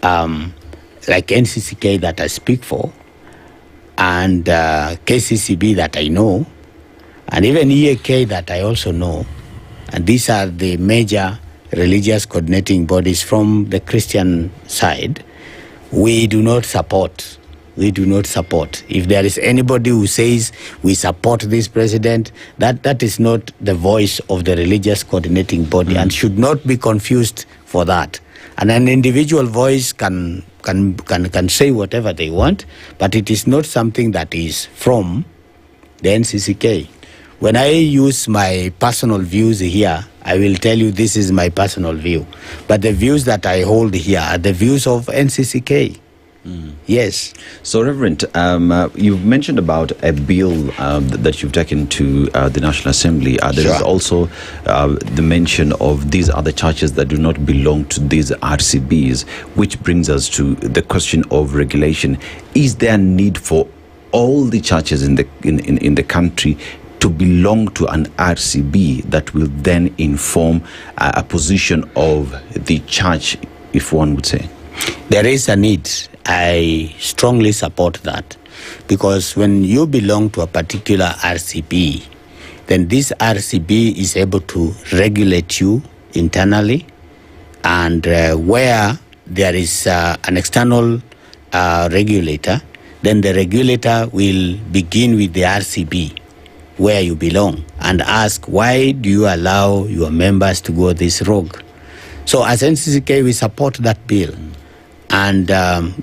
like NCCK that I speak for, and KCCB that I know, and even EAK that I also know, and these are the major religious coordinating bodies from the Christian side. We do not support. If there is anybody who says we support this president, that is not the voice of the religious coordinating body and should not be confused for that. And an individual voice can say whatever they want, but it is not something that is from the NCCK. When I use my personal views here, I will tell you this is my personal view. But the views that I hold here are the views of NCCK. Yes. So, Reverend, you've mentioned about a bill that you've taken to the National Assembly. There is also the mention of these other churches that do not belong to these RCBs, which brings us to the question of regulation. Is there a need for all the churches in the country to belong to an RCB that will then inform a position of the church, if one would say? There is a need. I strongly support that, because when you belong to a particular RCB, then this RCB is able to regulate you internally, and where there is an external regulator, then the regulator will begin with the RCB where you belong and ask, why do you allow your members to go this rogue? So as NCCK, we support that bill. And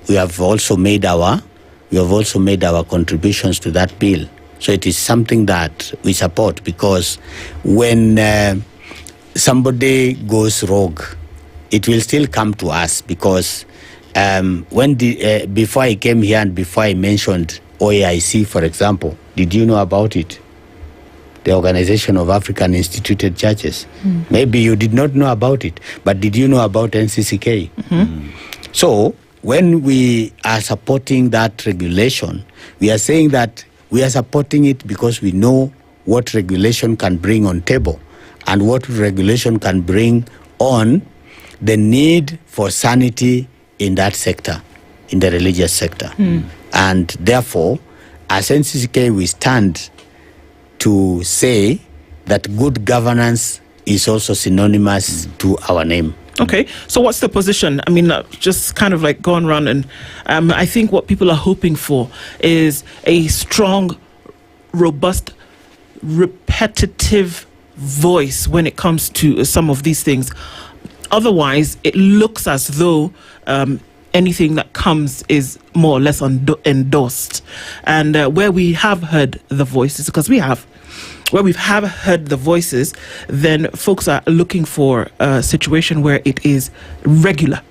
we have also made our contributions to that bill. So it is something that we support, because when somebody goes rogue, it will still come to us, because before I came here and before I mentioned OAIC, for example, did you know about it? The Organization of African Instituted Churches. Maybe you did not know about it, but did you know about NCCK? So when we are supporting that regulation, we are saying that we are supporting it because we know what regulation can bring on table and what regulation can bring on the need for sanity in that sector, in the religious sector. And therefore, as NCCK, we stand to say that good governance is also synonymous to our name. Okay, so what's the position? I mean, just kind of like going around, and I think what people are hoping for is a strong, robust, repetitive voice when it comes to some of these things. Otherwise, it looks as though anything that comes is more or less endorsed. And where we have heard the voices, because we have, where we have heard the voices, then folks are looking for a situation where it is regular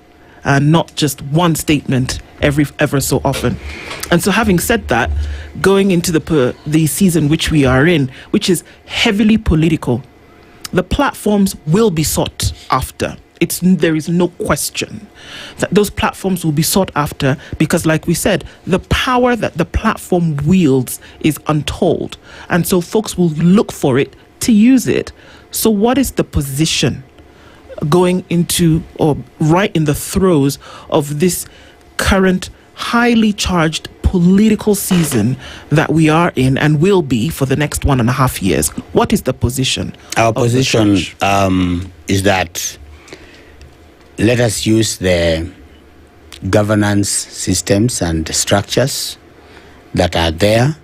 and not just one statement ever so often. And so having said that, going into the season which we are in, which is heavily political, the platforms will be sought after. There is no question that those platforms will be sought after, because like we said, the power that the platform wields is untold. And so folks will look for it to use it. So what is the position going into, or right in the throes of this current highly charged political season that we are in and will be for the next 1.5 years? What is the position? Our position is that let us use the governance systems and structures that are there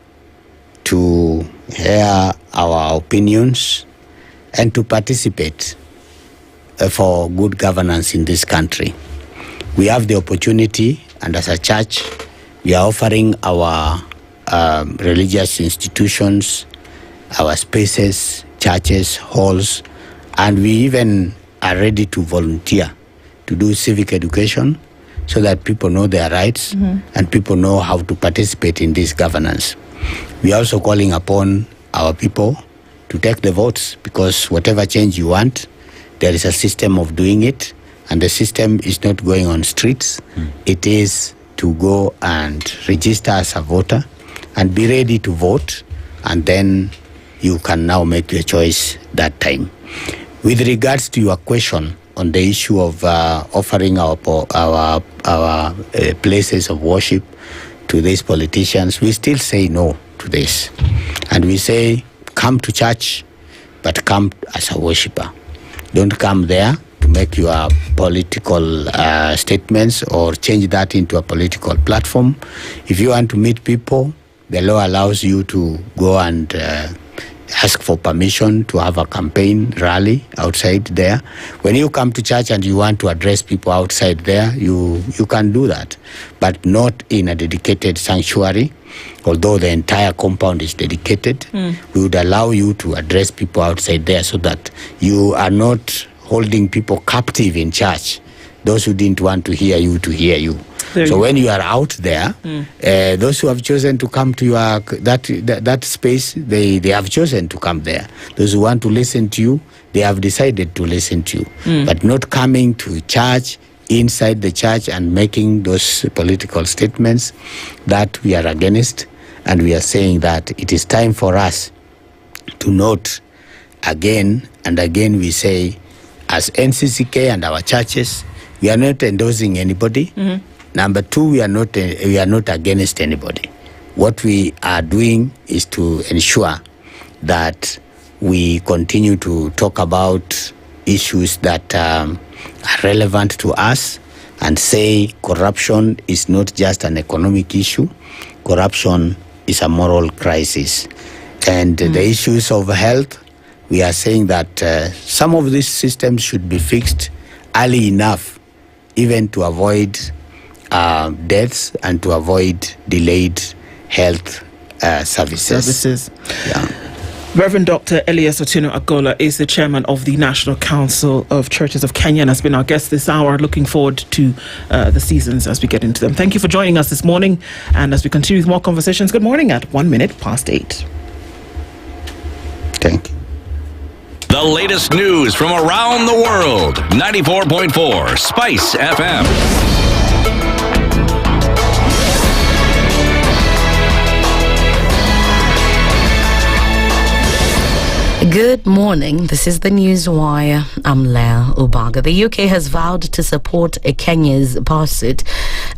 to hear our opinions and to participate for good governance in this country. We have the opportunity, and as a church, we are offering our religious institutions, our spaces, churches, halls, and we even are ready to volunteer to do civic education so that people know their rights and people know how to participate in this governance. We are also calling upon our people to take the votes, because whatever change you want, there is a system of doing it, and the system is not going on streets. It is to go and register as a voter and be ready to vote, and then you can now make your choice that time. With regards to your question on the issue of offering our places of worship to these politicians, we still say no to this. And we say, come to church, but come as a worshipper. Don't come there to make your political statements or change that into a political platform. If you want to meet people, the law allows you to go and ask for permission to have a campaign rally outside there. When you come to church and you want to address people outside there, you can do that, but not in a dedicated sanctuary. Although the entire compound is dedicated, we would allow you to address people outside there so that you are not holding people captive in church, those who didn't want to hear you. So when you are out there, those who have chosen to come to your that space, they have chosen to come there. Those who want to listen to you, they have decided to listen to you. But not coming to church, inside the church, and making those political statements, that we are against. And we are saying that it is time for us to note again and again, we say, as NCCK and our churches, we are not endorsing anybody. Number two, we are not against anybody. What we are doing is to ensure that we continue to talk about issues that are relevant to us, and say corruption is not just an economic issue. Corruption is a moral crisis. And the issues of health, we are saying that some of these systems should be fixed early enough, even to avoid deaths and to avoid delayed health services. Yeah. Reverend Dr. Elias Otieno Agola is the chairman of the National Council of Churches of Kenya and has been our guest this hour. Looking forward to the seasons as we get into them. Thank you for joining us this morning, and as we continue with more conversations, good morning at 8:01. Thank you. The latest news from around the world. 94.4 Spice FM. Good morning. This is the News Wire. I'm Lydiah Ubaga. The UK has vowed to support Kenya's pursuit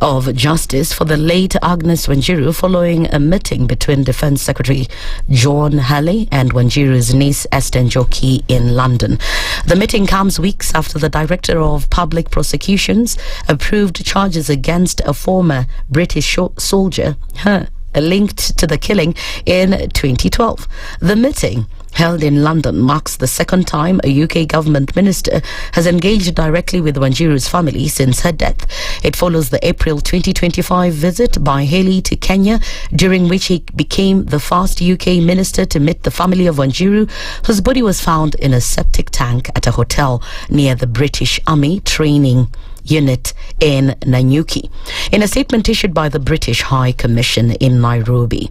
of justice for the late Agnes Wanjiru following a meeting between Defence Secretary John Hurley and Wanjiru's niece Esther Njoki in London. The meeting comes weeks after the Director of Public Prosecutions approved charges against a former British soldier, linked to the killing in 2012. The meeting, held in London, marks the second time a UK government minister has engaged directly with Wanjiru's family since her death. It follows the April 2025 visit by Hurley to Kenya, during which he became the first UK minister to meet the family of Wanjiru, whose body was found in a septic tank at a hotel near the British Army training unit in Nanyuki. In a statement issued by the British High Commission in Nairobi,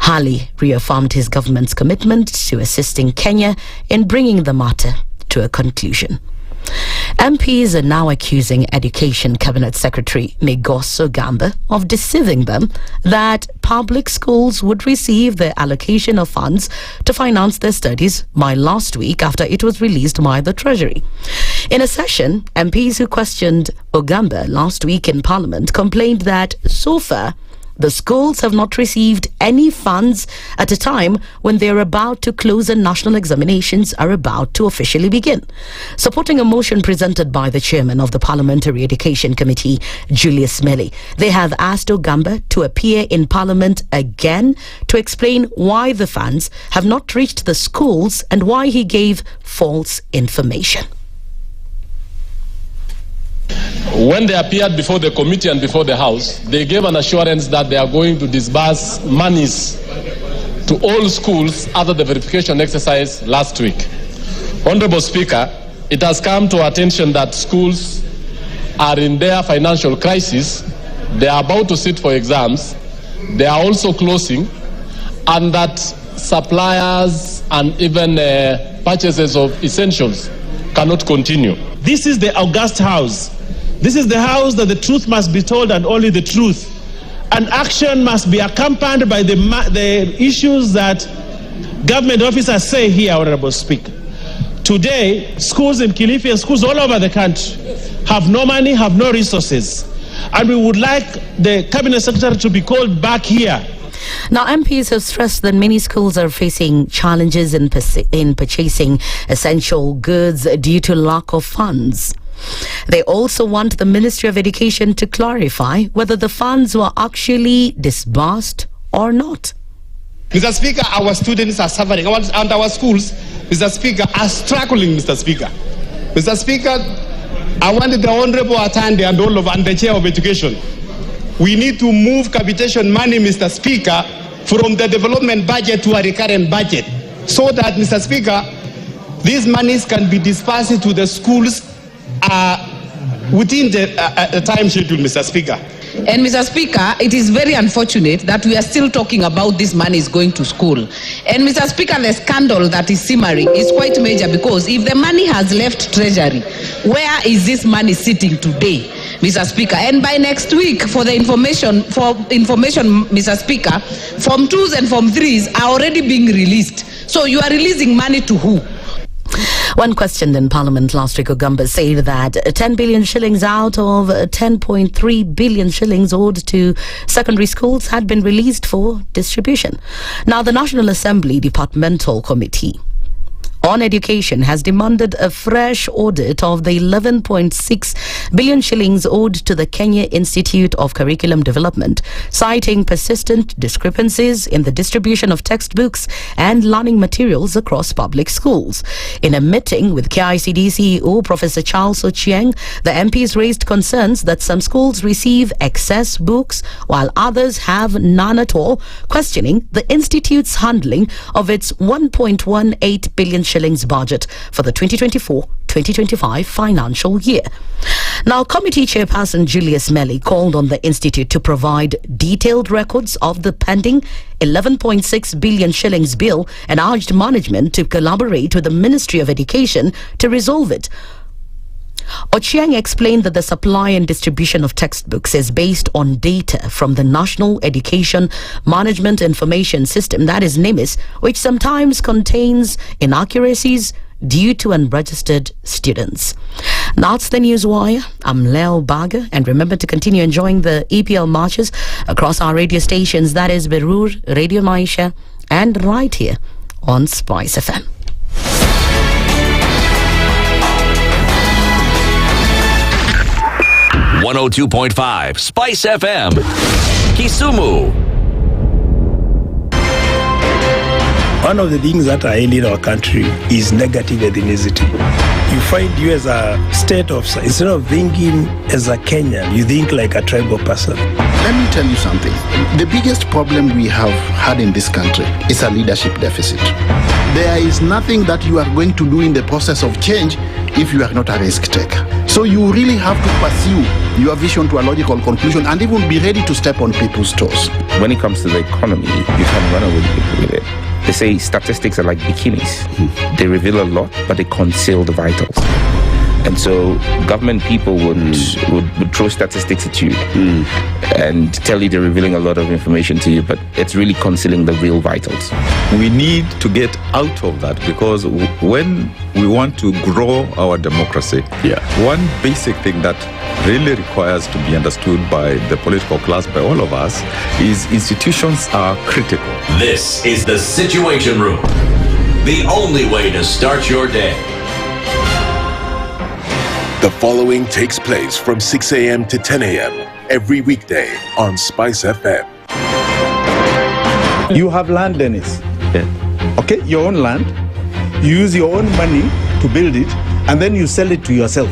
Hurley reaffirmed his government's commitment to assisting Kenya in bringing the matter to a conclusion. MPs are now accusing Education Cabinet Secretary Migos Ogamba of deceiving them that public schools would receive their allocation of funds to finance their studies by last week after it was released by the Treasury. In a session, MPs who questioned Ogamba last week in Parliament complained that so far the schools have not received any funds at a time when they are about to close and national examinations are about to officially begin. Supporting a motion presented by the chairman of the Parliamentary Education Committee, Julius Melly, they have asked Ogamba to appear in Parliament again to explain why the funds have not reached the schools and why he gave false information. When they appeared before the committee and before the House, they gave an assurance that they are going to disburse monies to all schools after the verification exercise last week. Honorable Speaker, it has come to our attention that schools are in their financial crisis. They are about to sit for exams. They are also closing, and that suppliers and even purchases of essentials cannot continue. This is the august house. This is the house that the truth must be told and only the truth. And action must be accompanied by the issues that government officers say here, Honorable Speaker. Today, schools in Kilifi and schools all over the country have no money, have no resources. And we would like the Cabinet Secretary to be called back here. Now, MPs have stressed that many schools are facing challenges in purchasing essential goods due to lack of funds. They also want the Ministry of Education to clarify whether the funds were actually disbursed or not. Mr. Speaker, our students are suffering, and our schools, Mr. Speaker, are struggling, Mr. Speaker. Mr. Speaker, I wanted the Honorable Atande and all of and the Chair of Education. We need to move capitation money, Mr. Speaker, from the development budget to a recurrent budget, so that, Mr. Speaker, these monies can be dispersed to the schools within the time schedule, Mr. Speaker. And Mr. Speaker, it is very unfortunate that we are still talking about this money is going to school. And Mr. Speaker, the scandal that is simmering is quite major, because if the money has left Treasury, where is this money sitting today, Mr. Speaker? And by next week, for information, Mr. Speaker, Form 2s and Form 3s are already being released. So you are releasing money to who? When questioned in Parliament last week, Ogamba said that 10 billion shillings out of 10.3 billion shillings owed to secondary schools had been released for distribution. Now, the National Assembly Departmental Committee on Education has demanded a fresh audit of the 11.6 billion shillings owed to the Kenya Institute of Curriculum Development, citing persistent discrepancies in the distribution of textbooks and learning materials across public schools. In a meeting with KICD CEO Professor Charles Ochieng, the MPs raised concerns that some schools receive excess books while others have none at all, questioning the institute's handling of its 1.18 billion shillings budget for the 2024-2025 financial year. Now, committee chairperson Julius Melly called on the institute to provide detailed records of the pending 11.6 billion shillings bill and urged management to collaborate with the Ministry of Education to resolve it. Ochieng explained that the supply and distribution of textbooks is based on data from the National Education Management Information System, that is NEMIS, which sometimes contains inaccuracies due to unregistered students. That's the Newswire. I'm Leo Baga, and remember to continue enjoying the EPL matches across our radio stations, that is Berur, Radio Maisha, and right here on SpiceFM. .5 Spice FM, Kisumu. One of the things that are ailing our country is negative ethnicity. You find you as a state officer, instead of thinking as a Kenyan, you think like a tribal person. Let me tell you something. The biggest problem we have had in this country is a leadership deficit. There is nothing that you are going to do in the process of change if you are not a risk taker. So you really have to pursue your vision to a logical conclusion and even be ready to step on people's toes. When it comes to the economy, you can run away with it. They say statistics are like bikinis. They reveal a lot, but they conceal the vitals. And so government people would throw statistics at you and tell you they're revealing a lot of information to you, but it's really concealing the real vitals. We need to get out of that, because when we want to grow our democracy, one basic thing that really requires to be understood by the political class, by all of us, is institutions are critical. This is the Situation Room, the only way to start your day. The following takes place from 6 a.m. to 10 a.m. every weekday on Spice FM. You have land, Dennis. Okay, your own land. You use your own money to build it, and then you sell it to yourself.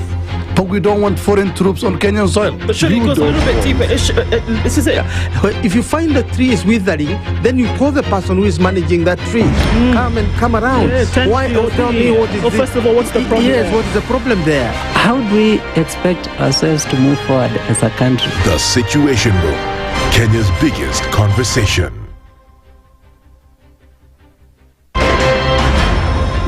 But we don't want foreign troops on Kenyan soil. But surely it goes a little bit deeper. This is it. If you find the tree is withering, then you call the person who is managing that tree. Come around. Why? Tell me what is first of all, what's the problem? Yes, what is the problem there? How do we expect ourselves to move forward as a country? The Situation Room, Kenya's biggest conversation.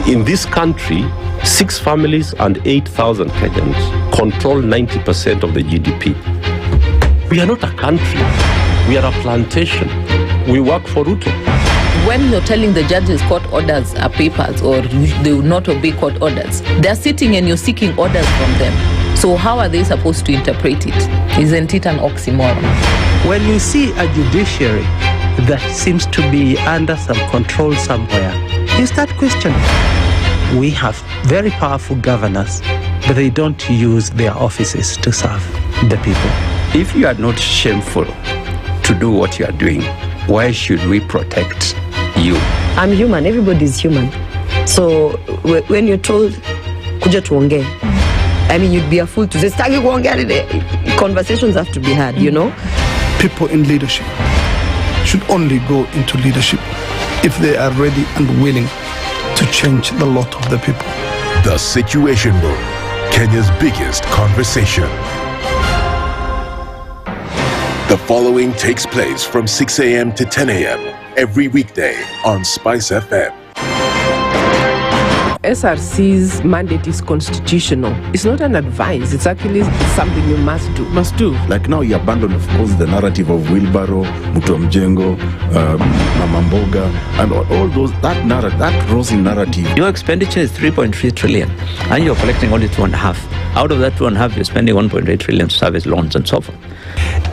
In this country, 6 families and 8,000 Kenyans control 90% of the GDP. We are not a country. We are a plantation. We work for Ruto. When you're telling the judges court orders are papers or they will not obey court orders, they're sitting and you're seeking orders from them. So how are they supposed to interpret it? Isn't it an oxymoron? When you see a judiciary that seems to be under some control somewhere, you start questioning. We have very powerful governors, but they don't use their offices to serve the people. If you are not shameful to do what you are doing, why should we protect you? I'm human. Everybody's human. So when you're told, kuja tuongee, I mean, you'd be a fool to say, stagi kuongea. Conversations have to be had, you know? People in leadership should only go into leadership if they are ready and willing to change the lot of the people. The Situation Room, Kenya's biggest conversation. The following takes place from 6 a.m. to 10 a.m. every weekday on SpiceFM. SRC's mandate is constitutional. It's not an advice. It's actually something you must do. Must do. Like now you abandon, of course, the narrative of Wheelbarrow, Mutomjengo, Mamamboga, and all those, that rosy narrative. Your expenditure is 3.3 trillion, and you're collecting only 2.5. Out of that 2.5, you're spending 1.8 trillion to service loans and so forth.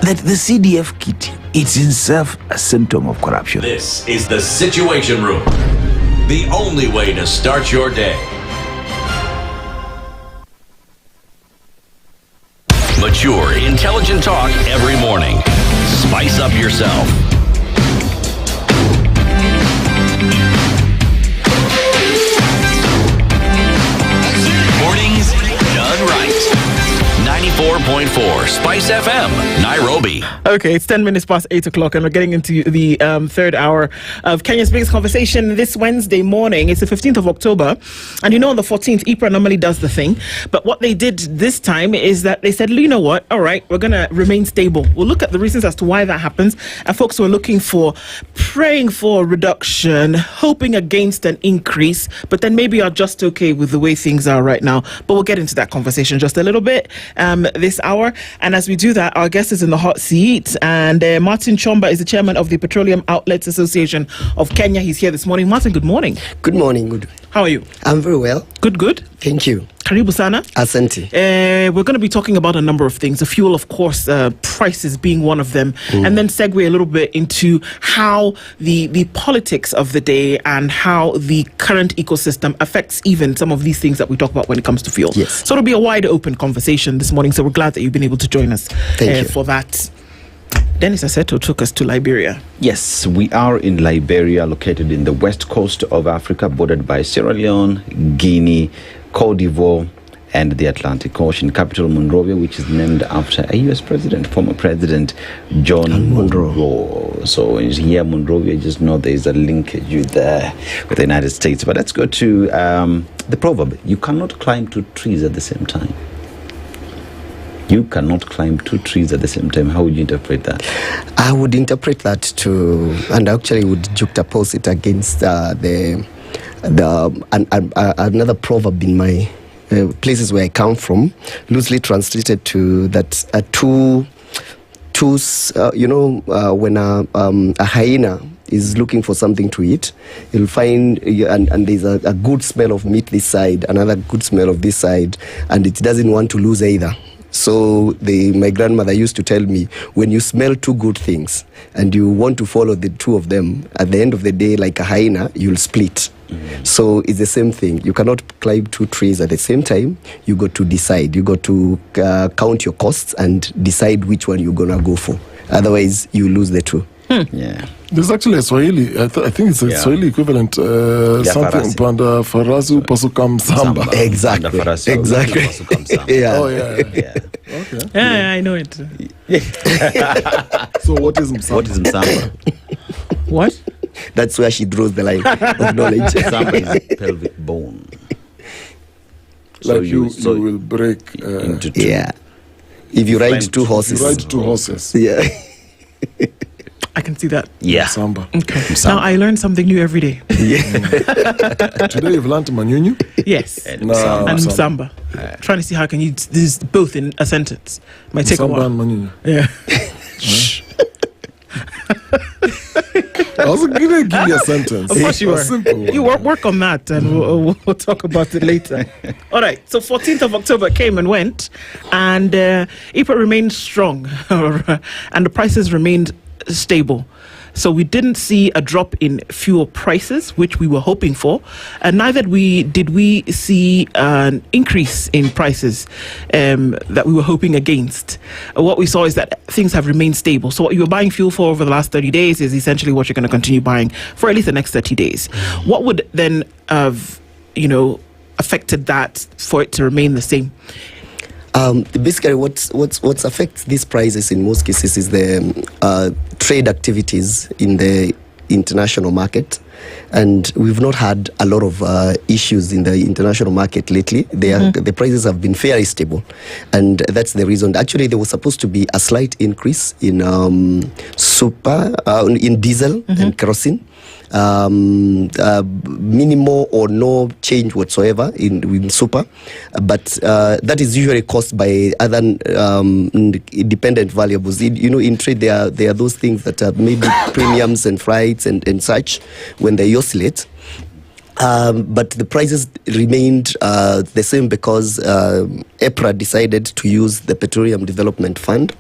That the CDF kit, it's itself a symptom of corruption. This is the Situation Room. The only way to start your day. Mature, intelligent talk every morning. Spice up yourself. Mornings done right. 94.4 Spice FM, Nairobi. Okay, it's 10 minutes past 8 o'clock, and we're getting into the third hour of Kenya's biggest conversation this Wednesday morning. It's the 15th of October, and you know on the 14th, IPRA normally does the thing, but what they did this time is that they said, you know what, all right, we're going to remain stable. We'll look at the reasons as to why that happens, and folks were praying for a reduction, hoping against an increase, but then maybe are just okay with the way things are right now. But we'll get into that conversation just a little bit this hour, and as we do that, our guest is in the hot seat, and Martin Chomba is the chairman of the Petroleum Outlets Association of Kenya. He's here this morning. Martin, good morning. Good morning. Good. How are you? I'm very well. Good. Thank you. Karibu sana. Asante. We're going to be talking about a number of things. The fuel, of course, prices being one of them, and then segue a little bit into how the politics of the day and how the current ecosystem affects even some of these things that we talk about when it comes to fuel. Yes. So it'll be a wide open conversation this morning. So we're glad that you've been able to join us for that. Dennis Aseto took us to Liberia. Yes, we are in Liberia, located in the west coast of Africa, bordered by Sierra Leone, Guinea, Cote d'Ivoire, and the Atlantic Ocean. Capital Monrovia, which is named after a U.S. president, former President John Monroe. So when you hear Monrovia, just know there is a linkage with the United States. But let's go to the proverb: you cannot climb 2 trees at the same time. You cannot climb 2 trees at the same time. How would you interpret that? I would interpret that and actually would juxtapose it against another proverb in my places where I come from, loosely translated to that when a hyena is looking for something to eat, you'll find, and there's a good smell of meat this side, another good smell of this side, and it doesn't want to lose either. So my grandmother used to tell me, when you smell 2 good things and you want to follow the 2 of them, at the end of the day, like a hyena, you'll split. So it's the same thing. You cannot climb 2 trees at the same time. You got to decide. You got to count your costs and decide which one you're going to go for. Otherwise, you lose the 2. Yeah. There's actually a Swahili. I think it's a Swahili equivalent. Something panda farasu pasukam samba. Exactly. Exactly. Yeah. Oh yeah. Okay. Yeah, I know it. So what is Msamba? What is Msamba? What? That's where she draws the line of knowledge. Msamba is pelvic bone. Like you will break into two. Yeah. If you ride two horses. You ride two horses. Yeah. I can see that. Yeah. Samba. Okay. Now I learn something new every day. Today you've learned Manyunyu? Yes. And Msamba. Trying to see how I can use this both in a sentence. Might take a while. And Manyunyu. Yeah. I was going to give you a sentence. Of course you were. Simple. You work on that and we'll talk about it later. All right. So 14th of October came and went, and April remained strong and the prices remained stable. So we didn't see a drop in fuel prices, which we were hoping for, and neither did we see an increase in prices that we were hoping against. What we saw is that things have remained stable. So what you were buying fuel for over the last 30 days is essentially what you're going to continue buying for at least the next 30 days. What would then have, affected that for it to remain the same? Basically, what affects these prices in most cases is the trade activities in the international market, and we've not had a lot of issues in the international market lately. The prices have been fairly stable, and that's the reason. Actually, there was supposed to be a slight increase in in diesel and kerosene. Minimal or no change whatsoever in super, but that is usually caused by other independent variables. In trade there are those things that are maybe premiums and freights and such when they oscillate. But the prices remained the same because EPRA decided to use the Petroleum Development Fund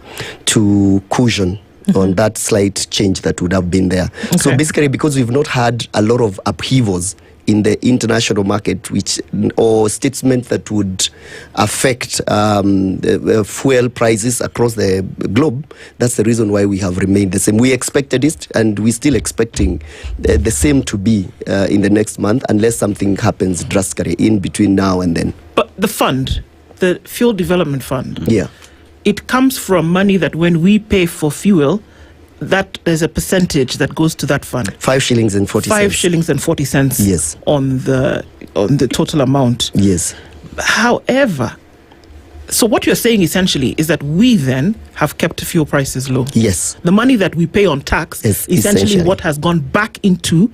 to cushion on that slight change that would have been there. Okay. So basically, because we've not had a lot of upheavals in the international market, or statements that would affect the fuel prices across the globe, that's the reason why we have remained the same. We expected it, and we're still expecting the same to be in the next month, unless something happens drastically in between now and then. But the fund, the Fuel Development Fund, yeah, it comes from money that when we pay for fuel, that there's a percentage that goes to that fund. 5 shillings and 40 cents. 5 shillings and 40 cents. Yes. On the total amount. Yes. However, so what you're saying essentially is that we then have kept fuel prices low. Yes. The money that we pay on tax is essentially what has gone back into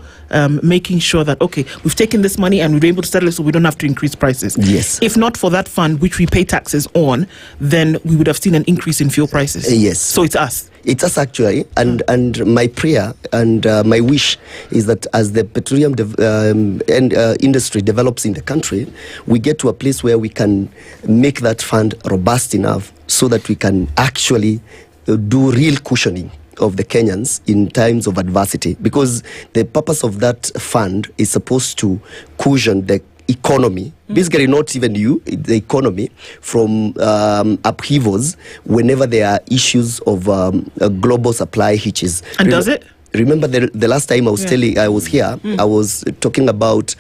making sure that, okay, we've taken this money and we're able to settle it so we don't have to increase prices. Yes. If not for that fund, which we pay taxes on, then we would have seen an increase in fuel prices. Yes. So it's us. It's us actually, and my prayer and my wish is that as the petroleum industry develops in the country, we get to a place where we can make that fund robust enough so that we can actually do real cushioning of the Kenyans in times of adversity. Because the purpose of that fund is supposed to cushion the economy, basically not even the economy, from upheavals whenever there are issues of global supply hitches. And does it? Remember the last time I was here, I was talking about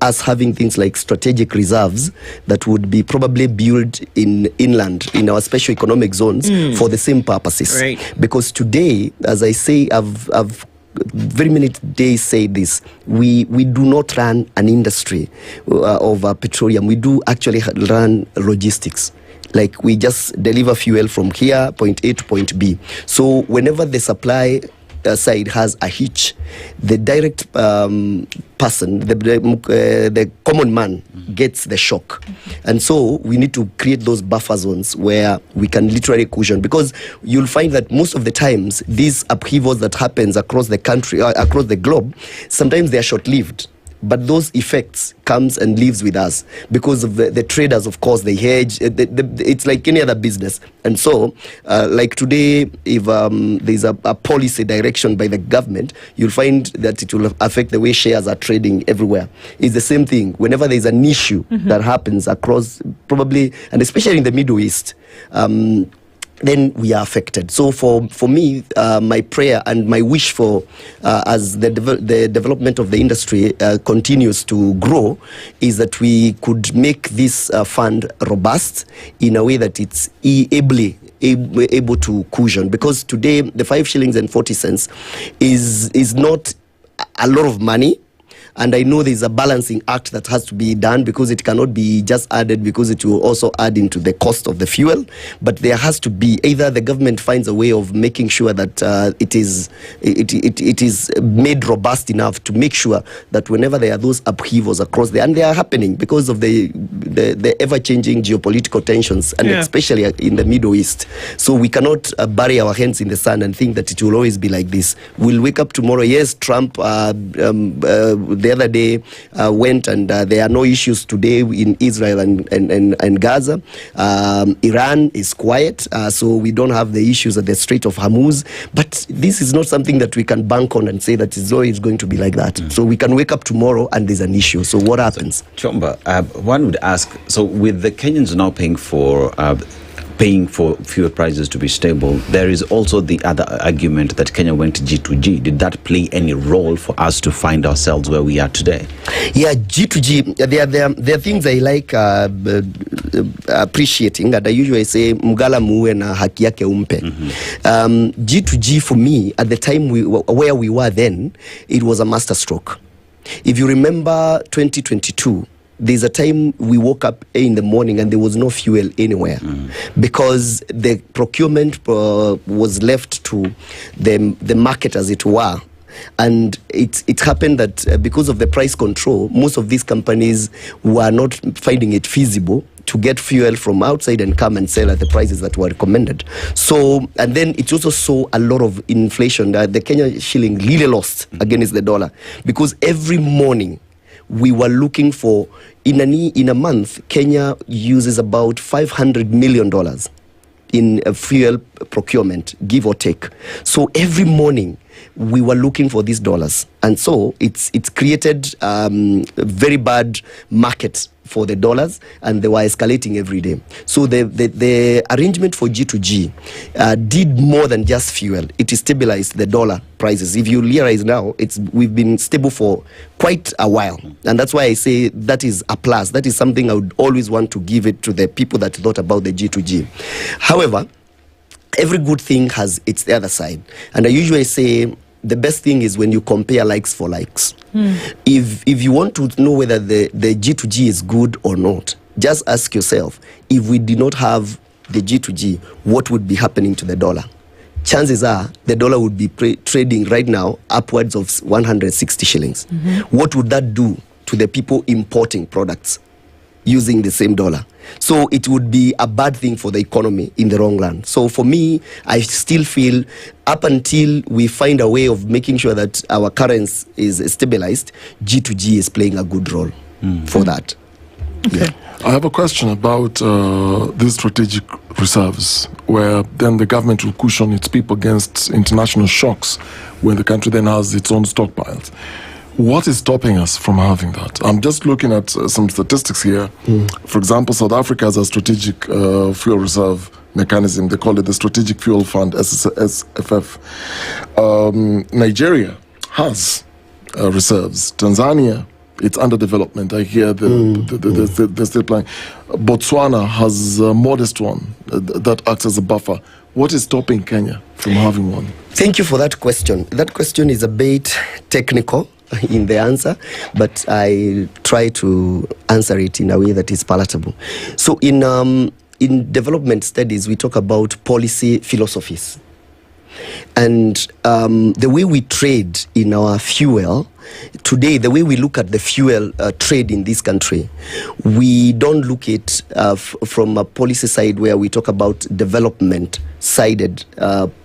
us having things like strategic reserves that would be probably built inland in our special economic zones for the same purposes. Right. Because today, as I say, I've very many days say this, we do not run an industry of petroleum. We do actually run logistics. Like we just deliver fuel from here, point A to point B. So whenever the supply side has a hitch, the direct person, the common man gets the shock. And so we need to create those buffer zones where we can literally cushion, because you'll find that most of the times these upheavals that happens across the country, across the globe, sometimes they are short-lived. But those effects comes and lives with us because of the traders, of course, they hedge. It's like any other business. And so, like today, if there's a policy direction by the government, you'll find that it will affect the way shares are trading everywhere. It's the same thing. Whenever there's an issue that happens across, probably, and especially in the Middle East, then we are affected. So for me, my prayer and my wish for as the development of the industry continues to grow is that we could make this fund robust in a way that it's able to cushion, because today the 5 shillings and 40 cents is not a lot of money. And I know there's a balancing act that has to be done, because it cannot be just added, because it will also add into the cost of the fuel. But there has to be, either the government finds a way of making sure that it is made robust enough to make sure that whenever there are those upheavals across there, and they are happening because of the ever-changing geopolitical tensions, and especially in the Middle East. So we cannot bury our hands in the sand and think that it will always be like this. We'll wake up tomorrow, yes, Trump the other day went, and there are no issues today in Israel and Gaza. Iran is quiet, so we don't have the issues at the Strait of Hormuz. But this is not something that we can bank on and say that it's always going to be like that. So we can wake up tomorrow and there's an issue. So what happens? Chomba, one would ask, so with the Kenyans now paying for fuel prices to be stable, there is also the other argument that Kenya went G2G. Did that play any role for us to find ourselves where we are today? Yeah, G2G, there are things I like appreciating, and I usually say mgala muwe na haki yake umpe. G2G for me, at the time where we were then, it was a masterstroke. If you remember 2022, there's a time we woke up in the morning and there was no fuel anywhere, because the procurement was left to the market, as it were. And it happened that because of the price control, most of these companies were not finding it feasible to get fuel from outside and come and sell at the prices that were recommended. So, and then it also saw a lot of inflation. The Kenya shilling really lost against the dollar, because every morning we were looking for, in a month, Kenya uses about $500 million in fuel procurement, give or take. So every morning we were looking for these dollars, and so it's created a very bad market for the dollars, and they were escalating every day. So the arrangement for G2G did more than just fuel. It stabilized the dollar prices. If you realize now, we've been stable for quite a while, and that's why I say that is a plus. That is something I would always want to give it to the people that thought about the G2G. However, every good thing has its the other side, and I usually say the best thing is when you compare likes for likes. If you want to know whether the G2G is good or not, just ask yourself, if we did not have the G2G, what would be happening to the dollar? Chances are the dollar would be trading right now upwards of 160 shillings. What would that do to the people importing products using the same dollar? So it would be a bad thing for the economy in the long run. So for me, I still feel up until we find a way of making sure that our currency is stabilized, G2G is playing a good role for that. Yeah. I have a question about these strategic reserves, where then the government will cushion its people against international shocks when the country then has its own stockpiles. What is stopping us from having that? I'm just looking at some statistics here. For example, South Africa has a strategic fuel reserve mechanism. They call it the Strategic Fuel Fund, SFF. Nigeria has reserves. Tanzania, it's under development. I hear they're still planning. Botswana has a modest one that acts as a buffer. What is stopping Kenya from having one? Thank you for that question. That question is a bit technical in the answer, but I try to answer it in a way that is palatable. So in development studies, we talk about policy philosophies. And the way we trade in our fuel, today, the way we look at the fuel trade in this country, we don't look at from a policy side where we talk about development-sided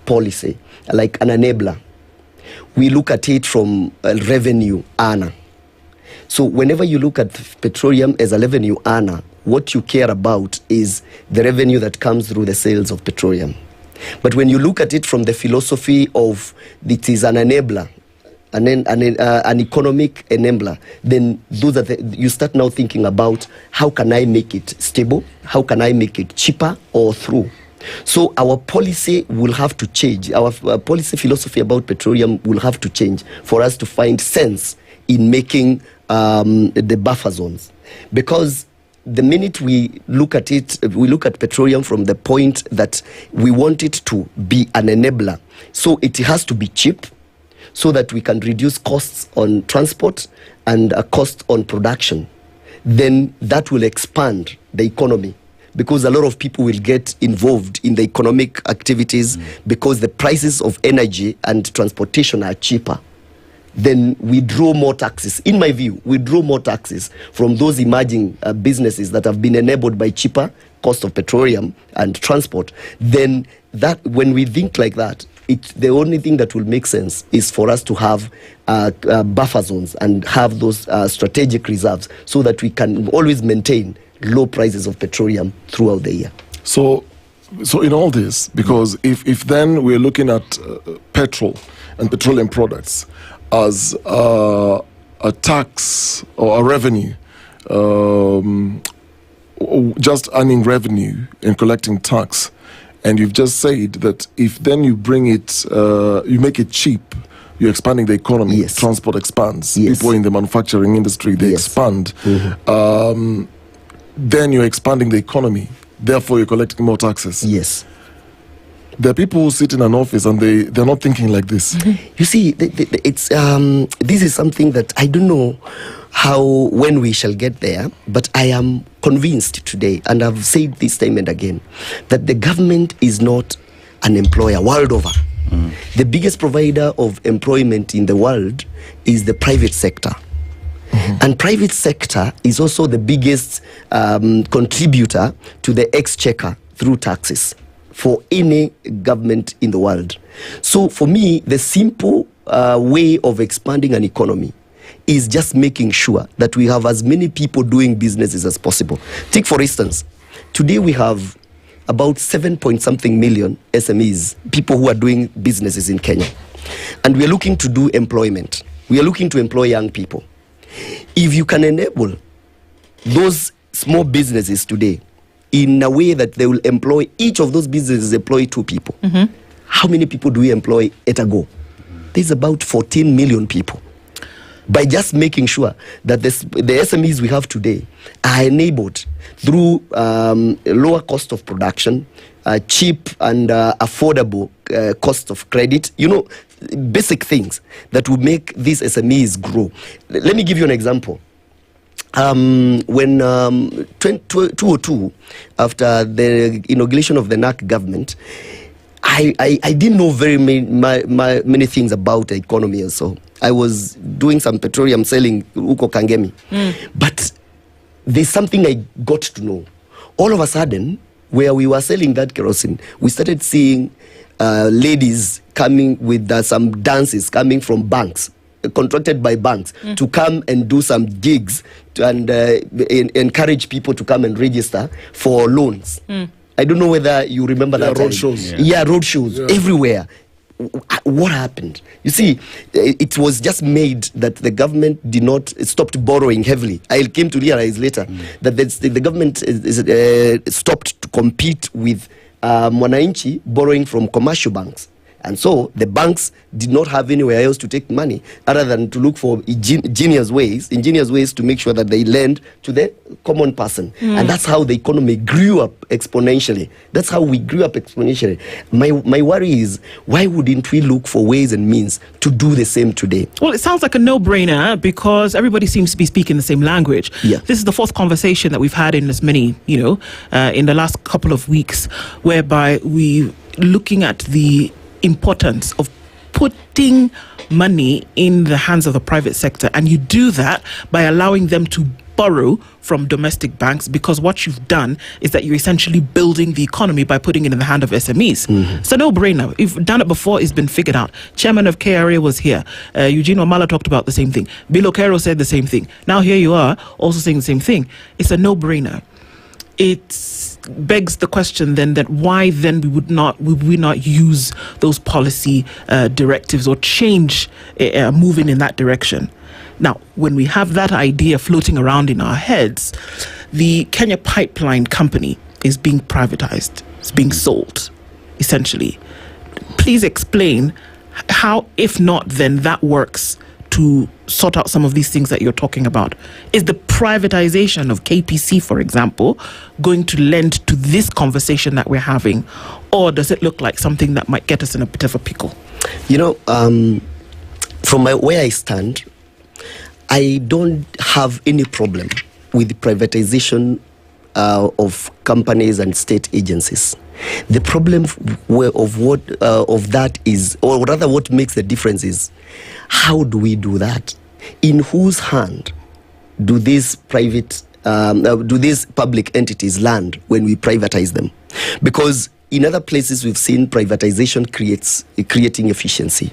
policy, like an enabler. We look at it from a revenue earner. So whenever you look at petroleum as a revenue earner, what you care about is the revenue that comes through the sales of petroleum. But when you look at it from the philosophy of it is an enabler, an economic enabler, then those are you start now thinking about how can I make it stable, how can I make it cheaper or through. So our policy will have to change. Our policy philosophy about petroleum will have to change for us to find sense in making the buffer zones. Because the minute we look at it, we look at petroleum from the point that we want it to be an enabler. So it has to be cheap so that we can reduce costs on transport and a cost on production. Then that will expand the economy, because a lot of people will get involved in the economic activities because the prices of energy and transportation are cheaper. Then we draw more taxes. In my view, we draw more taxes from those emerging businesses that have been enabled by cheaper cost of petroleum and transport. Then that, when we think like that, the only thing that will make sense is for us to have buffer zones and have those strategic reserves so that we can always maintain low prices of petroleum throughout the year. So in all this, because if then we're looking at petrol and petroleum products as a tax or a revenue, just earning revenue and collecting tax, and you've just said that if then you bring it, you make it cheap, you're expanding the economy. Yes. Transport expands. Yes. People in the manufacturing industry, they expand. Mm-hmm. Then you're expanding the economy. Therefore, you're collecting more taxes. Yes. There are people who sit in an office and they're not thinking like this. You see, it's this is something that I don't know when we shall get there, but I am convinced today, and I've said this time and again, that the government is not an employer world over. The biggest provider of employment in the world is the private sector. And private sector is also the biggest contributor to the exchequer through taxes for any government in the world. So for me, the simple way of expanding an economy is just making sure that we have as many people doing businesses as possible. Take, for instance, today we have about 7-point-something million SMEs, people who are doing businesses in Kenya. And we are looking to do employment. We are looking to employ young people. If you can enable those small businesses today in a way that they will employ, each of those businesses employ 2 people. Mm-hmm. How many people do we employ at a go? There's about 14 million people. By just making sure that the SMEs we have today are enabled through lower cost of production, cheap and affordable cost of credit, basic things that will make these SMEs grow. Let me give you an example. When 2002, after the inauguration of the NAC government, I didn't know very many things about the economy and so. I was doing some petroleum selling Okoh Kangemi. But there's something I got to know. All of a sudden, where we were selling that kerosene, we started seeing ladies coming with some dances coming from banks, contracted by banks, to come and do some gigs and encourage people to come and register for loans. I don't know whether you remember that. Road shows. Yeah, road shows everywhere. What happened? You see, it was just made that the government did not stopped borrowing heavily. I came to realize later that the government stopped to compete with Mwananchi borrowing from commercial banks. And so the banks did not have anywhere else to take money other than to look for ingenious ways to make sure that they lend to the common person. And that's how the economy grew up exponentially. That's how we grew up exponentially. My worry is, why wouldn't we look for ways and means to do the same today? Well, it sounds like a no-brainer because everybody seems to be speaking the same language. Yeah. This is the 4th conversation that we've had in as many, in the last couple of weeks, whereby we're looking at the importance of putting money in the hands of the private sector, and you do that by allowing them to borrow from domestic banks, because what you've done is that you're essentially building the economy by putting it in the hand of SMEs. It's a no-brainer. If done it before, it's been figured out. Chairman of KRA was here. Eugene Omala talked about the same thing. Bill Okaro said the same thing. Now here you are also saying the same thing. It's a no-brainer. It begs the question then that why then would we not use those policy directives or change moving in that direction? Now, when we have that idea floating around in our heads, the Kenya Pipeline Company is being privatized. is being sold, essentially. Please explain how, if not, then that works to sort out some of these things that you're talking about. Is the privatization of KPC, for example, going to lend to this conversation that we're having, or does it look like something that might get us in a bit of a pickle? You know, from where I stand, I don't have any problem with the privatization of companies and state agencies. The problem of that is, or rather what makes the difference is, how do we do that? In whose hand do these public entities land when we privatize them? Because in other places we've seen privatization creating efficiency.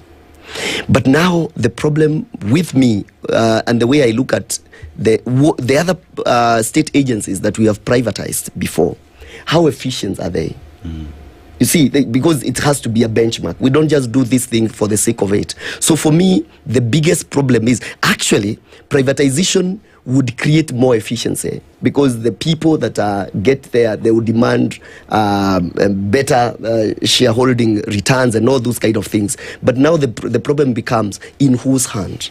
But now the problem with me and the way I look at the other state agencies that we have privatized before, how efficient are they? You see, because it has to be a benchmark. We don't just do this thing for the sake of it. So for me, the biggest problem is actually privatization would create more efficiency, because the people that get there, they will demand better shareholding returns and all those kind of things. But now the problem becomes, in whose hand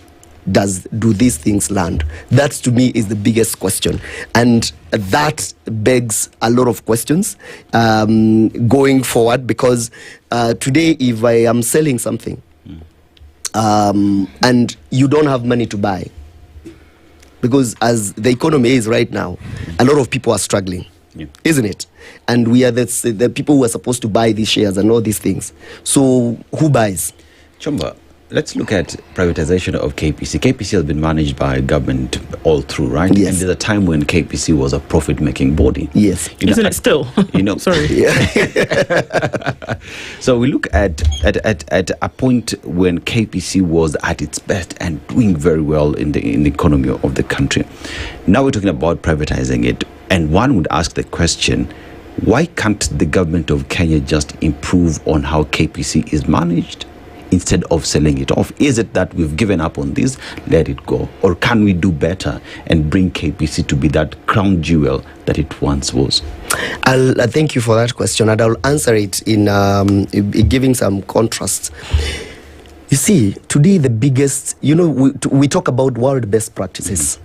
do these things land? That, to me, is the biggest question, and that begs a lot of questions going forward, because today, if I am selling something and you don't have money to buy, because as the economy is right now, a lot of people are struggling, isn't it? And we are the people who are supposed to buy these shares and all these things. So who buys? Chumba, let's look at privatization of KPC. KPC has been managed by government all through, right? Yes. And there's a time when KPC was a profit-making body. Yes. Isn't it still? Sorry. So we look at a point when KPC was at its best and doing very well in the economy of the country. Now we're talking about privatizing it, and one would ask the question, why can't the government of Kenya just improve on how KPC is managed instead of selling it off? Is it that we've given up on this, let it go? Or can we do better and bring KPC to be that crown jewel that it once was? I'll thank you for that question, and I'll answer it in giving some contrast. You see, today the biggest, we talk about world best practices.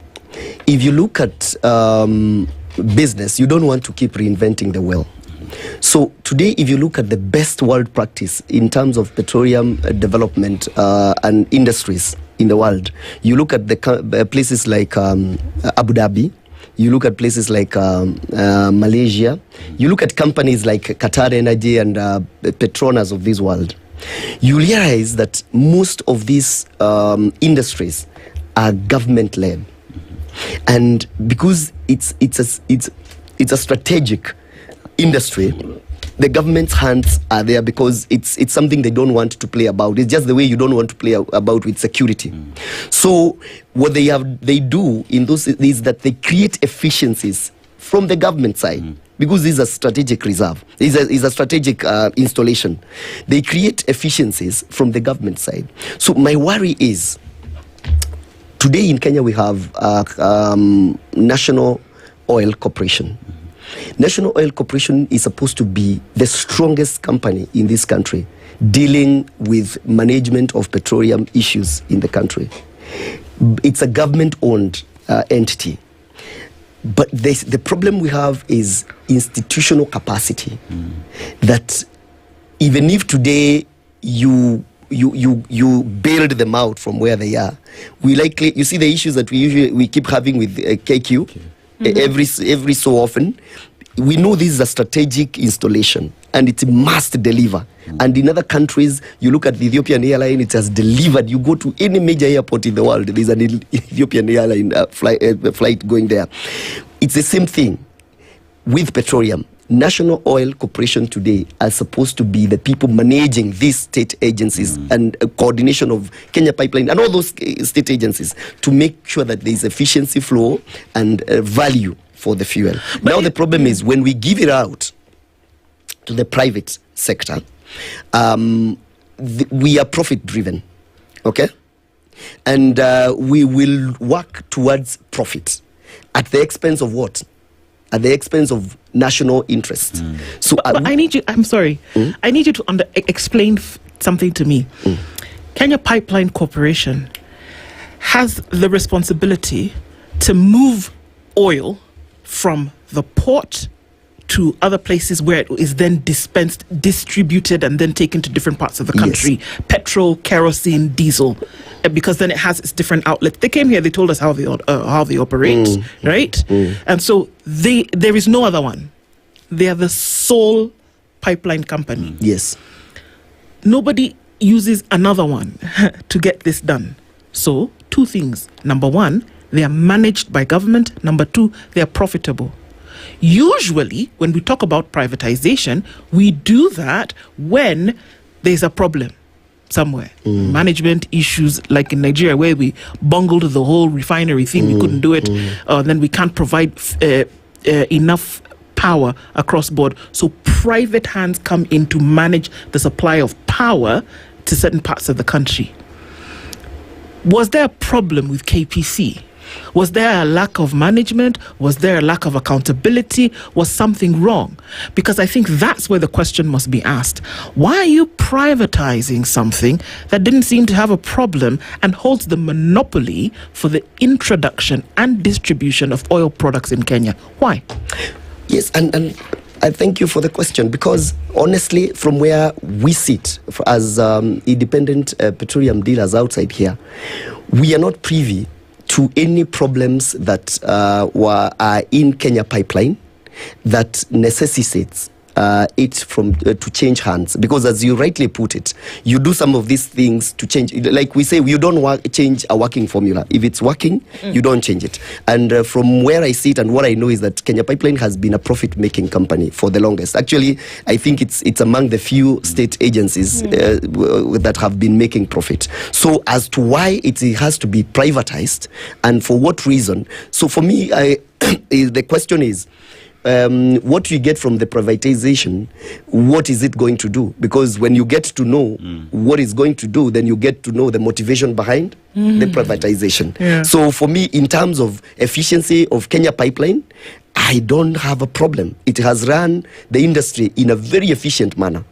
If you look at business, you don't want to keep reinventing the wheel. So today, if you look at the best world practice in terms of petroleum development and industries in the world, you look at the places like Abu Dhabi, you look at places like Malaysia, you look at companies like Qatar Energy and Petronas of this world, you realize that most of these industries are government-led. And because it's a strategic industry, the government's hands are there because it's something they don't want to play about. It's just the way you don't want to play about with security. So what they do in those is that they create efficiencies from the government side, because this is a strategic reserve. It's a strategic installation. They create efficiencies from the government side. So my worry is, today in Kenya we have National Oil Corporation. National Oil Corporation is supposed to be the strongest company in this country dealing with management of petroleum issues in the country. It's a government-owned entity. But the problem we have is institutional capacity. That even if today you bailed them out from where they are, you see the issues that we keep having with KQ. Every so often, we know this is a strategic installation and it must deliver. And in other countries, you look at the Ethiopian airline, it has delivered. You go to any major airport in the world, there's an Ethiopian airline flight going there. It's the same thing with petroleum. National Oil Corporation today are supposed to be the people managing these state agencies and coordination of Kenya Pipeline and all those state agencies to make sure that there is efficiency flow and value for the fuel. But now the problem is when we give it out to the private sector, we are profit driven, okay? And we will work towards profit at the expense of what? at the expense of national interests. So but I need you, I'm sorry, I need you to explain something to me. Kenya Pipeline Corporation has the responsibility to move oil from the port to other places where it is then dispensed, distributed, and then taken to different parts of the country. Yes. Petrol, kerosene, diesel, because then it has its different outlets. They came here, they told us how they operate, right? And so there is no other one. They are the sole pipeline company. Yes. Nobody uses another one to get this done. So, two things. Number one, they are managed by government. Number two, they are profitable. Usually, when we talk about privatization, we do that when there's a problem somewhere. Management issues, like in Nigeria, where we bungled the whole refinery thing, we couldn't do it, then we can't provide enough power across board. So private hands come in to manage the supply of power to certain parts of the country. Was there a problem with KPC? Was there a lack of management? Was there a lack of accountability? Was something wrong? Because I think that's where the question must be asked. Why are you privatizing something that didn't seem to have a problem and holds the monopoly for the introduction and distribution of oil products in Kenya? Why? Yes, and I thank you for the question, because honestly, from where we sit as independent petroleum dealers outside here, we are not privy to any problems that are in Kenya Pipeline that necessitates it from to change hands. Because as you rightly put it, you do some of these things to change. Like we say, you don't change a working formula. If it's working, you don't change it. And from where I sit and what I know is that Kenya Pipeline has been a profit-making company for the longest. Actually, I think it's among the few state agencies that have been making profit. So as to why it has to be privatized and for what reason? So for me, the question is, what you get from the privatization, what is it going to do? Because when you get to know what it's going to do, then you get to know the motivation behind the privatization. Yeah. So for me, in terms of efficiency of Kenya Pipeline, I don't have a problem. It has run the industry in a very efficient manner.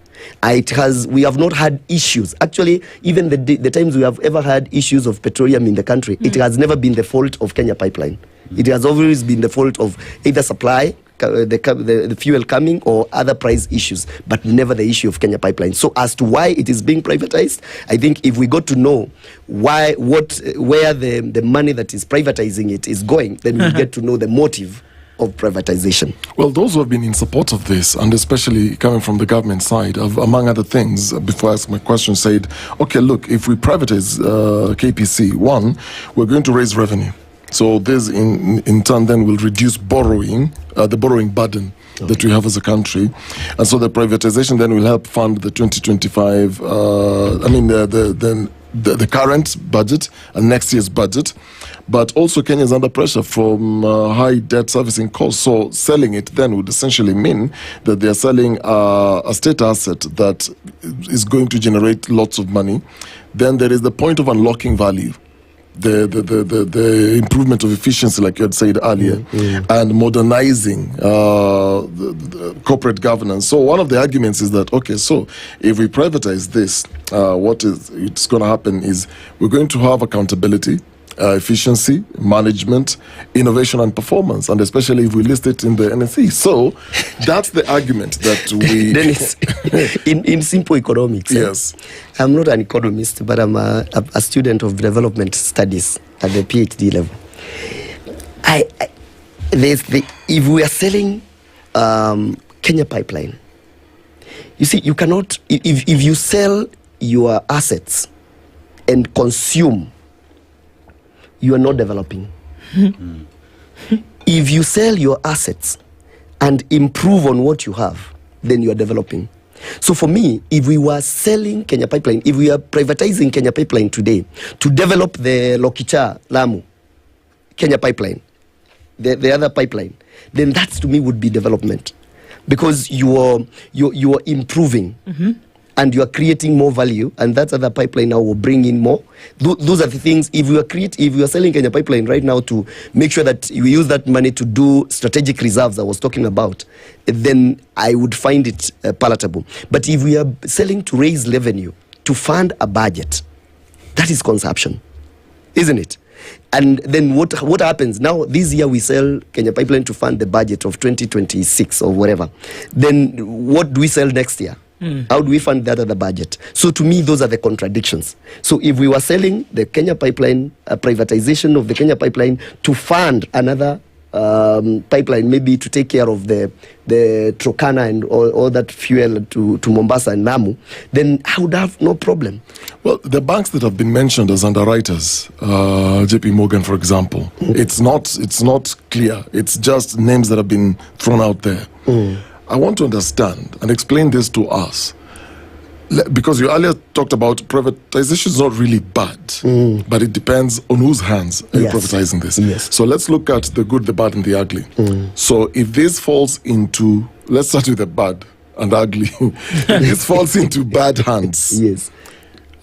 We have not had issues. Actually, even the times we have ever had issues of petroleum in the country, it has never been the fault of Kenya Pipeline. It has always been the fault of either supply, the fuel coming, or other price issues, but never the issue of Kenya Pipeline. So as to why it is being privatized, I think if we got to know where the money that is privatizing it is going, then we get to know the motive of privatization. Well, those who have been in support of this, and especially coming from the government side, have, among other things, before I ask my question, said, okay, look, if we privatize KPC, one, we're going to raise revenue. So this, in turn, then will reduce borrowing, the borrowing burden that we have as a country. And so the privatization then will help fund the 2025, the current budget and next year's budget. But also Kenya is under pressure from high debt servicing costs. So selling it then would essentially mean that they are selling a state asset that is going to generate lots of money. Then there is the point of unlocking value. The improvement of efficiency, like you had said earlier, and modernizing the corporate governance. So one of the arguments is that, okay, so if we privatize this, it's going to happen is we're going to have accountability, efficiency, management, innovation, and performance, and especially if we list it in the NSE. So that's the argument that we... Dennis, in simple economics, yes. I'm not an economist, but I'm a student of development studies at the PhD level. If we are selling Kenya Pipeline, you see, you cannot... If you sell your assets and consume, you are not developing. If you sell your assets and improve on what you have, then you are developing. So for me, if we were selling Kenya Pipeline, if we are privatizing Kenya Pipeline today to develop the Lokicha Lamu Kenya Pipeline, the other pipeline, then that to me would be development, because you are improving and you are creating more value, and that other pipeline now will bring in more. Those are the things. If you are selling Kenya Pipeline right now to make sure that you use that money to do strategic reserves I was talking about, then I would find it palatable. But if we are selling to raise revenue, to fund a budget, that is consumption, isn't it? And then what happens now? This year we sell Kenya Pipeline to fund the budget of 2026 or whatever. Then what do we sell next year? How do we fund that other budget? So to me, those are the contradictions. So if we were selling the Kenya Pipeline, privatization of the Kenya Pipeline to fund another pipeline, maybe to take care of the Turkana and all that fuel to Mombasa and Lamu, then I would have no problem. Well, the banks that have been mentioned as underwriters, JP Morgan, for example, it's not clear. It's just names that have been thrown out there. I want to understand and explain this to us, because you earlier talked about privatization is not really bad, but it depends on whose hands are you privatizing this. Yes. So let's look at the good, the bad, and the ugly. So if this falls into, let's start with the bad and ugly. If this falls into bad hands, yes,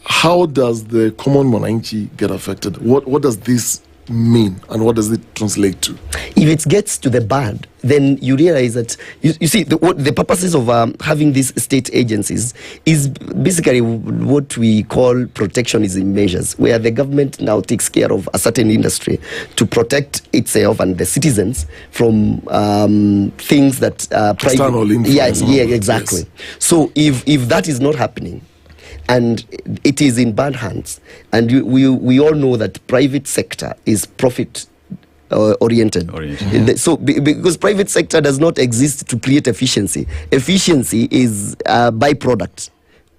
how does the common mwananchi get affected? What does this mean, and what does it translate to? If it gets to the bad, then you realize that you see the purposes of having these state agencies is basically what we call protectionism measures, where the government now takes care of a certain industry to protect itself and the citizens from things that external influence. Yeah, exactly. Yes. So if that is not happening, and it is in bad hands, and we all know that private sector is profit oriented. So because private sector does not exist to create efficiency. Efficiency is a byproduct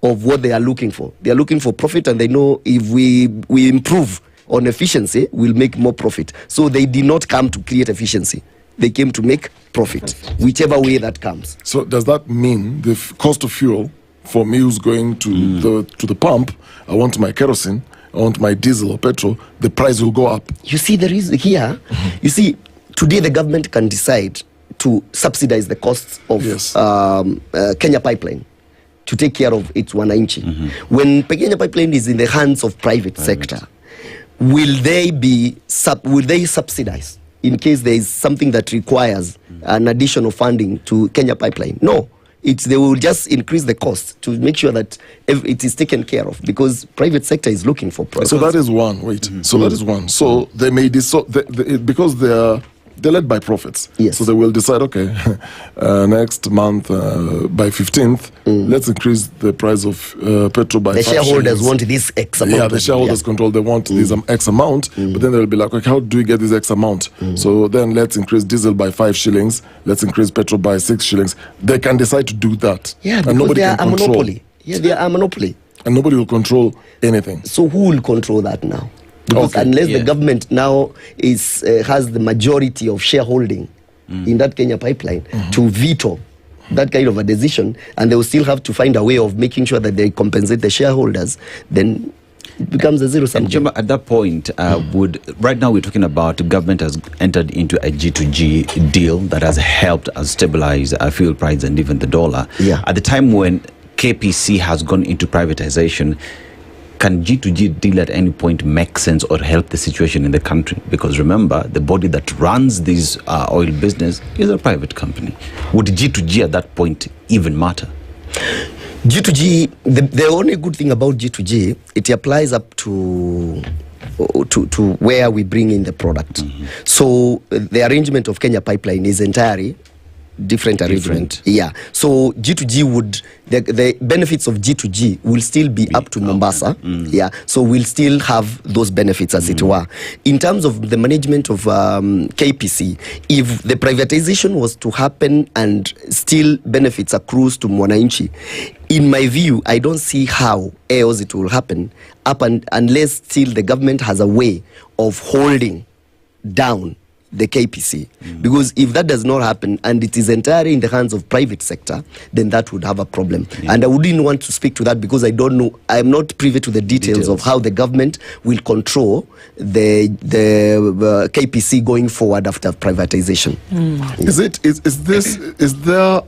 of what they are looking for. They are looking for profit, and they know if we improve on efficiency, we'll make more profit. So they did not come to create efficiency. They came to make profit, whichever way that comes. So does that mean the cost of fuel for me who's going to the pump, I want my kerosene, I want my diesel or petrol, the price will go up? You see, there is here, you see, today the government can decide to subsidize the costs of Kenya Pipeline to take care of its wananchi. When Kenya Pipeline is in the hands of private sector, will they subsidize in case there is something that requires an additional funding to Kenya Pipeline? No. They will just increase the cost to make sure that it is taken care of, because private sector is looking for profit. So that is one. So that is one. So they may because they're led by profits. Yes. So they will decide, okay, next month by 15th, let's increase the price of petrol by 5 shareholders shillings. want this X amount. Yeah, the shareholders control. They want this X amount, but then they'll be like, okay, how do we get this X amount? So then let's increase diesel by 5 shillings. Let's increase petrol by 6 shillings. They can decide to do that. Yeah, because they are a monopoly. Yeah, they are a monopoly. And nobody will control anything. So who will control that now? Because unless the government now has the majority of shareholding in that Kenya Pipeline to veto that kind of a decision, and they will still have to find a way of making sure that they compensate the shareholders, then it becomes a zero-sum game. At that point, right now we're talking about government has entered into a G2G deal that has helped us stabilize fuel price and even the dollar. Yeah. At the time when KPC has gone into privatization, can G2G deal at any point make sense or help the situation in the country? Because remember, the body that runs this oil business is a private company. Would G2G at that point even matter? G2G, the only good thing about G2G, it applies up to where we bring in the product. So the arrangement of Kenya Pipeline is entirely different arrangement. Yeah. So G2G would, the benefits of G2G will still be up to Mombasa. Yeah. So we'll still have those benefits, as it were. In terms of the management of KPC, if the privatization was to happen and still benefits accrues to Mwananchi, in my view, I don't see how else it will happen unless still the government has a way of holding down the KPC. Because if that does not happen and it is entirely in the hands of private sector, then that would have a problem. And I wouldn't want to speak to that because I don't know, I'm not privy to the details of how the government will control the KPC going forward after privatization. Is there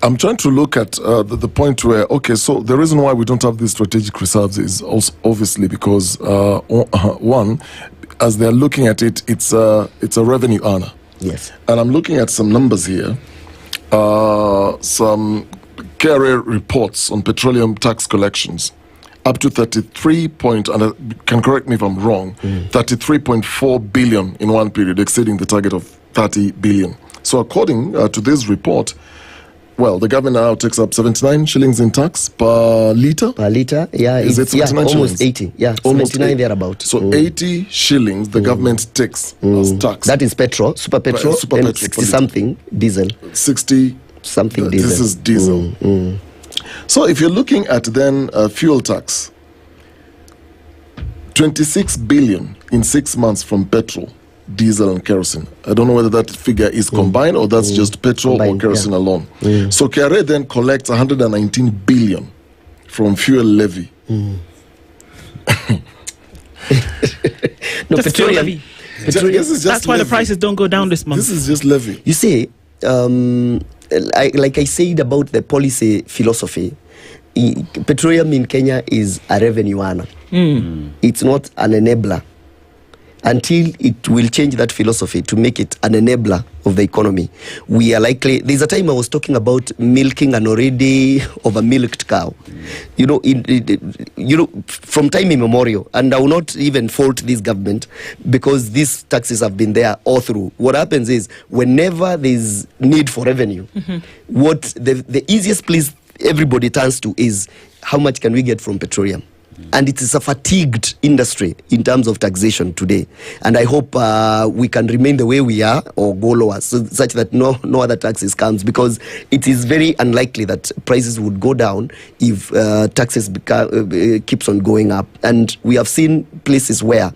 I'm trying to look at the point where, okay, so the reason why we don't have these strategic reserves is also obviously because, one, as they're looking at it, it's a revenue earner. Yes. And I'm looking at some numbers here, some KRA reports on petroleum tax collections, up to 33 point, and can correct me if I'm wrong, 33.4 billion in one period, exceeding the target of 30 billion. So according to this report, well, the government now takes up 79 shillings in tax per litre. Per litre, yeah. Is it 79 almost shillings? 80. Yeah, Almost 79 80. thereabout. So 80 shillings the government takes as tax. That is petrol, super petrol, super and petrol 60 something diesel. 60 something diesel. This is diesel. So if you're looking at then fuel tax, 26 billion in 6 months from petrol, diesel and kerosene. I don't know whether that figure is combined or that's just petrol Combined, or kerosene yeah. alone. So KRA then collects 119 billion from fuel levy. No, Just fuel petroleum. levy. This is just That's why the levy. prices don't go down this month. This is just levy. You see, like I said about the policy philosophy, petroleum in Kenya is a revenue earner. It's not an enabler. Until it will change that philosophy to make it an enabler of the economy, we are likely. There's a time I was talking about milking an already over-milked cow. You know, from time immemorial, and I will not even fault this government because these taxes have been there all through. What happens is whenever there's need for revenue, what the easiest place everybody turns to is how much can we get from petroleum. And it is a fatigued industry in terms of taxation today. And I hope we can remain the way we are or go lower such that no other taxes comes, because it is very unlikely that prices would go down if taxes keeps on going up. And we have seen places where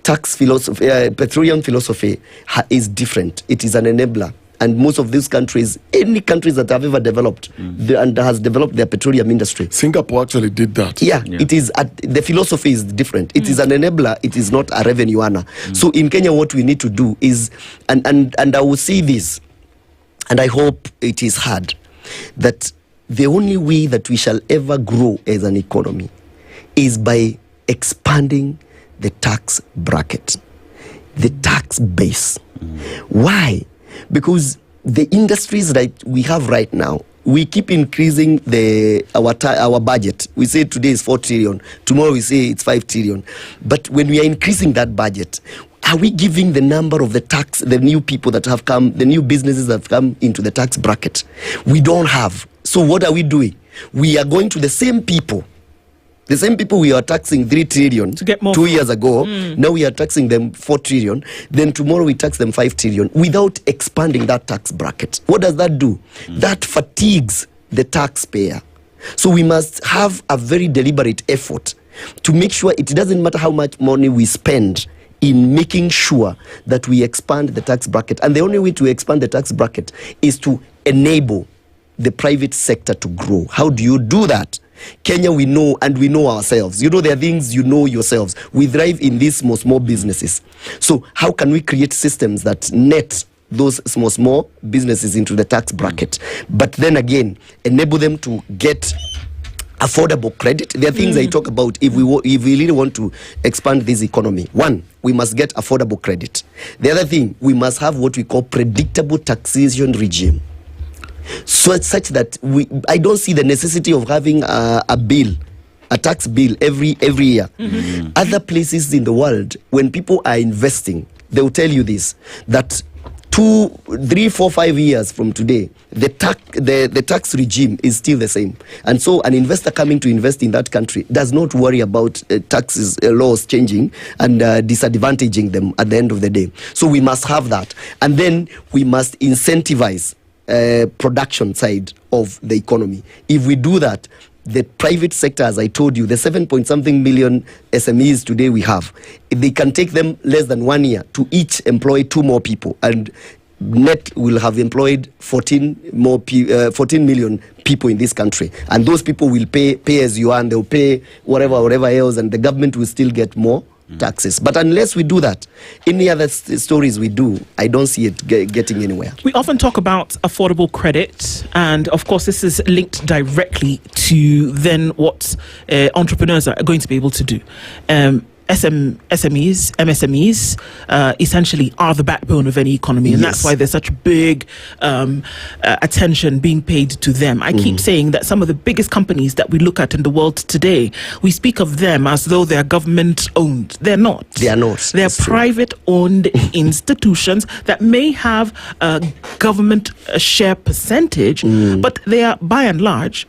tax philosophy, petroleum philosophy is different. It is an enabler. And most of these countries, any countries that have ever developed and has developed their petroleum industry. Singapore actually did that. Yeah. It is the philosophy is different. It is an enabler. It is not a revenue earner. So in Kenya, what we need to do is, and I will say this, and I hope it is hard, that the only way that we shall ever grow as an economy is by expanding the tax bracket, the tax base. Why? Because the industries that we have right now, we keep increasing our budget. We say today is 4 trillion, tomorrow we say it's 5 trillion. But when we are increasing that budget, are we giving the number of the new people that have come, the new businesses that have come into the tax bracket? We don't have. So what are we doing? We are going to the same people. The same people we are taxing 3 trillion to get more 2 years ago, now we are taxing them 4 trillion, then tomorrow we tax them 5 trillion without expanding that tax bracket. What does that do? That fatigues the taxpayer. So we must have a very deliberate effort to make sure it doesn't matter how much money we spend in making sure that we expand the tax bracket. And the only way to expand the tax bracket is to enable the private sector to grow. How do you do that? Kenya, we know, and we know ourselves. You know, there are things you know yourselves. We thrive in these small businesses. So how can we create systems that net those small businesses into the tax bracket, but then again enable them to get affordable credit? There are things I talk about if we really want to expand this economy. One, we must get affordable credit. The other thing, we must have what we call predictable taxation regime. So such that I don't see the necessity of having a tax bill every year. Other places in the world, when people are investing, they will tell you this, that 2, 3, 4, 5 years from today, the tax regime is still the same. And so an investor coming to invest in that country does not worry about taxes laws changing and disadvantaging them at the end of the day. So we must have that. And then we must incentivize production side of the economy. If we do that, the private sector, as I told you, the 7-point-something million SMEs today we have, they can take them less than 1 year to each employ 2 more people, and net will have employed 14 million people in this country, and those people will pay as you earn. They'll pay whatever else, and the government will still get more taxes. But unless we do that, any other stories we do, I don't see it getting anywhere. We often talk about affordable credit, and of course this is linked directly to then what entrepreneurs are going to be able to do. SMEs, MSMEs, essentially are the backbone of any economy, and that's why there's such big attention being paid to them. I keep saying that some of the biggest companies that we look at in the world today, we speak of them as though they're government-owned. They're not. They are not. They're private-owned institutions that may have a government share percentage, but they are, by and large,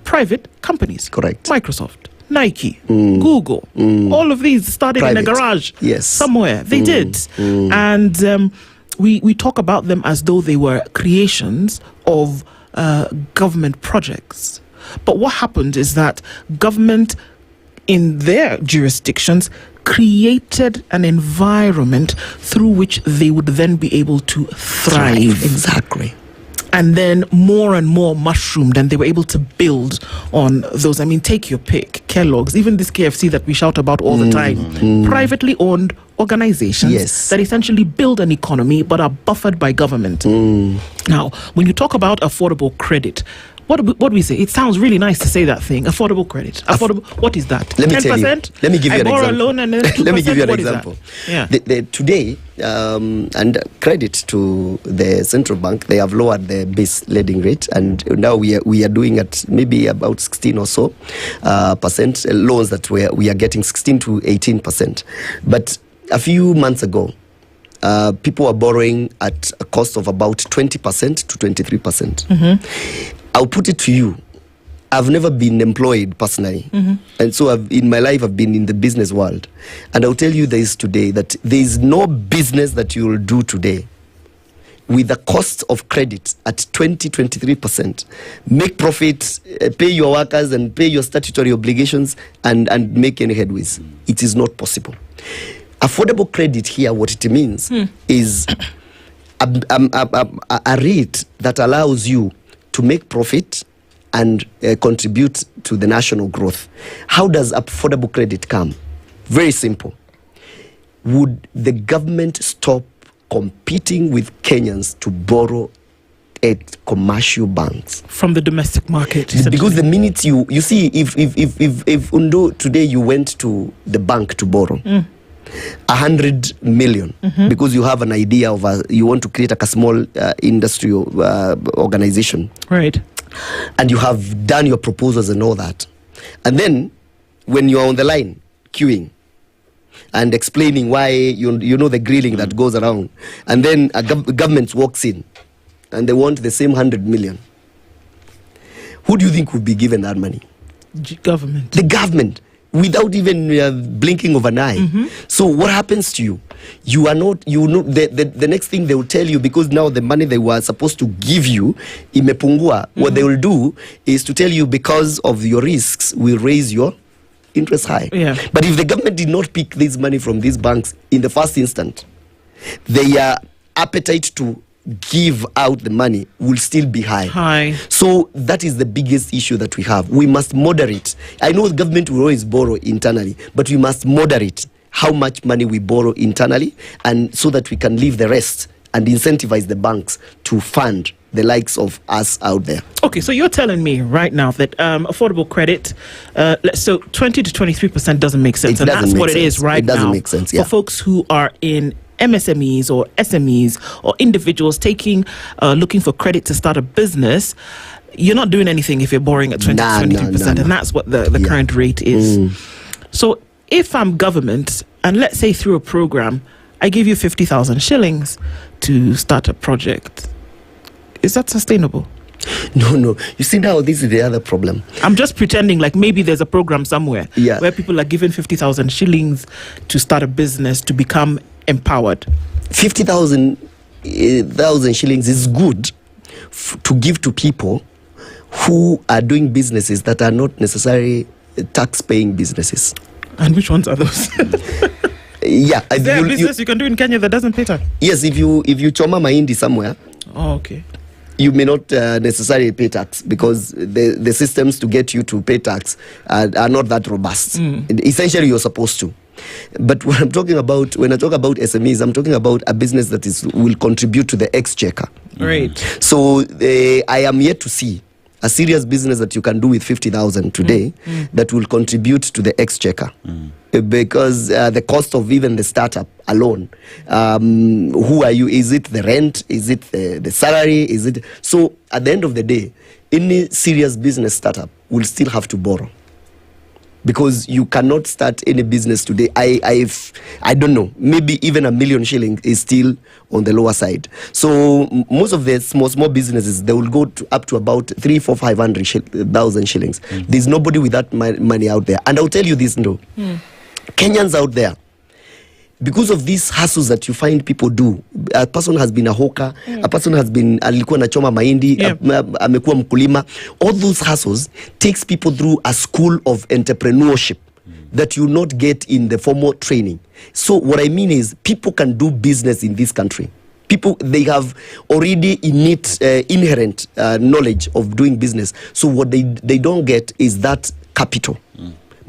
private companies. Correct. Microsoft, Nike, Google, all of these started in a garage somewhere. They did. And we talk about them as though they were creations of government projects. But what happened is that government in their jurisdictions created an environment through which they would then be able to thrive. Exactly. And then more and more mushroomed, and they were able to build on those. I mean, take your pick. Kellogg's, even this KFC that we shout about all the time. Privately owned organizations that essentially build an economy but are buffered by government. Now, when you talk about affordable credit, what do we say? It sounds really nice to say that thing. Affordable credit. Affordable. What is that? Let me 10%? tell you. Let me give you an example. I borrow a loan and then 2%. Let me give you an What is example. that? Yeah. Today, and credit to the central bank, they have lowered the base lending rate, and now we are doing at maybe about 16 or so percent loans that we are getting 16 to 18%. But a few months ago, people were borrowing at a cost of about 20% to 23%. I'll put it to you. I've never been employed personally. And so in my life, I've been in the business world. And I'll tell you this today, that there is no business that you will do today with the cost of credit at 23%, make profit, pay your workers and pay your statutory obligations and make any headways. It is not possible. Affordable credit here, what it means is a rate that allows you to make profit and contribute to the national growth. How does affordable credit come? Very simple. Would the government stop competing with Kenyans to borrow at commercial banks from the domestic market? Because the minute you see, if Undo today you went to the bank to borrow 100 million because you have an idea of you want to create a small industrial organization, right? And you have done your proposals and all that, and then when you are on the line queuing and explaining why you know the grilling that goes around, and then a government walks in and they want the same 100 million, who do you think would be given that money? Government. The government, without even blinking of an eye. So what happens to you? You are not, the next thing they will tell you, because now the money they were supposed to give you, imepungua, what they will do is to tell you, because of your risks, we'll raise your interest high. But if the government did not pick this money from these banks in the first instant, their appetite to give out the money will still be high. So that is the biggest issue that we have. We must moderate. I know the government will always borrow internally, but we must moderate how much money we borrow internally, and so that we can leave the rest and incentivize the banks to fund the likes of us out there. Okay, so you're telling me right now that affordable credit, so 20 to 23% doesn't make sense, and that's what it is right now. It doesn't make sense, for folks who are in MSMEs or SMEs or individuals looking for credit to start a business. You're not doing anything if you're borrowing at 20 to 23%, and that's what the current rate is. So if I'm government, and let's say through a program, I give you 50,000 shillings to start a project, is that sustainable? No. You see, now this is the other problem. I'm just pretending like maybe there's a program somewhere where people are given 50,000 shillings to start a business, to become empowered. 50,000 shillings is good to give to people who are doing businesses that are not necessarily tax-paying businesses. And which ones are those? Is there a business you can do in Kenya that doesn't pay tax? Yes, if you choma mahindi somewhere. Oh, okay. You may not necessarily pay tax, because the systems to get you to pay tax are not that robust. Essentially, you're supposed to. But when I talk about SMEs, I'm talking about a business that will contribute to the exchequer. Right. So I am yet to see a serious business that you can do with 50,000 today that will contribute to the exchequer. Because the cost of even the startup alone, who are you? Is it the rent? Is it the salary? Is it? So at the end of the day, any serious business startup will still have to borrow. Because you cannot start any business today. I don't know, maybe even $1 million shillings is still on the lower side. So most of the small businesses, they will go up to about 500,000 shillings. There's nobody with that money out there. And I'll tell you this, Kenyans out there, because of these hustles that you find people do, a person has been a hawker, a person has been alikuwa nachoma mahindi, amekuwa mkulima. All those hustles takes people through a school of entrepreneurship that you not get in the formal training. So what I mean is, people can do business in this country. People, they have already inherent knowledge of doing business. So what they don't get is that capital.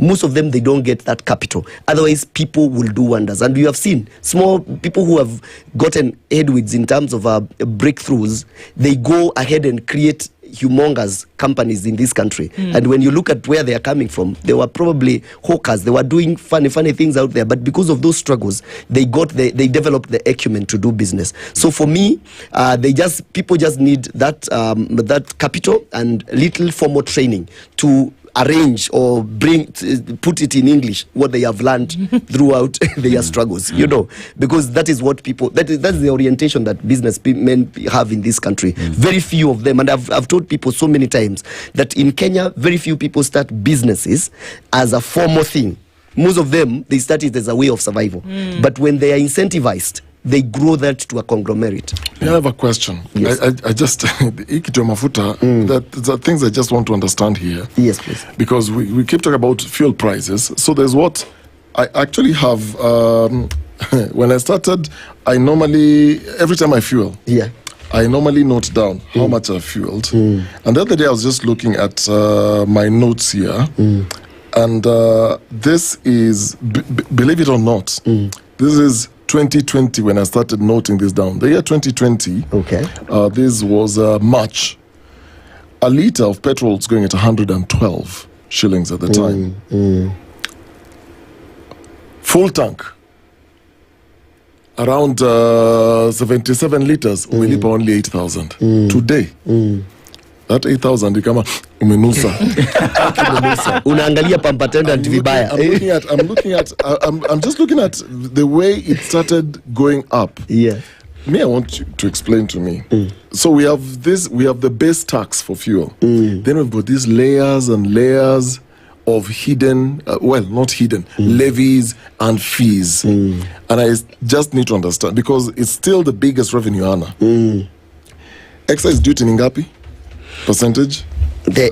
Most of them, they don't get that capital. Otherwise, people will do wonders. And you have seen small people who have gotten headwinds in terms of breakthroughs, they go ahead and create humongous companies in this country. And when you look at where they are coming from, they were probably hawkers. They were doing funny things out there. But because of those struggles, they developed the acumen to do business. So for me, people just need that capital and little formal training to arrange or put it in English what they have learned throughout their struggles, because that is what that's the orientation that businessmen have in this country. Very few of them, and I've told people so many times that in Kenya, very few people start businesses as a formal thing. Most of them, they start it as a way of survival. But when they are incentivized, they grow that to a conglomerate. I have a question. Yes. I just Ikito Mafuta, that the things I just want to understand here. Yes, please. Because we keep talking about fuel prices. So there's what I actually have. When I started, I normally, every time I fuel, I normally note down how much I fueled. And the other day I was just looking at my notes here. And this is, believe it or not, this is 2020 when I started noting this down. The year 2020, this was March. A litre of petrol was going at 112 shillings at the time. Full tank, around 77 litres, we live only 8,000. Today, that 8,000 ikama umenusa. Unaangalia pump attendant vibaya. I'm just looking at the way it started going up. I want you to explain to me. So we have the base tax for fuel. Then we've got these layers and layers of hidden, not hidden, levies and fees. And I just need to understand, because it's still the biggest revenue earner. Excise duty ni ngapi? Percentage? The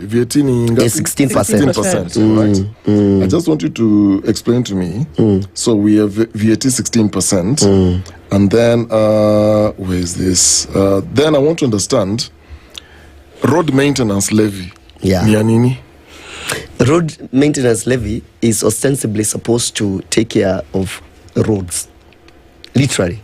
VAT ni ngapi? 16%, right? I just want you to explain to me. So we have VAT 16%. And then, where is this? Then I want to understand road maintenance levy. Ni ya nini? Road maintenance levy is ostensibly supposed to take care of roads. Literally.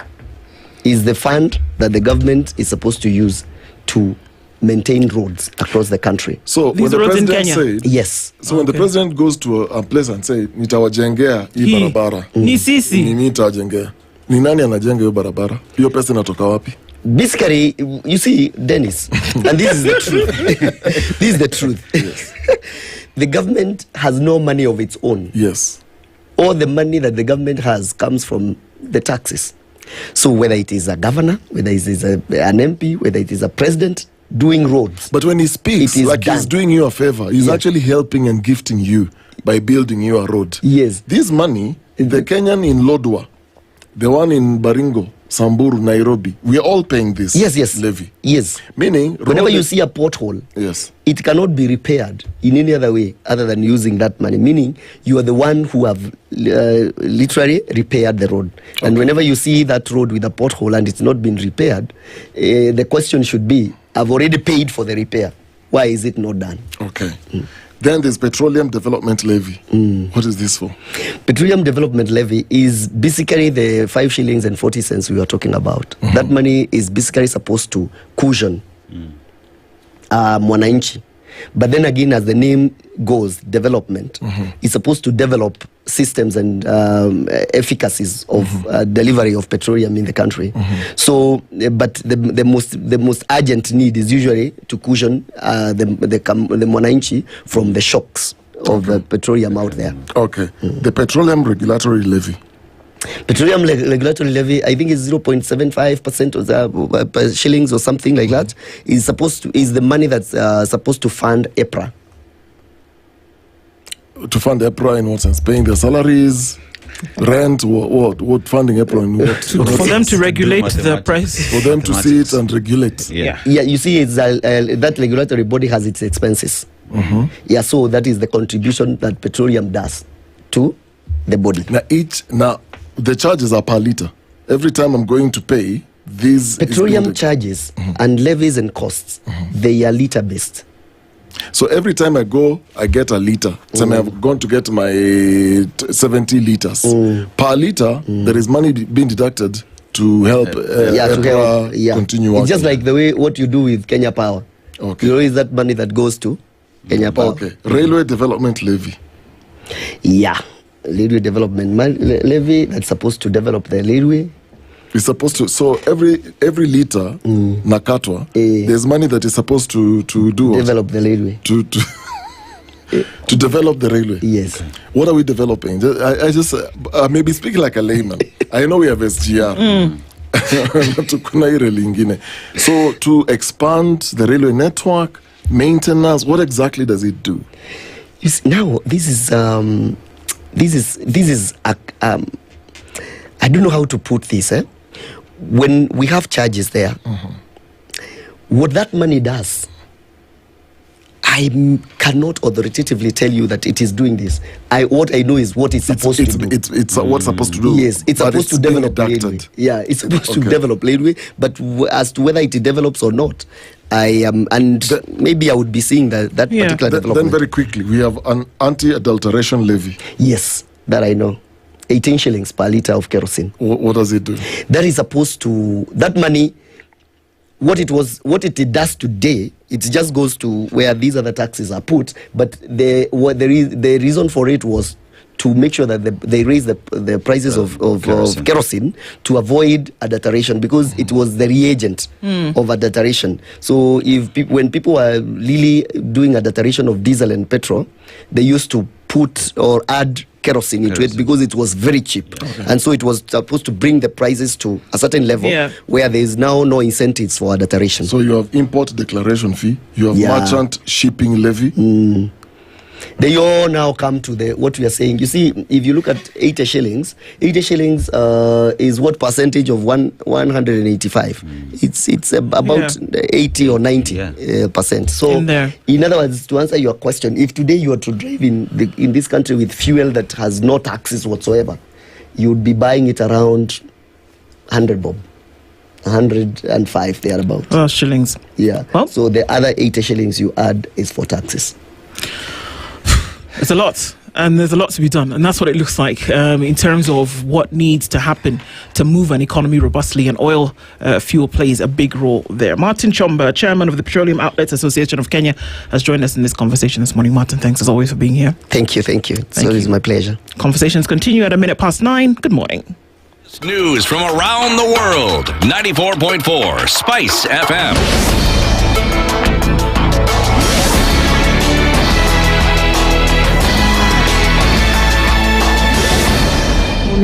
Is the fund that the government is supposed to use to maintain roads across the country. So when the president said, yes. So when the president goes to a place and say, nitawajengea hii barabara. Ni sisi. Ni nitawajengea. Ni nani anajenga hiyo barabara? Hiyo pesa inatoka wapi? Basically, you see, Dennis, and this is the truth. This is the truth. Yes. The government has no money of its own. Yes. All the money that the government has comes from the taxes. So whether it is a governor, whether it is an MP, whether it is a president doing roads. But when he speaks, he's doing you a favor. He's actually helping and gifting you by building you a road. Yes. This money, the Kenyan in Lodwar, the one in Baringo, Samburu, Nairobi, we are all paying this levy. Yes. Meaning, whenever you see a pothole, it cannot be repaired in any other way other than using that money. Meaning, you are the one who have literally repaired the road. And whenever you see that road with a pothole and it's not been repaired, the question should be, I've already paid for the repair. Why is it not done? Okay. Then there's Petroleum Development Levy. What is this for? Petroleum Development Levy is basically the 5 shillings and 40 cents we were talking about. That money is basically supposed to cushion mwananchi. But then again, as the name goes, development is supposed to develop systems and efficacies of delivery of petroleum in the country. So, but the most urgent need is usually to cushion the mwananchi from the shocks of the petroleum out there. Okay. The Petroleum Regulatory Levy. Petroleum regulatory levy, I think is 0.75% of the shillings or something like that. Is the money that's supposed to fund EPRA. To fund EPRA in what sense? Paying their salaries, rent, what funding EPRA in what? For them to regulate the price. For them to sit and regulate. Yeah, you see, it's that regulatory body has its expenses. Yeah, so that is the contribution that petroleum does to the body. Now, the charges are per litre. Every time I'm going to pay, these petroleum charges and levies and costs, they are litre based. So every time I go, I get a litre. So I'm going to get my 70 litres. Per litre, there is money being deducted to help continue working. It's just like the way what you do with Kenya Power. Okay. You know, is that money that goes to Kenya Power. Okay. Railway Development Levy. Yeah. Railway Development Levy that's supposed to develop the railway. It's supposed to, so every litre nakatwa, there's money that is supposed to do develop the railway. To develop the railway. Yes. What are we developing? I just maybe speaking like a layman. I know we have SGR. So to expand the railway network, maintenance, what exactly does it do? You see, now this is I don't know how to put this. When we have charges there, what that money does, I cannot authoritatively tell you that it is doing this. What I know is what it's supposed to do. It's what's supposed to do. Yes, it's supposed to develop railway. Yeah, it's supposed to develop railway, but as to whether it develops or not, I am, maybe I would be seeing that particular development. Then very quickly, we have an anti-adulteration levy. Yes, that I know. 18 shillings per litre of kerosene. What does it do? That is supposed to, that money, what it does today, it just goes to where these other taxes are put, but the reason for it was to make sure that they raise the prices of kerosene to avoid adulteration, because it was the reagent of adulteration. So when people were really doing adulteration of diesel and petrol, they used to put or add kerosene into it because it was very cheap. And so it was supposed to bring the prices to a certain level where there is now no incentives for adulteration. So you have import declaration fee, you have merchant shipping levy. They all now come to what we are saying. You see, if you look at 80 shillings is what percentage of 185? It's about 80 or 90%. So, in other words, to answer your question, if today you are to drive in this country with fuel that has no taxes whatsoever, you would be buying it around 100 bob. 105 thereabout. Oh, shillings. Yeah. Well, so the other 80 shillings you add is for taxes. It's a lot, and there's a lot to be done, and that's what it looks like in terms of what needs to happen to move an economy robustly, and oil fuel plays a big role there. Martin Chomba, chairman of the Petroleum Outlets Association of Kenya, has joined us in this conversation this morning. Martin, thanks as always for being here. Thank you. It's always my pleasure. Conversations continue at 9:01. Good morning. News from around the world. 94.4 Spice FM.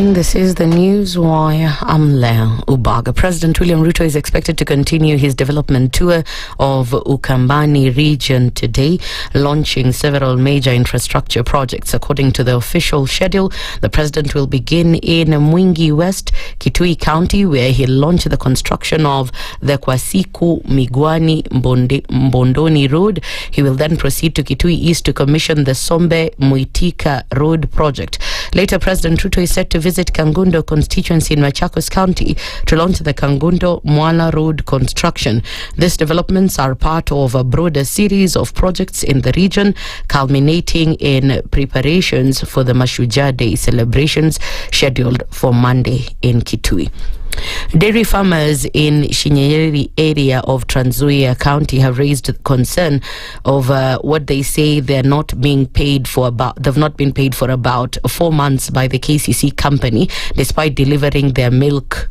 This is the Newswire. I'm Leah Ubaga. President William Ruto is expected to continue his development tour of Ukambani region today, launching several major infrastructure projects. According to the official schedule, the president will begin in Mwingi West, Kitui County, where he'll launch the construction of the Kwasiku Migwani Mbondoni Road. He will then proceed to Kitui East to commission the Sombe Muitika Road project. Later, President Ruto is set to visit Kangundo constituency in Machakos County to launch the Kangundo-Mwala Road construction. These developments are part of a broader series of projects in the region, culminating in preparations for the Mashujaa Day celebrations scheduled for Monday in Kitui. Dairy farmers in Shinyeri area of Trans Nzoia County have raised concern over what they say they've not been paid for about 4 months by the KCC company, despite delivering their milk.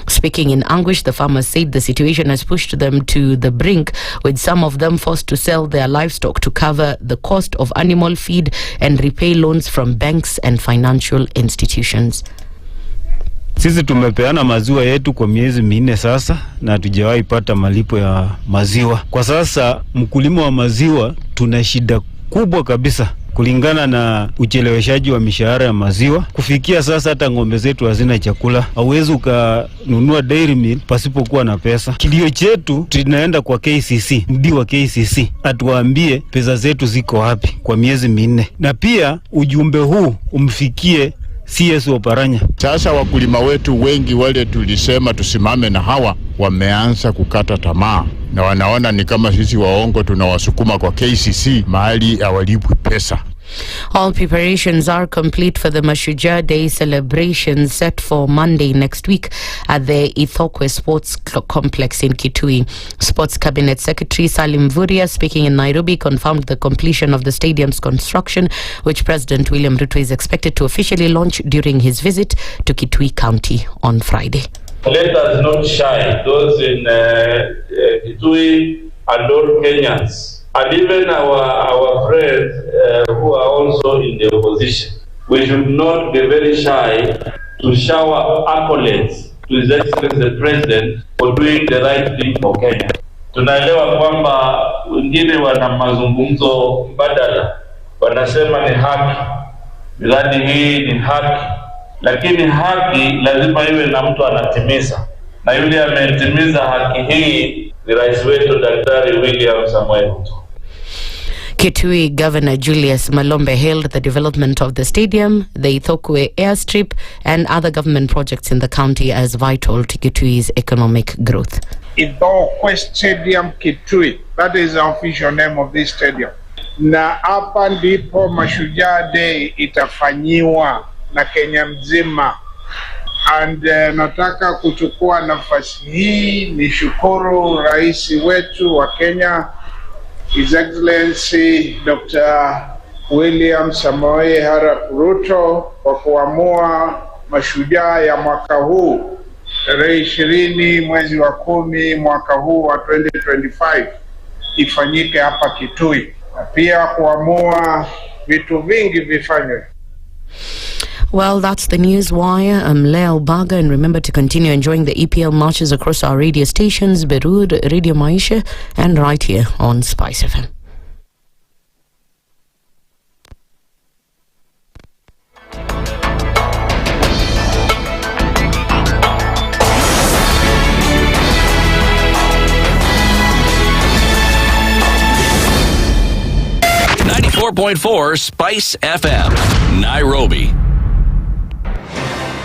Speaking in anguish, the farmers said the situation has pushed them to the brink, with some of them forced to sell their livestock to cover the cost of animal feed and repay loans from banks and financial institutions. Sisi tumepeana maziwa yetu kwa miezi 4 sasa na hatujawahi pata malipo ya maziwa. Kwa sasa mkulima wa maziwa tuna shida kubwa kabisa kulingana na ucheleweshaji wa mishahara ya maziwa. Kufikia sasa hata ng'ombe zetu hazina chakula. Hauwezi ukanunua dairy meal pasipokuwa na pesa. Kilio chetu tunaenda kwa KCC, mdi wa KCC atuambie pesa zetu ziko wapi kwa miezi 4. Na pia ujumbe huu umfikie CS Oparanya. Sasa wakulima wetu wengi wale tulisema tusimame na hawa wameanza kukata tamaa na wanaona ni kama sisi waongo tunawasukuma kwa KCC mahali hawalipwi pesa. All preparations are complete for the Mashujaa Day celebrations set for Monday next week at the Ithokwe Sports Complex in Kitui. Sports Cabinet Secretary Salim Vuria, speaking in Nairobi, confirmed the completion of the stadium's construction, which President William Ruto is expected to officially launch during his visit to Kitui County on Friday. Let us not shy, those in Kitui and all Kenyans, and even our friends who are also in the opposition. We should not be very shy to shower accolades to His Excellency the President for doing the right thing for Kenya. Tunaelewa kwamba wengine wana mazungumzo mbadala, wanasema ni haki, miradi hii ni haki, lakini haki lazima iwe na mtu anatimiza, na yule ametimiza haki hii ni rais wetu Daktari William Samoei Ruto. Kitui Governor Julius Malombe hailed the development of the stadium, the Ithokwe airstrip, and other government projects in the county as vital to Kitui's economic growth. Ithokwe Stadium Kitui, that is the official name of this stadium. Na hapa ndipo Mashujaa Day itafanyiwa na Kenya mzima. And nataka kuchukua nafasi hii nishukuru rais wetu wa Kenya, His Excellency Dr. William Samoei Ruto, kwa kuamua Mashujaa ya mwaka huu tarehe 20 mwezi wa 10 mwaka huu wa 2025 ifanyike hapa Kitui, na pia kuamua vitu vingi vifanywe. Well, that's the news wire. I'm Lea Ubaga, and remember to continue enjoying the EPL matches across our radio stations, Berud, Radio Maisha, and right here on SpiceFM. .4 Spice FM, Nairobi.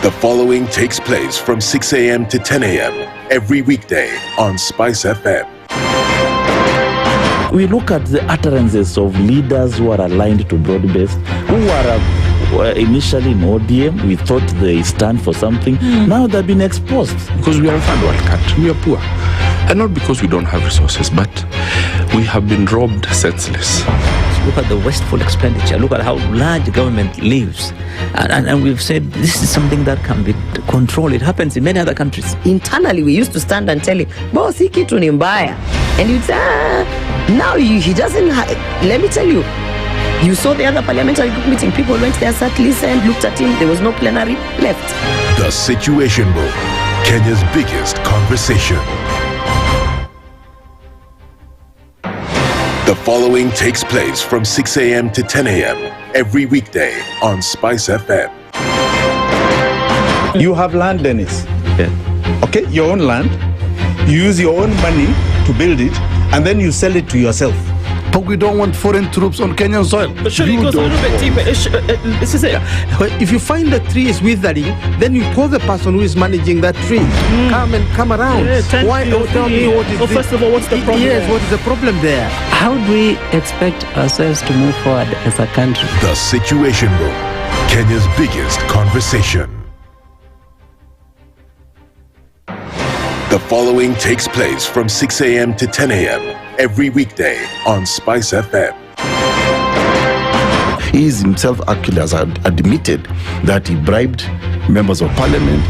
The following takes place from 6 a.m. to 10 a.m. every weekday on Spice FM. We look at the utterances of leaders who are aligned to broad-based, who are initially in ODM. We thought they stand for something. Now they've been exposed. Because we are a third world country, we are poor. And not because we don't have resources, but we have been robbed senseless. Look at the wasteful expenditure. Look at how large government lives. And we've said this is something that can be controlled. It happens in many other countries. Internally, we used to stand and tell him, boss, hii kitu ni mbaya. And you'd say, now he doesn't let me tell you, you saw the other parliamentary group meeting. People went there, sat, listened, looked at him. There was no plenary left. The Situation Room, Kenya's biggest conversation. The following takes place from 6 a.m. to 10 a.m. every weekday on Spice FM. You have land, Dennis. Yeah. Okay, your own land. You use your own money to build it, and then you sell it to yourself. But we don't want foreign troops on Kenyan soil. But surely it goes a little bit deeper. This is it. If you find the tree is withering, then you call the person who is managing that tree. Come around. Why don't tell me what is first of all, what's the problem? Yes, what is the problem there? How do we expect ourselves to move forward as a country? The Situation Room, Kenya's biggest conversation. The following takes place from 6 a.m. to 10 a.m. every weekday on SpiceFM. He is himself actually has admitted that he bribed members of parliament.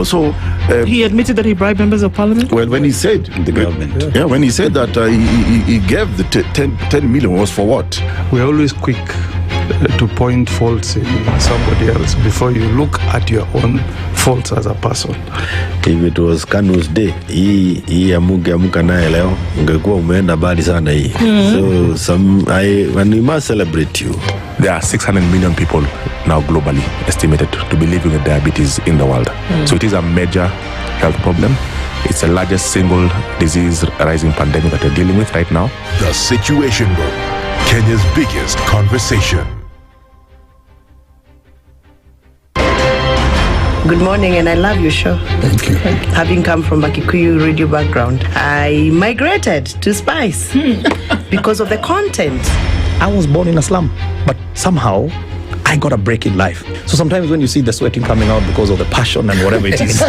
So he admitted that he bribed members of parliament. Well, when he said the government, when he said that he gave the 10 million was for what? We're always quick to point faults in somebody else before you look at your own faults as a person. If it was Kanu's day, hii amuka naye leo ungekuwa umeenda bali sana hii. So and we must celebrate you. There are 600 million people now globally estimated to be living with diabetes in the world. So it is a major health problem. It's the largest single disease rising pandemic that we're dealing with right now. The Situation Room, Kenya's biggest conversation. Good morning, and I love your show. Thank you. Having come from a Kikuyu radio background, I migrated to Spice because of the content. I was born in a slum, but somehow I got a break in life. So sometimes when you see the sweating coming out because of the passion and whatever it is,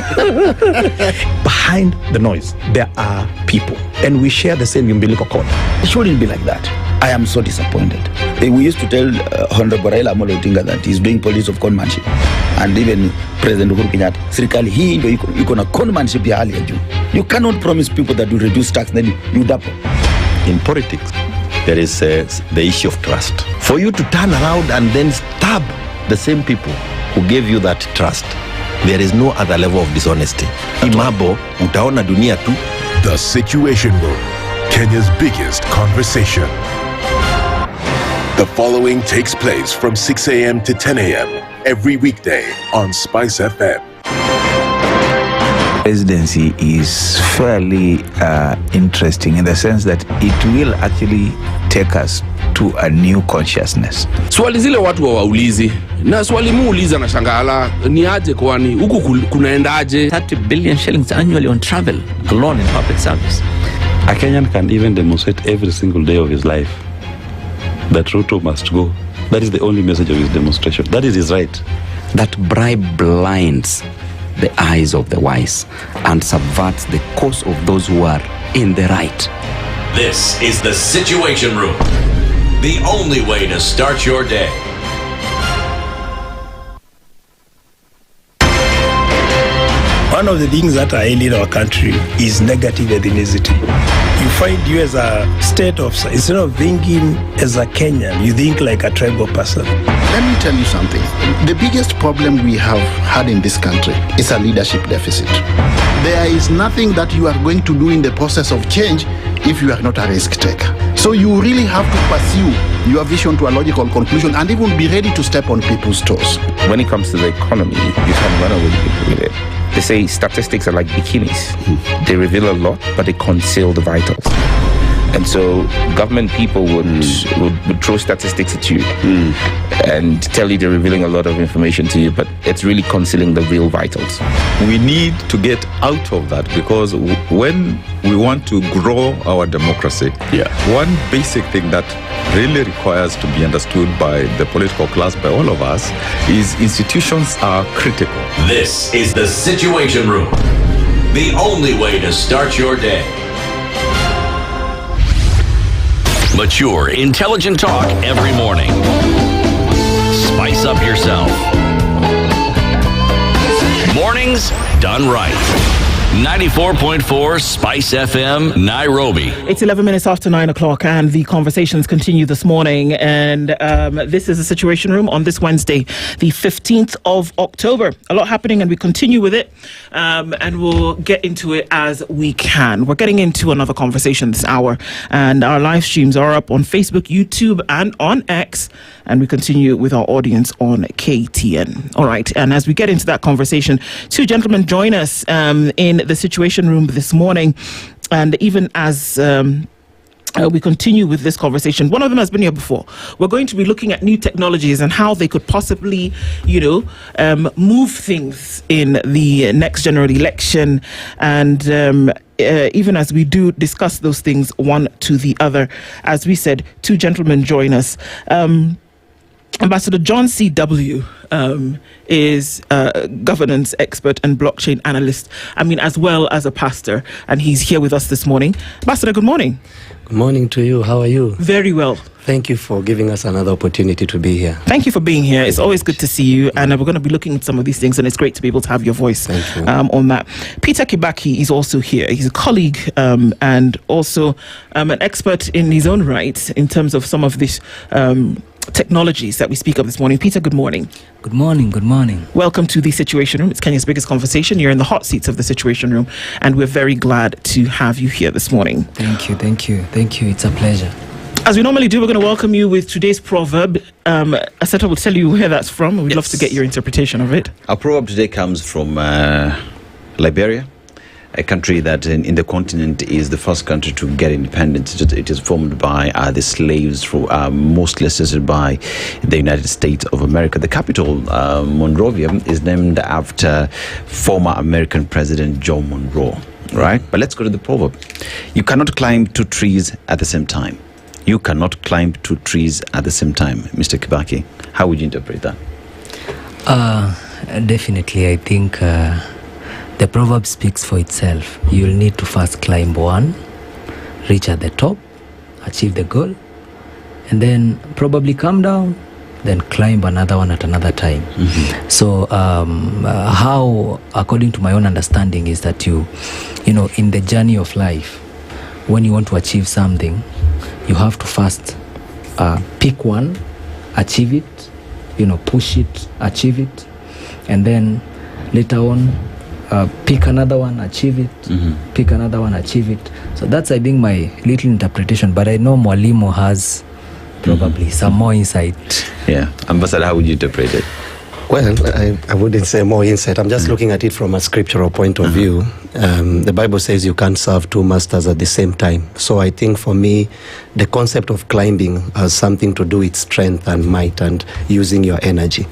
behind the noise, there are people. And we share the same umbilical cord. It shouldn't be like that. I am so disappointed. We used to tell Honorable Raila Amolo Odinga that he's doing politics of conmanship. And even President Uhuru Kenyatta, serikali hii ndio iko na conmanship ya hali ya juu. You cannot promise people that you reduce tax, then you double. In politics, there is the issue of trust. For you to turn around and then stab the same people who gave you that trust, there is no other level of dishonesty. Imabo, utaona dunia tu. The Situation Room, Kenya's biggest conversation. The following takes place from 6 a.m. to 10 a.m. every weekday on SpiceFM. Presidency is fairly interesting in the sense that it will actually take us to a new consciousness. Swali zile watu waulizi na swali muuliza na shangala ni aje kwani huku kunaendaje? 30 billion shillings annually on travel alone in public service. A Kenyan can even demonstrate every single day of his life that Ruto must go. That is the only message of his demonstration. That is his right. That bribe blinds the eyes of the wise and subverts the cause of those who are in the right. This is the Situation Room, the only way to start your day. One of the things that are ailing our country is negative ethnicity. You find you as a state officer, instead of thinking as a Kenyan, you think like a tribal person. Let me tell you something. The biggest problem we have had in this country is a leadership deficit. There is nothing that you are going to do in the process of change if you are not a risk taker. So you really have to pursue your vision to a logical conclusion and even be ready to step on people's toes. When it comes to the economy, you can run away with it. They say statistics are like bikinis. They reveal a lot, but they conceal the vitals. And so government people would throw statistics at you and tell you they're revealing a lot of information to you, but it's really concealing the real vitals. We need to get out of that because when we want to grow our democracy, one basic thing that really requires to be understood by the political class, by all of us, is institutions are critical. This is the Situation Room, the only way to start your day. Mature, intelligent talk every morning. Spice up yourself. Mornings done right. 94.4 Spice FM, Nairobi. It's 11 minutes after 9 o'clock and the conversations continue this morning. And this is the Situation Room on this Wednesday, the 15th of October. A lot happening and we continue with it. And we'll get into it as we can. We're getting into another conversation this hour. And our live streams are up on Facebook, YouTube, and on X. And we continue with our audience on KTN. All right. And as we get into that conversation, two gentlemen join us in the Situation Room this morning. And even as we continue with this conversation. One of them has been here before. We're going to be looking at new technologies and how they could possibly, move things in the next general election. And even as we do discuss those things one to the other, as we said, two gentlemen join us. Ambassador John C.W. Is a governance expert and blockchain analyst, as well as a pastor, and he's here with us this morning. Ambassador, good morning. Good morning to you. How are you? Very well. Thank you for giving us another opportunity to be here. Thank you for being here. It's always good to see you, and we're going to be looking at some of these things, and it's great to be able to have your voice on that. Peter Kibaki is also here. He's a colleague and also an expert in his own right in terms of some of this technologies that we speak of this morning. Peter, good morning. Good morning. Good morning. Welcome to the Situation Room. It's Kenya's biggest conversation. You're in the hot seats of the Situation Room, and we're very glad to have you here this morning. Thank you. It's a pleasure. As we normally do, we're going to welcome you with today's proverb. Aseto will tell you where that's from. We'd love to get your interpretation of it. Our proverb today comes from Liberia, a country that in the continent is the first country to get independence. It is formed by the slaves, mostly assisted by the United States of America. The capital, Monrovia, is named after former American President John Monroe, right? But let's go to the proverb. You cannot climb two trees at the same time. You cannot climb two trees at the same time. Mr. Kibaki, how would you interpret that? Definitely, I think the proverb speaks for itself. You'll need to first climb one, reach at the top, achieve the goal, and then probably come down, then climb another one at another time. Mm-hmm. So how, according to my own understanding, is that you know, in the journey of life, when you want to achieve something, you have to first pick one, achieve it, push it, achieve it, and then later on pick another one, achieve it, pick another one, achieve it. So that's, I think, my little interpretation, but I know Mwalimu has probably some more insight. Yeah. Ambassador, how would you interpret it? Well, I wouldn't say more insight. I'm just looking at it from a scriptural point of view. The Bible says you can't serve two masters at the same time. So I think for me, the concept of climbing has something to do with strength and might and using your energy.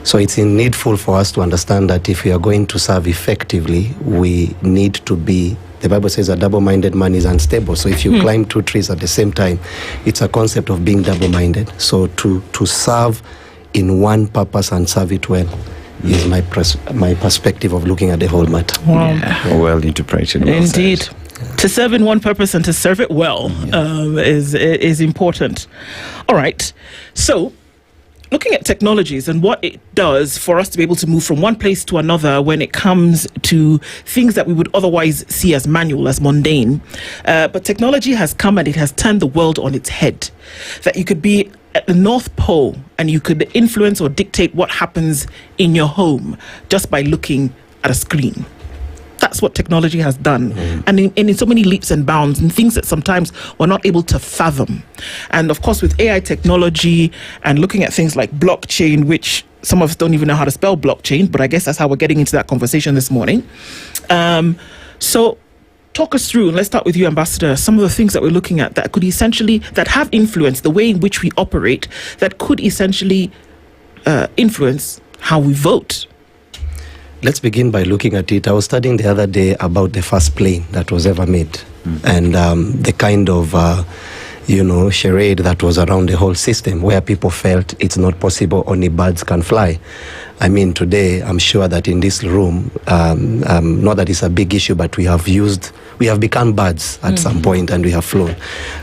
So it's needful for us to understand that if we are going to serve effectively, we need to be, the Bible says a double-minded man is unstable. So if you climb two trees at the same time, it's a concept of being double-minded. So to serve in one purpose and serve it well is my perspective of looking at the whole matter. Wow. Yeah, well interpreted. Well Indeed. said. To serve in one purpose and to serve it well is important. All right. So, looking at technologies and what it does for us to be able to move from one place to another when it comes to things that we would otherwise see as manual, as mundane. But technology has come and it has turned the world on its head. That you could be at the North Pole and you could influence or dictate what happens in your home just by looking at a screen. That's what technology has done. And in so many leaps and bounds and things that sometimes we're not able to fathom. And of course, with AI technology and looking at things like blockchain, which some of us don't even know how to spell blockchain, but I guess that's how we're getting into that conversation this morning. So talk us through, and let's start with you, Ambassador, some of the things that we're looking at that could essentially, that have influenced the way in which we operate, that could essentially influence how we vote. Let's begin by looking at it. I was studying the other day about the first plane that was ever made, and the kind of charade that was around the whole system, where people felt it's not possible, only birds can fly. I mean, today, I'm sure that in this room, not that it's a big issue, but we have become birds at some point, and we have flown.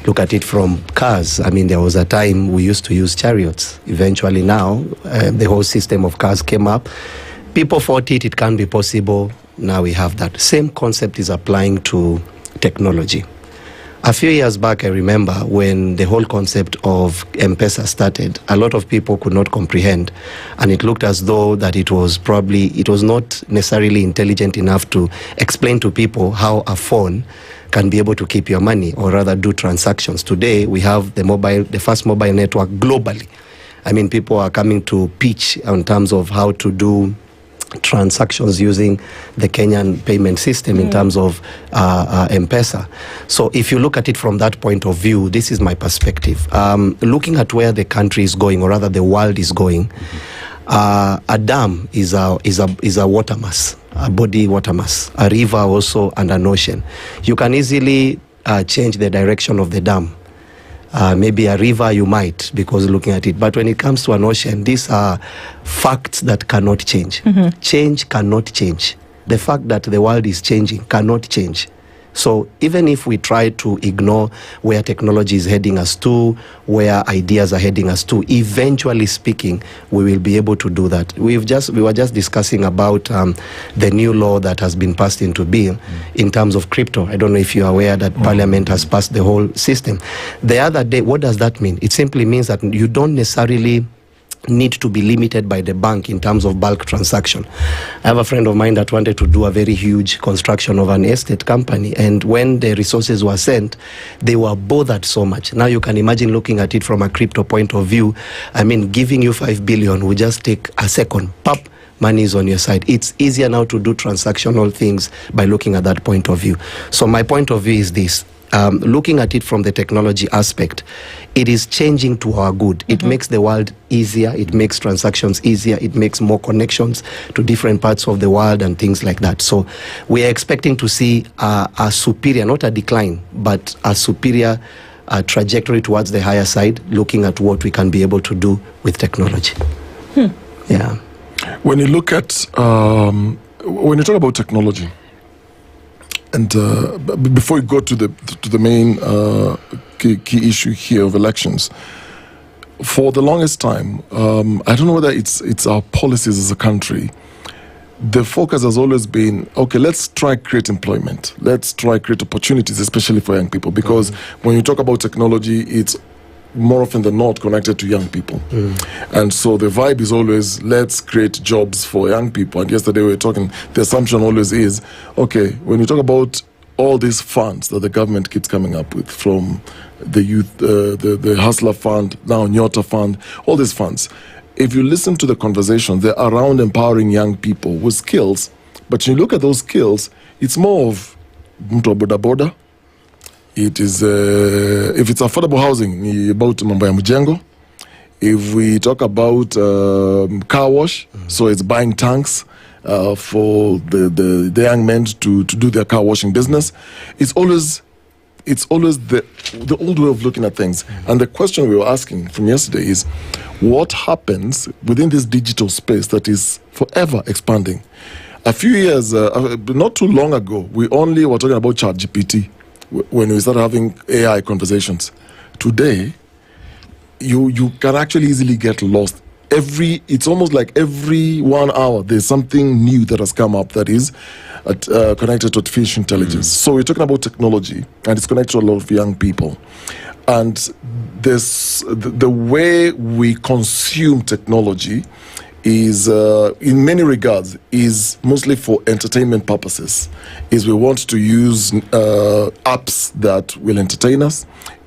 Look at it from cars. I mean, there was a time we used to use chariots. Eventually now, the whole system of cars came up. People thought it can't be possible. Now we have that. Same concept is applying to technology. A few years back, I remember when the whole concept of M-Pesa started, a lot of people could not comprehend, and it looked as though that it was not necessarily intelligent enough to explain to people how a phone can be able to keep your money, or rather do transactions. Today, we have the first mobile network globally. I mean, people are coming to pitch in terms of how to do transactions using the Kenyan payment system in terms of M-Pesa. So if you look at it from that point of view, this is my perspective. Looking at where the country is going, or rather the world is going, a dam is a water mass, a body water mass, a river also, and an ocean. You can easily change the direction of the dam. Maybe a river you might, because looking at it. But when it comes to an ocean, these are facts that cannot change. Change cannot change. The fact that the world is changing cannot change. So even if we try to ignore where technology is heading us to, where ideas are heading us to, eventually speaking, we will be able to do that. We were just discussing about the new law that has been passed into being in terms of crypto. I don't know if you are aware that Parliament has passed the whole system. The other day, what does that mean? It simply means that you don't necessarily need to be limited by the bank in terms of bulk transaction. I have a friend of mine that wanted to do a very huge construction of an estate company, and when the resources were sent, they were bothered so much. Now you can imagine looking at it from a crypto point of view. I mean, giving you 5 billion will just take a second. Pop, money is on your side. It's easier now to do transactional things by looking at that point of view. So my point of view is this. Looking at it from the technology aspect, it is changing to our good. It makes the world easier. It makes transactions easier. It makes more connections to different parts of the world and things like that. So we are expecting to see a superior, not a decline, but a superior trajectory towards the higher side, looking at what we can be able to do with technology. Yeah. When you look at, when you talk about technology, and before we go to the main key issue here of elections, for the longest time, I don't know whether it's our policies as a country. The focus has always been, okay, let's try create employment. Let's try create opportunities, especially for young people, because when you talk about technology, it's more often than not connected to young people. And so the vibe is always, let's create jobs for young people. And yesterday we were talking, the assumption always is, okay, when you talk about all these funds that the government keeps coming up with, from the youth, the Hustler Fund, now Nyota Fund, all these funds, if you listen to the conversation, they're around empowering young people with skills. But when you look at those skills, it's more of mtu wa boda boda. It is, if it's affordable housing, ni about mambo ya mjengo. If we talk about car wash, so it's buying tanks for the young men to do their car washing business. It's always the old way of looking at things. And the question we were asking from yesterday is, what happens within this digital space that is forever expanding? A few years, not too long ago, we only were talking about ChatGPT when we started having AI conversations. Today, you can actually easily get lost. It's almost like every 1 hour there's something new that has come up that is connected to artificial intelligence. So we're talking about technology, and it's connected to a lot of young people. And the way we consume technology is, in many regards, is mostly for entertainment purposes. Is we want to use apps that will entertain us,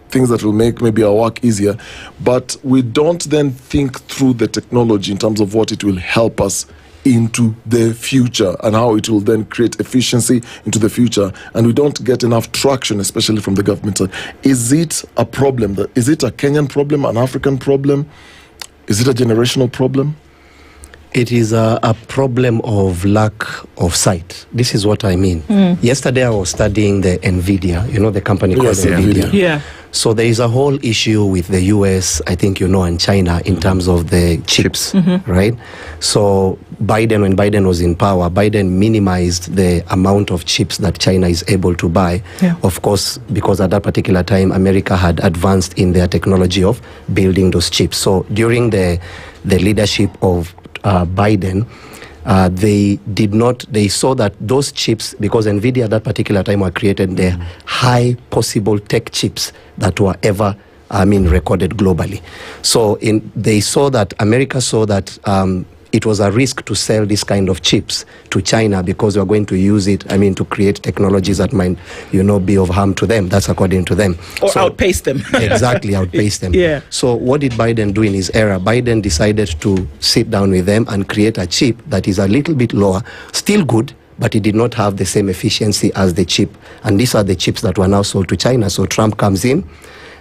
things that will make maybe our work easier, but we don't then think through the technology in terms of what it will help us into the future and how it will then create efficiency into the future. And we don't get enough traction, especially from the government side. Is it a problem? Is it a Kenyan problem, an African problem? Is it a generational problem? It is a problem of lack of sight. This is what I mean. Yesterday I was studying the NVIDIA, the company called NVIDIA. Yeah. So there is a whole issue with the US, I think and China in terms of the chips, right? So when Biden was in power, Biden minimized the amount of chips that China is able to buy. Yeah. Of course, because at that particular time, America had advanced in their technology of building those chips. So during the leadership of Biden, they saw that those chips, because NVIDIA at that particular time were created the high possible tech chips that were ever recorded globally. So America saw that it was a risk to sell this kind of chips to China because we are going to use it, to create technologies that might, be of harm to them. That's according to them. Or outpace them. Exactly, outpace them. Yeah. So what did Biden do in his era? Biden decided to sit down with them and create a chip that is a little bit lower, still good, but it did not have the same efficiency as the chip. And these are the chips that were now sold to China. So Trump comes in,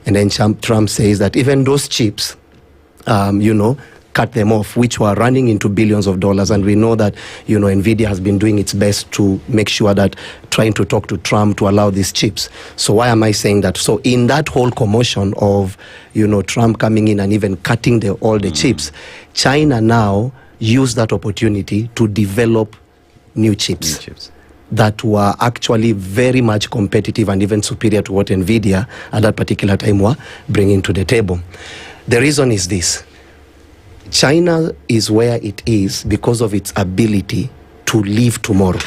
and then Trump says that even those chips, cut them off, which were running into billions of dollars. And we know that, NVIDIA has been doing its best to make sure that, trying to talk to Trump to allow these chips. So why am I saying that? So in that whole commotion of, Trump coming in and even cutting all the chips, China now used that opportunity to develop new chips that were actually very much competitive and even superior to what NVIDIA at that particular time were bringing to the table. The reason is this. China is where it is because of its ability to live tomorrow.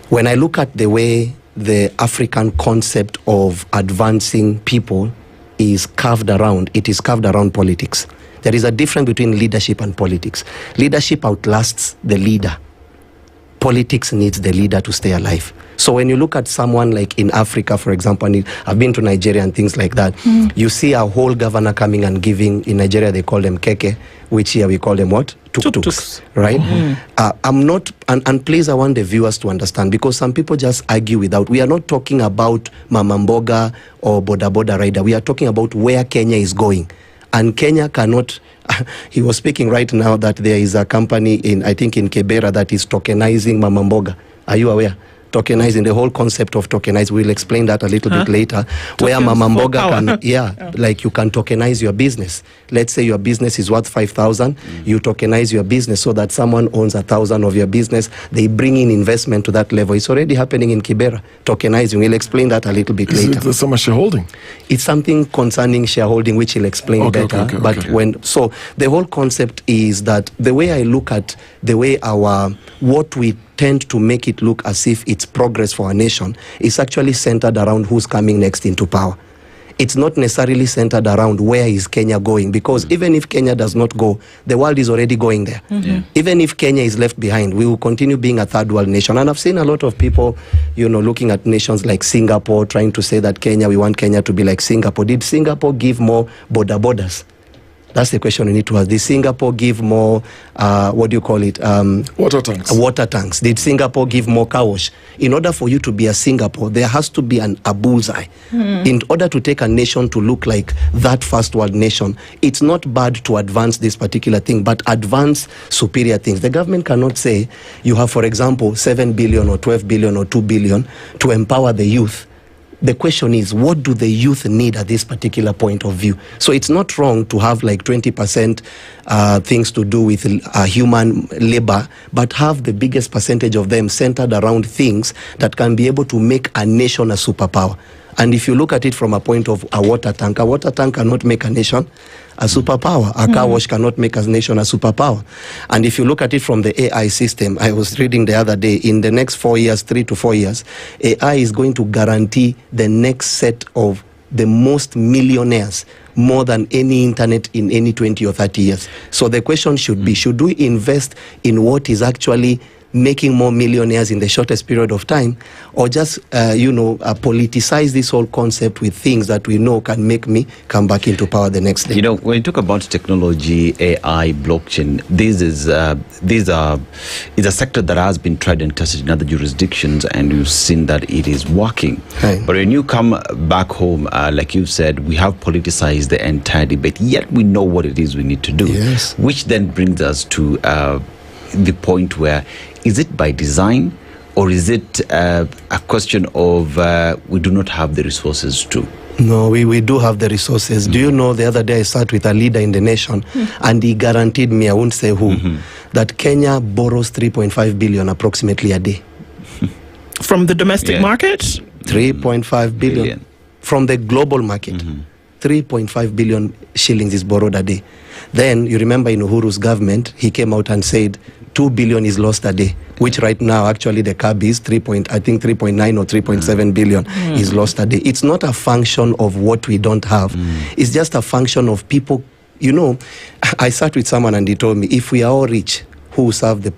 When I look at the way the African concept of advancing people is carved around, it is carved around politics. There is a difference between leadership and politics. Leadership outlasts the leader. Politics needs the leader to stay alive. So when you look at someone like in Africa, for example, and I've been to Nigeria and things like that, you see a whole governor coming and giving, in Nigeria they call them keke, which here we call them what? Tuk-tuks, right? I'm not, and please I want the viewers to understand, because some people just argue without, we are not talking about Mama Mboga or Boda Boda rider, we are talking about where Kenya is going. And Kenya cannot, he was speaking right now that there is a company I think in Kibera that is tokenizing Mama Mboga. Are you aware? Tokenizing, the whole concept of tokenize, we'll explain that a little bit later, where Mama Mboga can, like you can tokenize your business. Let's say your business is worth 5,000, you tokenize your business so that someone owns 1,000 of your business, they bring in investment to that level. It's already happening in Kibera, tokenizing. We'll explain that a little bit later. Is it some shareholding? It's something concerning shareholding, which he'll explain better. So the whole concept is that the way I look at the way what we tend to make it look as if it's progress for our nation is actually centered around who's coming next into power. It's not necessarily centered around where is Kenya going, because even if Kenya does not go, the world is already going there. Even if Kenya is left behind, we will continue being a third world nation. And I've seen a lot of people, looking at nations like Singapore, trying to say that we want Kenya to be like Singapore. Did Singapore give more borders? That's the question we need to ask. Did Singapore give more, water tanks? Water tanks. Did Singapore give more car wash? In order for you to be a Singapore, there has to be a bullseye. In order to take a nation to look like that first world nation, it's not bad to advance this particular thing, but advance superior things. The government cannot say you have, for example, 7 billion or 12 billion or 2 billion to empower the youth. The question is, what do the youth need at this particular point of view? So it's not wrong to have like 20% things to do with human labor, but have the biggest percentage of them centered around things that can be able to make a nation a superpower. And if you look at it from a point of a water tank cannot make a nation a superpower. A car wash cannot make a nation a superpower. And if you look at it from the AI system, I was reading the other day, in the next 4 years, 3 to 4 years, AI is going to guarantee the next set of the most millionaires, more than any internet in any 20 or 30 years. So the question should be, should we invest in what is actually making more millionaires in the shortest period of time, or just politicize this whole concept with things that we know can make me come back into power the next day? When you talk about technology, AI, blockchain, this is a sector that has been tried and tested in other jurisdictions, and you've seen that it is working. But when you come back home, like you said, we have politicized the entire debate, yet we know what it is we need to do. Yes. Which then brings us to the point where, is it by design, or is it a question of we do not have the resources to? No, we do have the resources. Do you know, the other day I sat with a leader in the nation, and he guaranteed me, I won't say who, that Kenya borrows 3.5 billion approximately a day. From the domestic market? 3.5 billion. From the global market. 3.5 billion shillings is borrowed a day. Then, you remember in Uhuru's government, he came out and said 2 billion is lost a day, which right now, actually, the cap is 3.9 or 3.7 billion is lost a day. It's not a function of what we don't have. It's just a function of people I sat with someone and he told me, if we are all rich, who serve the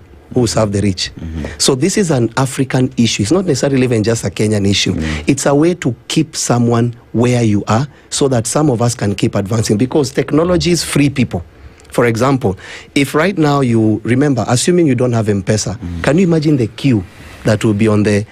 rich? So this is an African issue. It's not necessarily even just a Kenyan issue. It's a way to keep someone where you are so that some of us can keep advancing, because technology is free people. For example, if right now you remember, assuming you don't have M-Pesa, can you imagine the queue that will be on the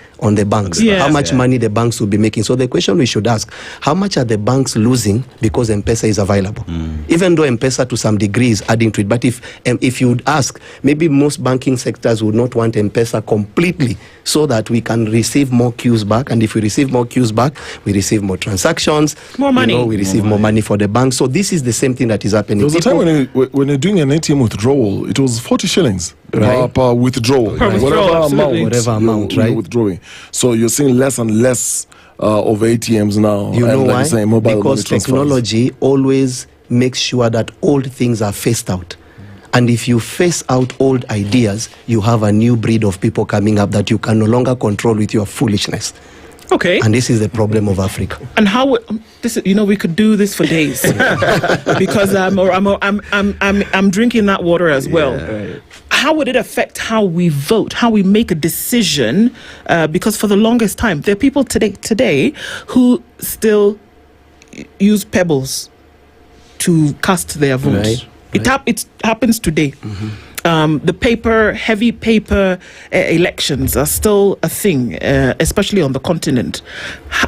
banks? How much money the banks will be making? So the question we should ask, how much are the banks losing because M-Pesa is available? Even though M-Pesa to some degree is adding to it, but if you would ask, maybe most banking sectors would not want M-Pesa completely, so that we can receive more queues back, and if we receive more queues back, we receive more transactions, more money, we receive more money for the bank. So this is the same thing that is happening. There was a time when you're doing an ATM withdrawal, it was 40 shillings per withdrawal. Whatever amount, right? You're withdrawing. So you're seeing less and less of ATMs now. You know why? Mobile because technology always makes sure that old things are phased out. And if you phase out old ideas, you have a new breed of people coming up that you can no longer control with your foolishness. Okay. And this is the problem of Africa. And how this? We could do this for days because I'm drinking that water as well. Right. How would it affect how we vote, how we make a decision? Because for the longest time, there are people today who still use pebbles to cast their vote. Right. It happens today. The heavy paper elections are still a thing, especially on the continent.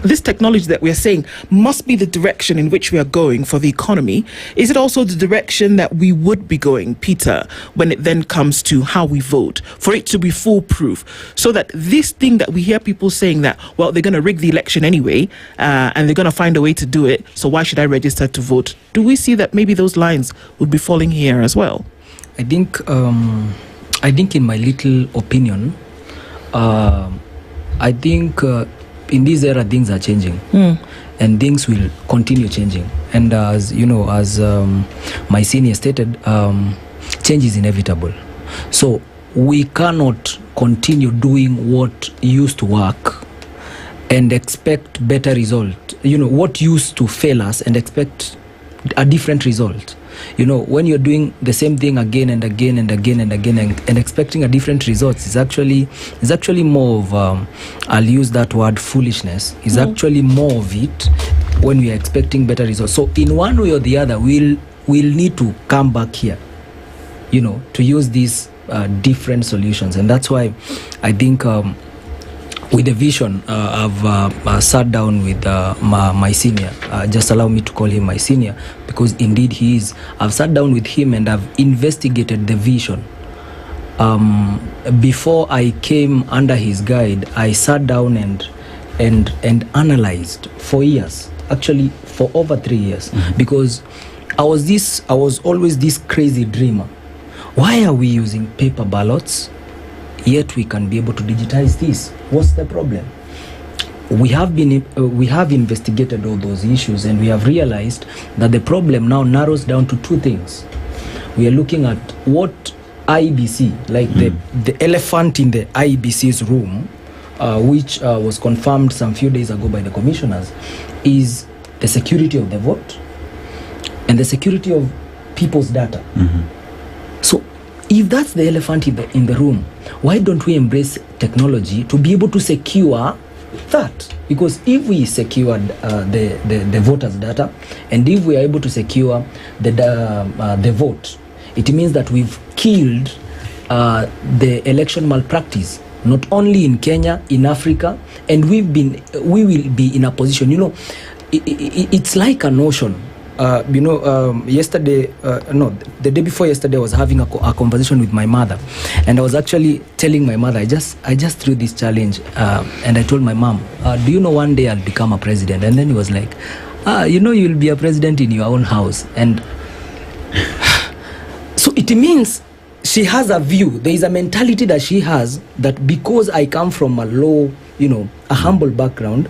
This technology that we're saying must be the direction in which we are going for the economy. Is it also the direction that we would be going, Peter, when it then comes to how we vote, for it to be foolproof, so that this thing that we hear people saying that, well, they're going to rig the election anyway, and they're going to find a way to do it, so why should I register to vote? Do we see that maybe those lines would be falling here as well? I think in my little opinion, I think in this era things are changing, and things will continue changing. And as my senior stated, change is inevitable. So we cannot continue doing what used to work and expect better result. What used to fail us and expect a different result. When you're doing the same thing again and again and again and again and expecting a different result is actually more of I'll use that word foolishness. Is actually more of it when we are expecting better results. So in one way or the other, we'll need to come back here, to use these different solutions. And that's why I think with the vision, I've sat down with my senior. Just allow me to call him my senior, because indeed he is. I've sat down with him and I've investigated the vision. Before I came under his guide, I sat down and analyzed for years, actually for over 3 years, because I was always this crazy dreamer. Why are we using paper ballots? Yet we can be able to digitize this. What's the problem? We have investigated all those issues, and we have realized that the problem now narrows down to two things. We are looking at what IBC, like the elephant in the IBC's room, which was confirmed some few days ago by the commissioners, is the security of the vote and the security of people's data. So if that's the elephant in the room, why don't we embrace technology to be able to secure that? Because if we secure the voters' data, and if we are able to secure the vote, it means that we've killed the election malpractice, not only in Kenya, in Africa, and we will be in a position. It's like an ocean. Yesterday, the day before yesterday, I was having a conversation with my mother, and I was actually telling my mother, I just threw this challenge, and I told my mom, do you know one day I'll become a president? And then he was like, you'll be a president in your own house. And so it means she has a view. There is a mentality that she has, that because I come from a low, a humble background,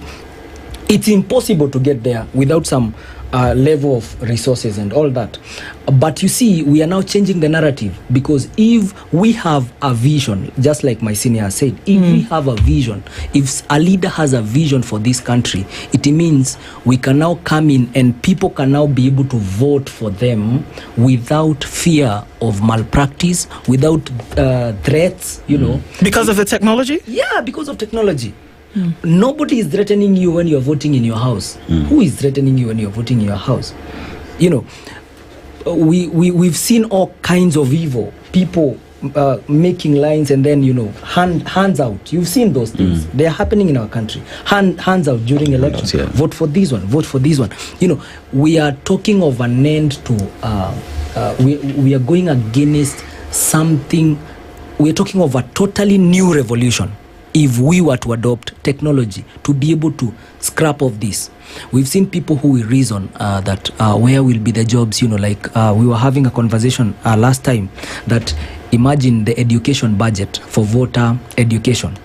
it's impossible to get there without some level of resources and all that. But you see, we are now changing the narrative, because if we have a vision, just like my senior said, if we have a vision, if a leader has a vision for this country, it means we can now come in and people can now be able to vote for them without fear of malpractice, without threats, you know. Because of the technology? Yeah, because of technology. Nobody is threatening you when you're voting in your house. Who is threatening you when you're voting in your house? You know, we've seen all kinds of evil. People making lines and then, you know, hands out. You've seen those things. They are happening in our country. Hands out during elections. Vote for this one. Vote for this one. You know, we are talking of an end to. We are going against something. We are talking of a totally new revolution. If we were to adopt technology to be able to scrap off this. We've seen people who will reason that where will be the jobs, you know, like we were having a conversation last time that imagine the education budget for voter education.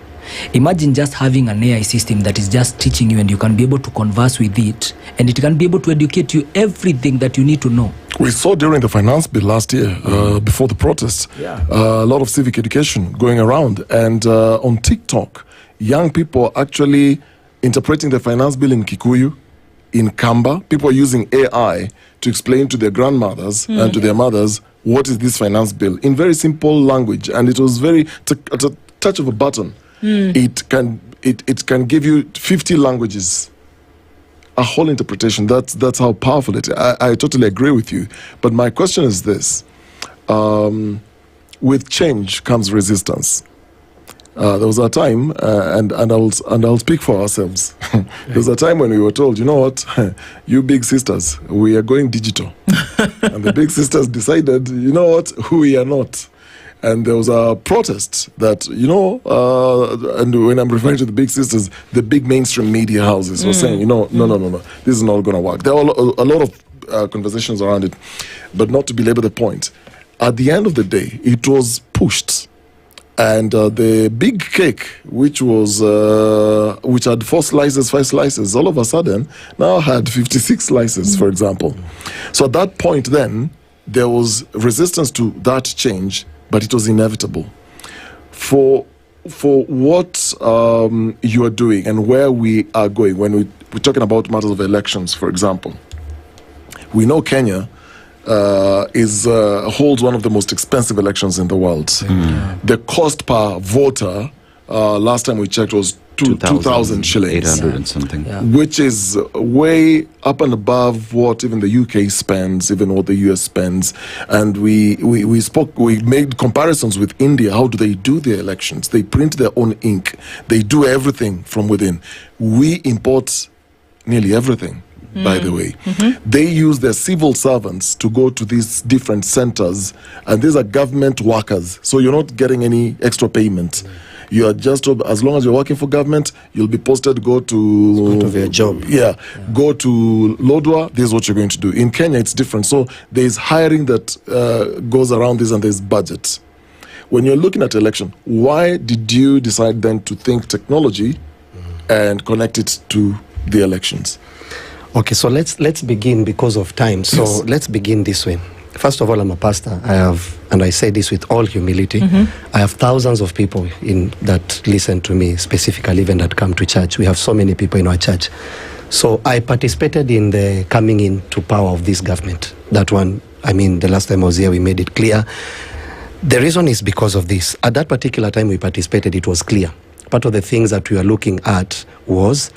Imagine just having an AI system that is just teaching you and you can be able to converse with it and it can be able to educate you everything that you need to know. We saw during the finance bill last year, before the protests, a lot of civic education going around. And on TikTok, young people are actually interpreting the finance bill in Kikuyu, in Kamba. People are using AI to explain to their grandmothers and to their mothers what is this finance bill in very simple language. And it was at a touch of a button. It can give you 50 languages. A whole interpretation. That's how powerful it is. I totally agree with you. But my question is this: with change comes resistance. There was a time, and I'll speak for ourselves. There was a time when we were told, you know what, you big sisters, we are going digital, and the big sisters decided, you know what, we are not. And there was a protest that, you know, and when I'm referring to the big sisters, the big mainstream media houses were saying, you know, no, this is not going to work. There are a lot of conversations around it, but not to belabor the point. At the end of the day, it was pushed. And the big cake, which had 4 slices, 5 slices, all of a sudden now had 56 slices, for example. So at that point then, there was resistance to that change, but it was inevitable. For what you are doing and where we are going, when we're talking about matters of elections, for example, we know Kenya holds one of the most expensive elections in the world. The cost per voter, last time we checked, was 2,000 shillings. 800 and something. Which is way up and above what even the UK spends, even what the US spends. And we made comparisons with India. How do they do their elections? They print their own ink. They do everything from within. We import nearly everything. By the way, they use their civil servants to go to these different centers, and these are government workers, so you're not getting any extra payment. You are just, as long as you're working for government, you'll be posted, go to your job. Go to Lodwar, this is what you're going to do. In Kenya, it's different. So there's hiring that goes around this, and there's budget. When you're looking at election, why did you decide then to think technology and connect it to the elections? Okay, so let's begin because of time. So let's begin this way. First of all, I'm a pastor. And I say this with all humility, I have thousands of people that listen to me, specifically even that come to church. We have so many people in our church. So I participated in the coming into power of this government. That one, I mean, the last time I was here, we made it clear. The reason is because of this. At that particular time we participated, it was clear. Part of the things that we were looking at was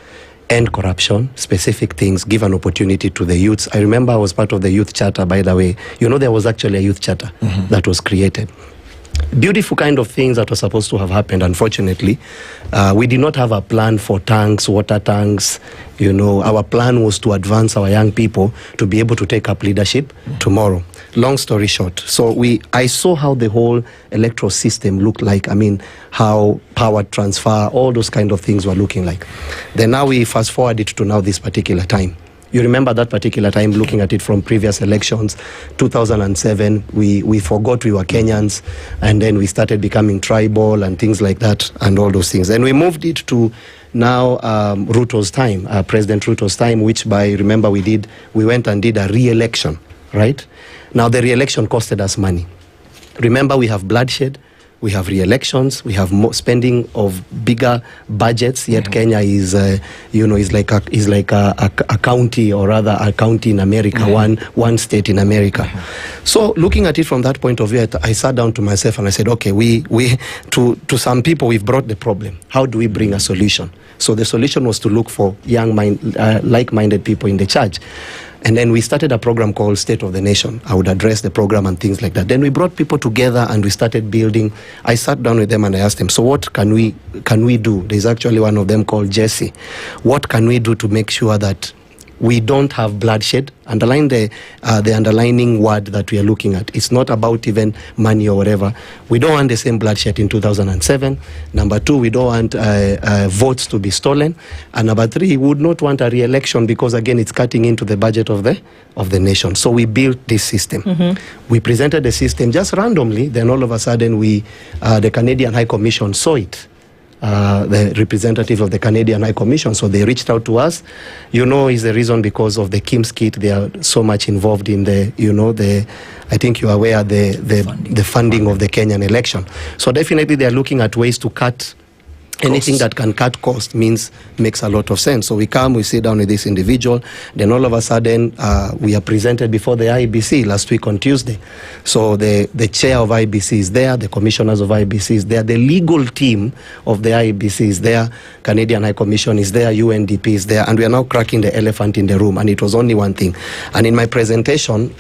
end corruption, specific things, give an opportunity to the youths. I remember I was part of the youth charter, by the way. You know, there was actually a youth charter that was created. Beautiful kind of things that were supposed to have happened. Unfortunately, we did not have a plan for tanks, water tanks. You know, our plan was to advance our young people to be able to take up leadership tomorrow. Long story short, so I saw how the whole electoral system looked like. I mean, how power transfer, all those kind of things were looking like. Then now we fast forward it to now this particular time. You remember that particular time, looking at it from previous elections, 2007, we forgot we were Kenyans, and then we started becoming tribal and things like that, and all those things. And we moved it to now Ruto's time, President Ruto's time, which remember we went and did a re-election, right? Now the re-election costed us money. Remember, we have bloodshed, we have re-elections, we have more spending of bigger budgets. Yet Kenya is, is like a county, or rather a county in America, one state in America. So looking at it from that point of view, I sat down to myself and I said, okay, we to some people we've brought the problem. How do we bring a solution? So the solution was to look for like-minded people in the church. And then we started a program called State of the Nation. I would address the program and things like that. Then we brought people together and we started building. I sat down with them and I asked them, so what can we do? There's actually one of them called Jesse. What can we do to make sure that we don't have bloodshed? Underline the underlining word that we are looking at. It's not about even money or whatever. We don't want the same bloodshed in 2007. Number 2, we don't want votes to be stolen. And number 3, we would not want a re-election because, again, it's cutting into the budget of the nation. So we built this system. We presented the system just randomly. Then all of a sudden, the Canadian High Commission saw it. The representative of the Canadian High Commission, so they reached out to us. Is the reason because of the Kim's kit. They are so much involved in I think you are aware, the funding of the Kenyan election. So definitely they are looking at ways to cut anything that can cut cost. Makes a lot of sense. So we sit down with this individual, then all of a sudden we are presented before the IEBC last week on Tuesday. So the chair of IEBC is there, the commissioners of IEBC is there, the legal team of the IEBC is there, Canadian High Commission is there, UNDP is there, and we are now cracking the elephant in the room, and it was only one thing. And in my presentation,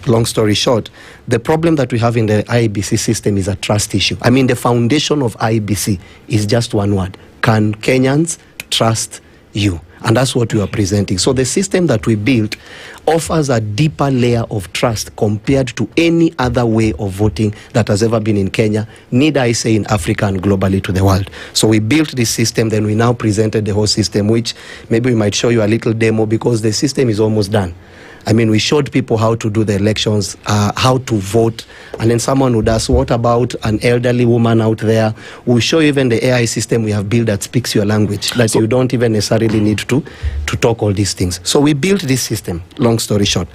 long story short, the problem that we have in the IEBC system is a trust issue. The foundation of IEBC is just one word: can Kenyans trust you? And that's what we are presenting. So the system that we built offers a deeper layer of trust compared to any other way of voting that has ever been in Kenya, need I say in Africa and globally to the world. So we built this system, then we now presented the whole system, which maybe we might show you a little demo because the system is almost done. We showed people how to do the elections, how to vote, and then someone would ask, what about an elderly woman out there? We'll show even the AI system we have built that speaks your language, that you don't even necessarily need to talk all these things. So we built this system, long story short.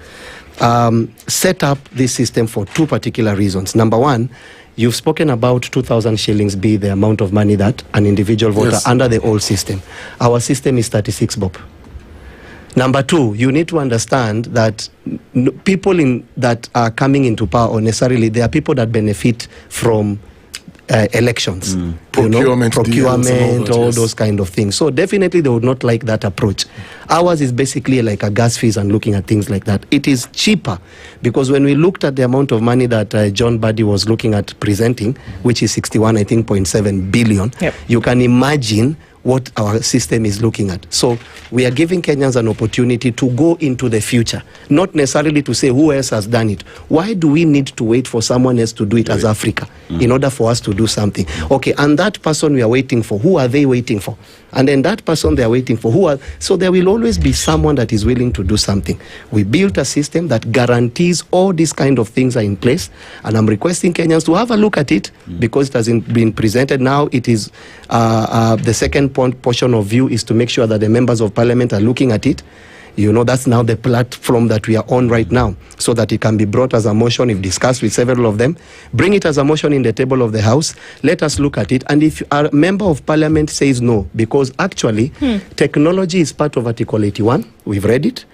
Set up this system for 2 particular reasons. Number 1, you've spoken about 2,000 shillings be the amount of money that an individual voter under the old system. Our system is 36 bob. Number 2, you need to understand that people that are coming into power, or necessarily, there are people that benefit from elections, procurement, all those kind of things. So definitely they would not like that approach. Ours is basically like a gas fees and looking at things like that. It is cheaper because when we looked at the amount of money that John Buddy was looking at presenting, which is 61.7 billion, you can imagine what our system is looking at. So we are giving Kenyans an opportunity to go into the future, not necessarily to say who else has done it. Why do we need to wait for someone else to do it as Africa in order for us to do something? Okay, and that person we are waiting for, who are they waiting for? And then that person they are waiting for, so there will always be someone that is willing to do something. We built a system that guarantees all these kind of things are in place, and I'm requesting Kenyans to have a look at it because it hasn't been presented now. It is the second portion of view is to make sure that the members of parliament are looking at it. That's now the platform that we are on right now, so that it can be brought as a motion, if discussed with several of them. Bring it as a motion in the table of the House. Let us look at it. And if a member of parliament says no, because actually technology is part of Article 81, we've read it.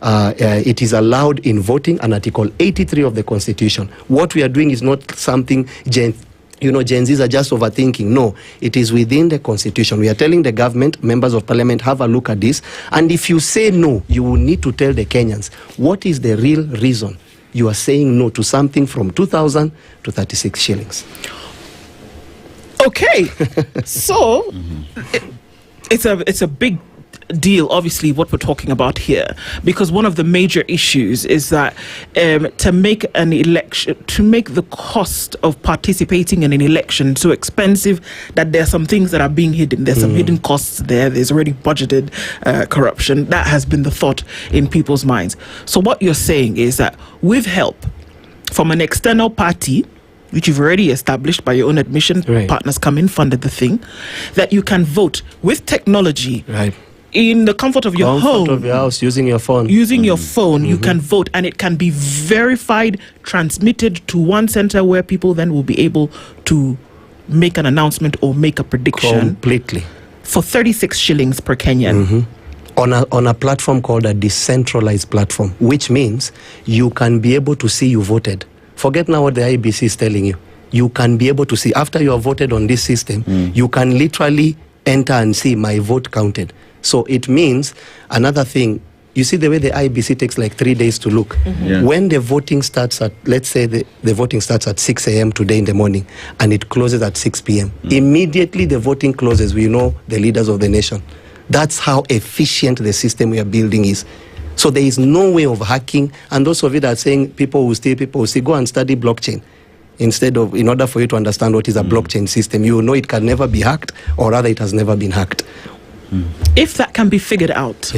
It is allowed in voting, and Article 83 of the Constitution. What we are doing is not something Gen Zs are just overthinking. No, it is within the Constitution. We are telling the government, members of parliament, have a look at this. And if you say no, you will need to tell the Kenyans what is the real reason you are saying no to something from 2,000 to 36 shillings. Okay, so it's a big deal, obviously, what we're talking about here, because one of the major issues is that to make an election, to make the cost of participating in an election so expensive that there are some things that are being hidden. There's some hidden costs there. There's already budgeted corruption. That has been the thought in people's minds. So what you're saying is that with help from an external party which you've already established by your own admission, partners come in, funded the thing, that you can vote with technology. Right. In the comfort of your home, of your house, using your phone. Using your phone, you can vote, and it can be verified, transmitted to one center where people then will be able to make an announcement or make a prediction. Completely. For 36 shillings per Kenyan. On a platform called a decentralized platform, which means you can be able to see you voted. Forget now what the IBC is telling you. You can be able to see, after you have voted on this system, you can literally enter and see my vote counted. So it means another thing, you see the way the IBC takes like 3 days to look. When the voting starts at, let's say the voting starts at 6 a.m. today in the morning and it closes at 6 p.m. Immediately the voting closes, we know the leaders of the nation. That's how efficient the system we are building is. So there is no way of hacking, and those of you that are saying people will steal, go and study blockchain. In order for you to understand what is a blockchain system, you will know it can never be hacked, or rather it has never been hacked. If that can be figured out,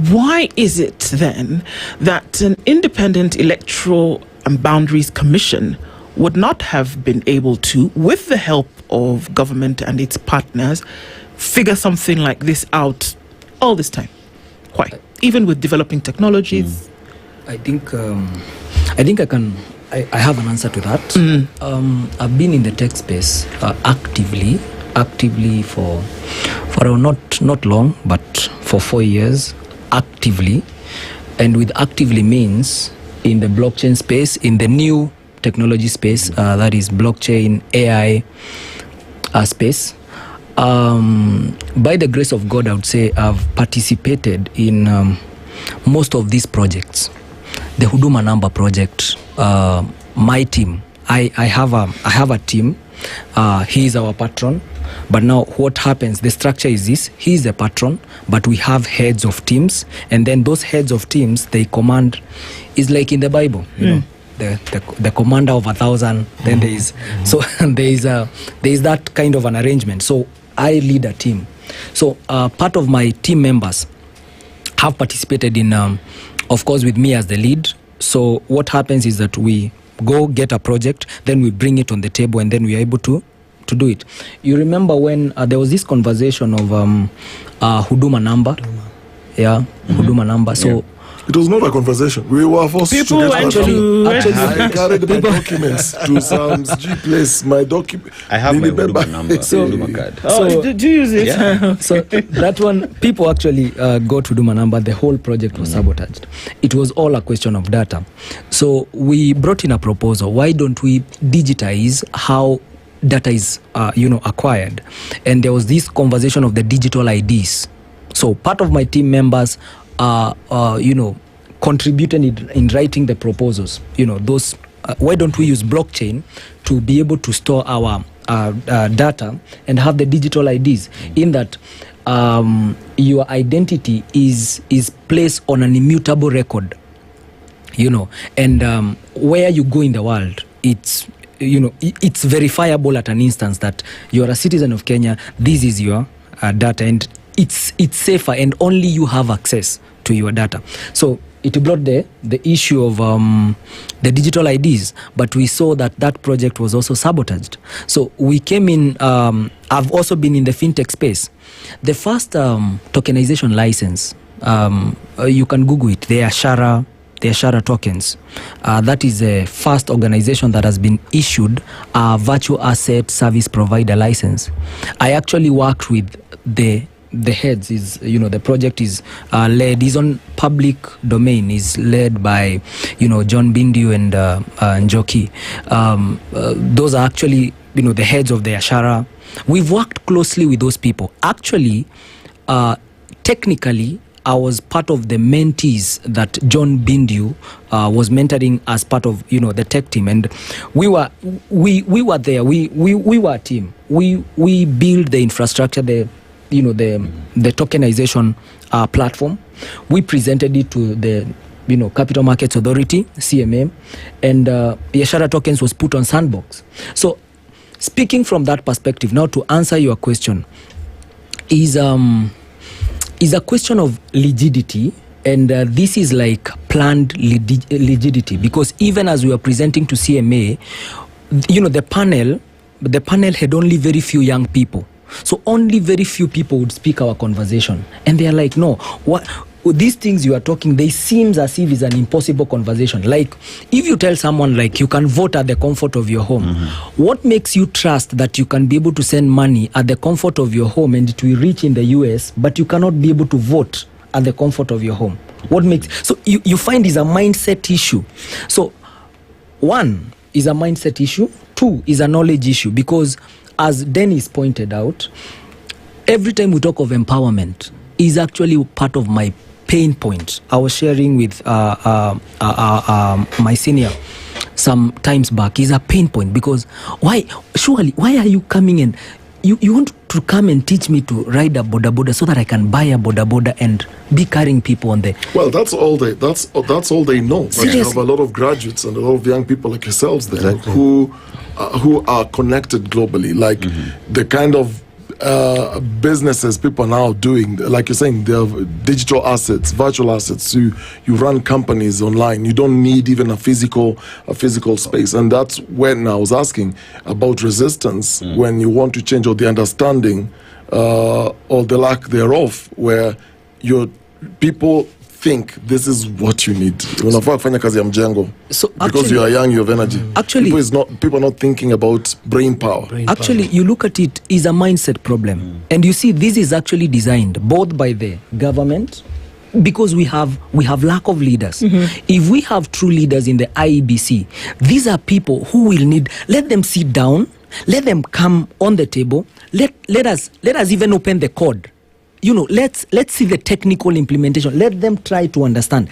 why is it then that an independent electoral and boundaries commission would not have been able to, with the help of government and its partners, figure something like this out all this time? Why? Even with developing technologies? I think I have an answer to that. I've been in the tech space actively for not long, but for 4 years actively. And with actively means in the blockchain space, in the new technology space, that is blockchain, AI space. By the grace of God, I would say I've participated in most of these projects. The Huduma Number project, my team, I have a team. He is our patron. But now what happens, the structure is this: he is the patron, but we have heads of teams, and then those heads of teams, they command, is like in the Bible, you know, the commander of 1,000. Then there is there is that kind of an arrangement. So I lead a team. So part of my team members have participated in, of course, with me as the lead. So what happens is that we go get a project, then we bring it on the table, and then we are able to do it. You remember when there was this conversation of Huduma Number? Huduma Number. So it was not a conversation. We were forced to get actually I carried my documents to some G place. My document. I have my Huduma number, Huduma card. So do you use it? Yeah. So that one, people actually got Huduma Number. The whole project was sabotaged. It was all a question of data. So we brought in a proposal. Why don't we digitize how data is acquired? And there was this conversation of the digital IDs. So part of my team members contributed in writing the proposals. Those why don't we use blockchain to be able to store our data and have the digital IDs, in that your identity is placed on an immutable record, and where you go in the world, it's verifiable at an instance that you're a citizen of Kenya. This is your data, and it's safer, and only you have access to your data. So it brought the issue of the digital IDs, but we saw that project was also sabotaged. So we came in. I've also been in the fintech space. The first tokenization license, you can Google it. The Ashara tokens. That is the first organization that has been issued a virtual asset service provider license. I actually worked with the heads. Is the project is led, is on public domain, is led by John Bindu and Njoki. Those are actually the heads of the Ashara. We've worked closely with those people. Actually, technically, I was part of the mentees that John Bindu was mentoring as part of the tech team, and we were there. We were a team. We built the infrastructure, the tokenization platform. We presented it to the Capital Markets Authority, CMA, and the Ashara tokens was put on Sandbox. So speaking from that perspective, now to answer your question, is a question of rigidity, and this is like planned rigidity, because even as we were presenting to CMA, the panel had only very few young people. So only very few people would speak our conversation. And they are like, no, these things you are talking, they seems as if it's an impossible conversation. Like, if you tell someone, like, you can vote at the comfort of your home, what makes you trust that you can be able to send money at the comfort of your home and it will reach in the US, but you cannot be able to vote at the comfort of your home? What makes... So you find is a mindset issue. So, one is a mindset issue. Two is a knowledge issue. Because, as Dennis pointed out, every time we talk of empowerment, is actually part of my pain point. I was sharing with my senior some times back. Is a pain point because why are you coming in? You want to come and teach me to ride a boda so that I can buy a boda and be carrying people on there. Well, that's all they know. But you have a lot of graduates and a lot of young people like yourselves there who are connected globally. Like the kind of businesses people are now doing, like you're saying, they have digital assets, virtual assets. You run companies online. You don't need even a physical space. And that's when I was asking about resistance when you want to change, or the understanding or the lack thereof, where your people think this is what you need. So because you are young, you have energy. Actually, people are not thinking about brain power. Actually, you look at it is a mindset problem. And you see, this is actually designed both by the government, because we have lack of leaders. If we have true leaders in the IEBC, these are people who will need, let them sit down, let them come on the table, let us even open the code. Let's see the technical implementation. Let them try to understand.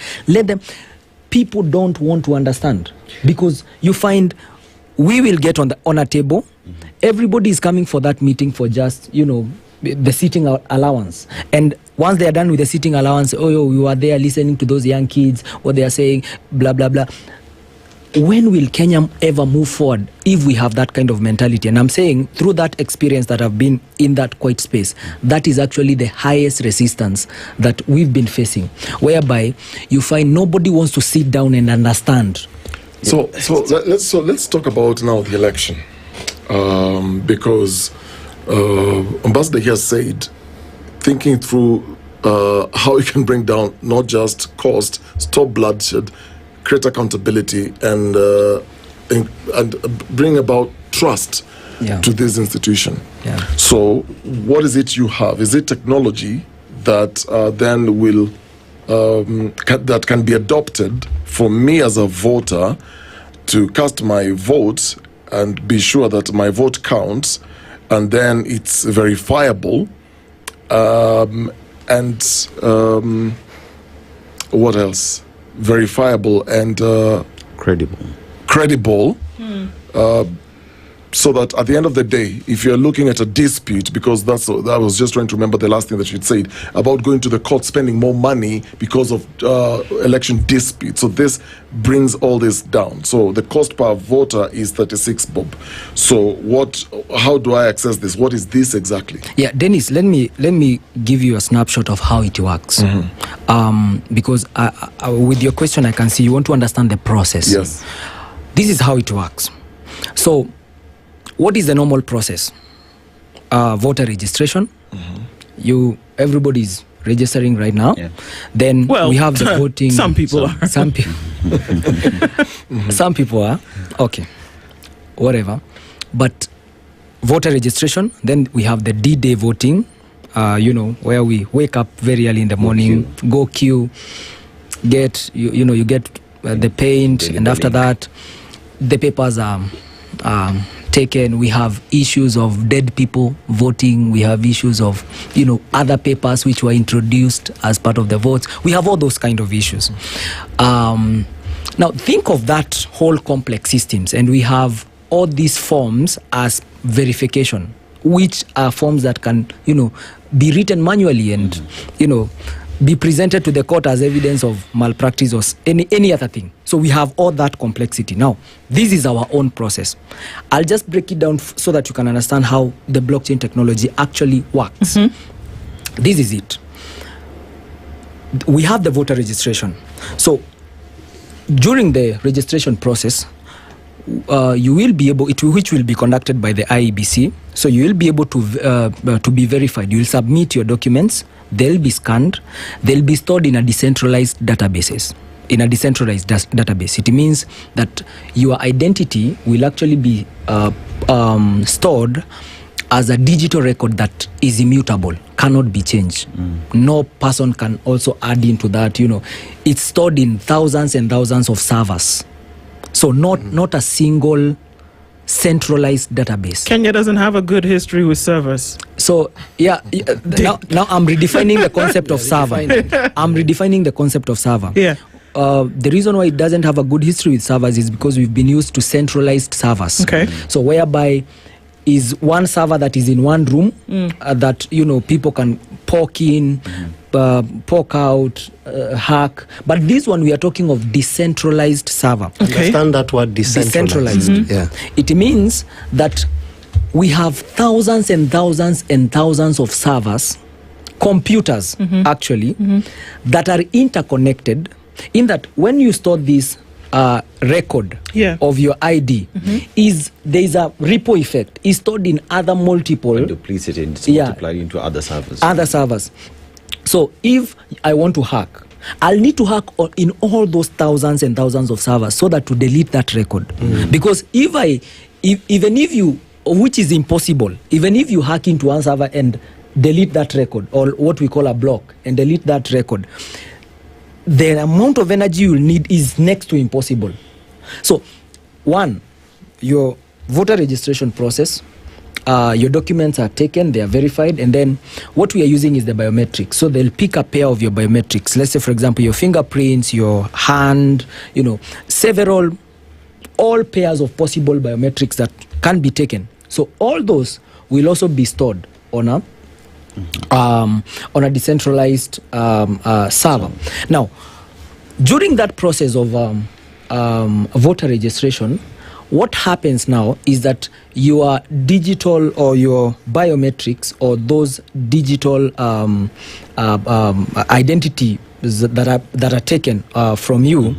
People don't want to understand, because you find we will get on a table. Everybody is coming for that meeting for just, the seating allowance. And once they are done with the seating allowance, you are there listening to those young kids, what they are saying, blah, blah, blah. When will Kenya ever move forward if we have that kind of mentality? And I'm saying, through that experience that I've been in that quiet space, that is actually the highest resistance that we've been facing, whereby you find nobody wants to sit down and understand. So let's talk about now the election, because Ambassador here said, thinking through how you can bring down not just cost, stop bloodshed, create accountability, and bring about trust to this institution. So what is it you have? Is it technology that then will that can be adopted for me as a voter to cast my vote and be sure that my vote counts, and then it's verifiable, and what else? Verifiable and credible, so that at the end of the day, if you're looking at a dispute, because I was just trying to remember the last thing that you'd said about going to the court, spending more money because of election disputes. So this brings all this down. So the cost per voter is 36 bob. So how do I access this? What is this exactly? Yeah, Dennis, let me give you a snapshot of how it works. Because with your question, I can see you want to understand the process. Yes. This is how it works. So what is the normal process? Voter registration. Everybody's registering right now. Then we have the voting. Some people are. Some people are. Okay. Whatever. But voter registration. Then we have the D-Day voting. Where we wake up very early in the morning, go queue, get you get the paint, and after that, the papers are taken. We have issues of dead people voting. We have issues of other papers which were introduced as part of the votes. We have all those kind of issues. Now think of that whole complex systems, and we have all these forms as verification, which are forms that can be written manually and be presented to the court as evidence of malpractice or any other thing. So we have all that complexity. Now, this is our own process. I'll just break it down so that you can understand how the blockchain technology actually works. This is it. We have the voter registration. So during the registration process, you will be able, which will be conducted by the IEBC. So you will be able to be verified. You will submit your documents. They'll be scanned. They'll be stored in a decentralized databases. In a decentralized database, it means that your identity will actually be stored as a digital record that is immutable, cannot be changed. No person can also add into that. It's stored in thousands and thousands of servers. So not a single centralized database. Kenya doesn't have a good history with servers. So now I'm redefining the concept of server. I'm redefining the concept of server. Yeah. The reason why it doesn't have a good history with servers is because we've been used to centralized servers. Okay. So whereby is one server that is in one room that people can poke in, poke out, hack. But this one we are talking of decentralized server. Okay. Understand that word decentralized. Yeah. It means that we have thousands and thousands and thousands of servers, computers actually, that are interconnected. In that, when you store this record of your ID, there is a ripple effect. It's stored in other multiple. And duplicity and it's multiplied into other servers. So if I want to hack, I'll need to hack in all those thousands and thousands of servers so that to delete that record. Because even if you, which is impossible, even if you hack into one server and delete that record, or what we call a block, and delete that record, the amount of energy you'll need is next to impossible. So, one, your voter registration process, your documents are taken, they are verified, and then what we are using is the biometrics. So they'll pick a pair of your biometrics. Let's say, for example, your fingerprints, your hand, all pairs of possible biometrics that can be taken. So all those will also be stored on a decentralized server. Now, during that process of voter registration, what happens now is that your digital or your biometrics or those digital identity that are taken from you,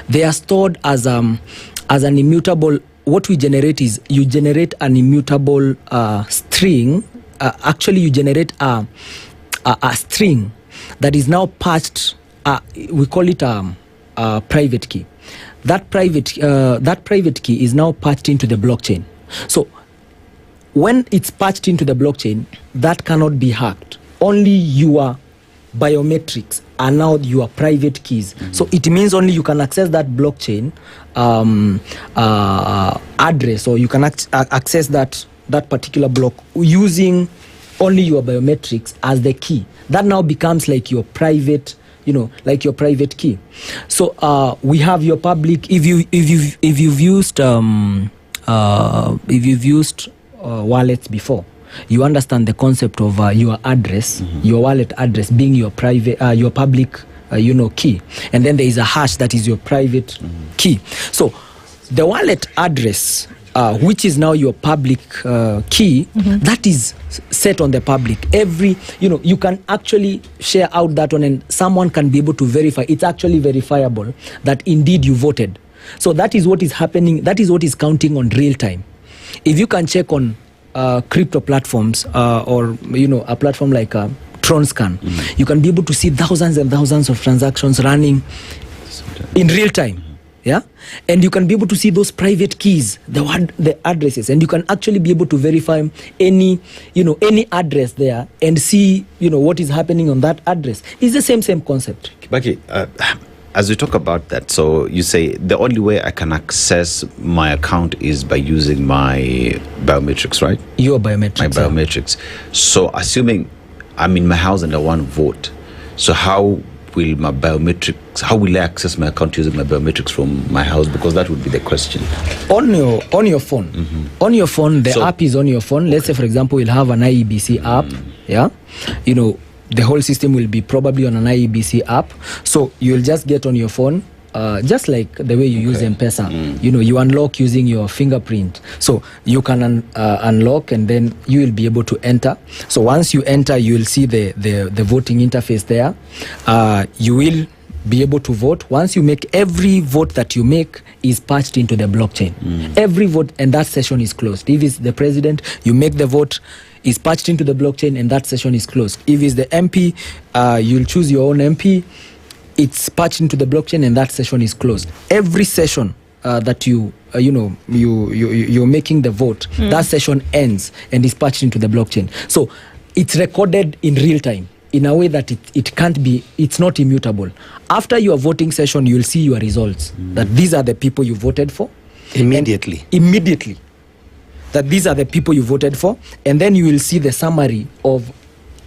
they are stored as an immutable. What we generate is you generate an immutable string. Actually, you generate a string that is now patched. We call it a private key. That private key is now patched into the blockchain. So when it's patched into the blockchain, that cannot be hacked. Only your biometrics are now your private keys. So it means only you can access that blockchain address, or you can access that particular block using only your biometrics as the key. That now becomes like your private, like your private key. So we have your public. If you've used wallets before, you understand the concept of your address, your wallet address being your private, your public, key, and then there is a hash that is your private key. So the wallet address, which is now your public key, that is set on the public. You can actually share out that one, and someone can be able to verify. It's actually verifiable that indeed you voted. So that is what is happening. That is what is counting on real time. If you can check on crypto platforms or a platform like TronScan, you can be able to see thousands and thousands of transactions running in real time. Yeah, and you can be able to see those private keys, the addresses, and you can actually be able to verify any address there and see what is happening on that address. It's the same concept. Kibaki, as we talk about that, so you say the only way I can access my account is by using my biometrics, right? Your biometrics. My biometrics. So assuming I'm in my house and I want to vote, so how will I access my account using my biometrics from my house? Because that would be the question. On your phone. On your phone, the app is on your phone. Let's say, for example, you'll have an IEBC app. Yeah. The whole system will be probably on an IEBC app. So you'll just get on your phone, just like the way you use M-Pesa. You unlock using your fingerprint. So you can unlock, and then you will be able to enter. So once you enter, you will see the voting interface there. You will be able to vote. Once you make, every vote that you make is patched into the blockchain. Every vote, and that session is closed. If it's the president, you make the vote, is patched into the blockchain, and that session is closed. If it's the MP, you'll choose your own MP, it's patched into the blockchain, and that session is closed. Every session that you're making the vote, that session ends and is patched into the blockchain. So it's recorded in real time in a way that it can't be, it's not immutable. After your voting session, you'll see your results, that these are the people you voted for. Immediately. That these are the people you voted for, and then you will see the summary of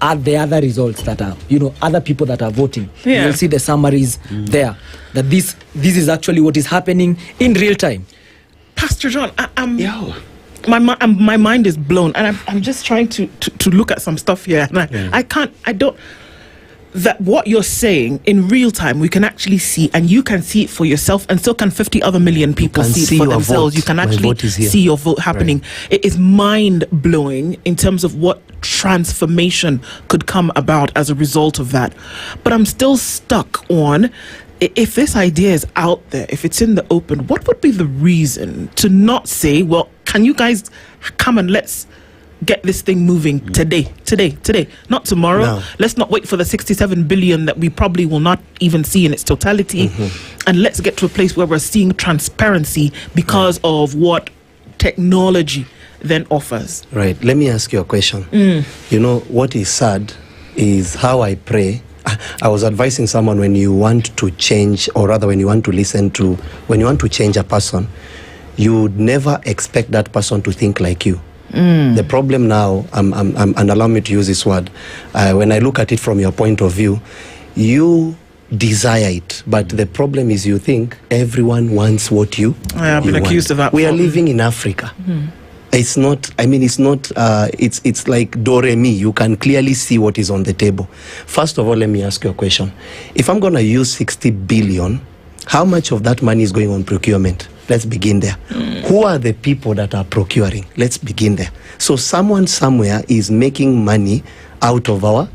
the other results that are, other people that are voting. Yeah. You will see the summaries there, that this is actually what is happening in real time. Pastor John, my mind is blown, and I'm just trying to look at some stuff here, and that what you're saying in real time, we can actually see, and you can see it for yourself, and so can 50 other million people see it for themselves. You can actually see your vote happening. Right. It is mind-blowing in terms of what transformation could come about as a result of that. But I'm still stuck on, if this idea is out there, if it's in the open, what would be the reason to not say, well, can you guys come and let's get this thing moving today, not tomorrow. No. Let's not wait for the 67 billion that we probably will not even see in its totality. And let's get to a place where we're seeing transparency because of what technology then offers. Right. Let me ask you a question. What is sad is how I pray. I was advising someone, when you want to change, or rather when you want to change a person, you would never expect that person to think like you. The problem now, and allow me to use this word, when I look at it from your point of view, you desire it, but the problem is you think everyone wants what you I have been accused of that. We are living in Africa. It's not, it's like do re mi. You can clearly see what is on the table. First of all, let me ask you a question. If I'm going to use 60 billion, how much of that money is going on procurement? Let's begin there. Who are the people that are procuring? Let's begin there. So someone somewhere is making money out of our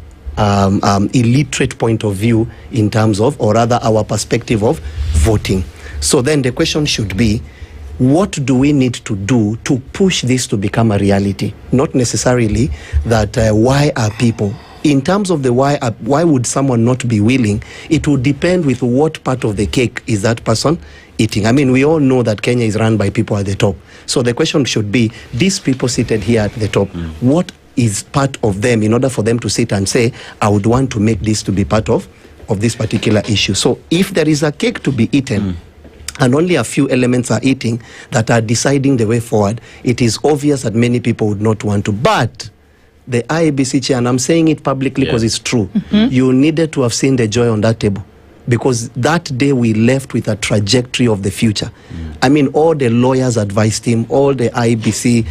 illiterate point of view in terms of, or rather our perspective of voting. So then the question should be, what do we need to do to push this to become a reality? Not necessarily that why are people, in terms of the why would someone not be willing, it would depend with what part of the cake is that person eating. We all know that Kenya is run by people at the top. So the question should be, these people seated here at the top, what is part of them in order for them to sit and say, I would want to make this to be part of this particular issue. So if there is a cake to be eaten, and only a few elements are eating that are deciding the way forward, it is obvious that many people would not want to. But the IEBC chair, and I'm saying it publicly because it's true, you needed to have seen the joy on that table, because that day we left with a trajectory of the future. All the lawyers advised him, all the IEBC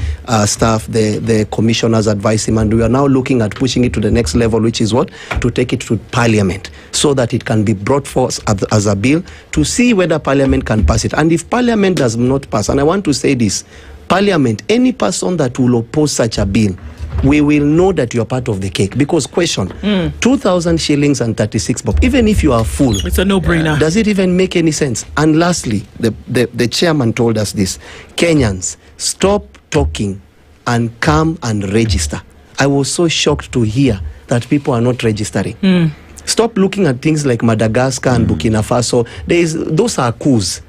staff, the commissioners advised him, and we are now looking at pushing it to the next level, which is what? To take it to Parliament, so that it can be brought forth as a bill to see whether Parliament can pass it. And if Parliament does not pass, and I want to say this, Parliament, any person that will oppose such a bill, we will know that you are part of the cake. Because 2,000 shillings and 36 bob, even if you are full, it's a no-brainer. Does it even make any sense? And lastly, the chairman told us this: Kenyans, stop talking and come and register. I was so shocked to hear that people are not registering. Stop looking at things like Madagascar and Burkina Faso. Those are coups.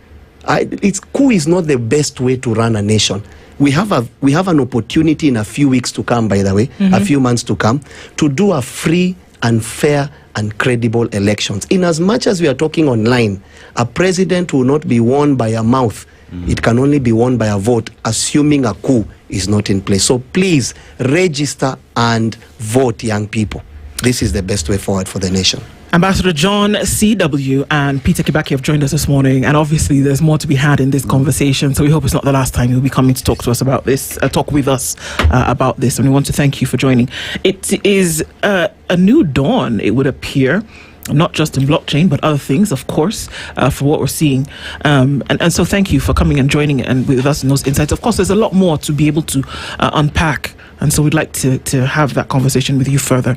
Coup is not the best way to run a nation. We have an opportunity in a few weeks to come, by the way, a few months to come, to do a free and fair and credible elections. In as much as we are talking online, a president will not be won by a mouth. It can only be won by a vote, assuming a coup is not in place. So please register and vote, young people. This is the best way forward for the nation. Ambassador John C.W. and Peter Kibaki have joined us this morning, and obviously there's more to be had in this conversation, so we hope it's not the last time you'll be coming to talk to us about this, talk with us about this, and we want to thank you for joining. It is a new dawn, it would appear, not just in blockchain, but other things, of course, for what we're seeing. And so thank you for coming and joining and with us in those insights. Of course, there's a lot more to be able to unpack, and so we'd like to have that conversation with you further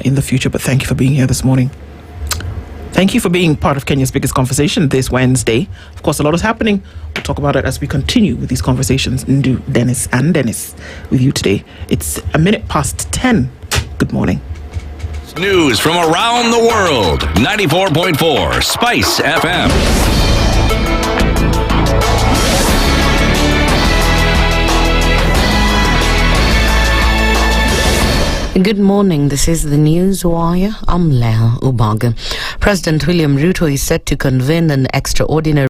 in the future, but thank you for being here this morning. Thank you for being part of Kenya's biggest conversation this Wednesday. Of course, a lot is happening. We'll talk about it as we continue with these conversations. Ndu, Dennis, and Dennis with you today. It's 10:01. Good morning. News from around the world. 94.4 Spice FM. Good morning. This is the News Wire. I'm Leah Ubaga. President William Ruto is set to convene an extraordinary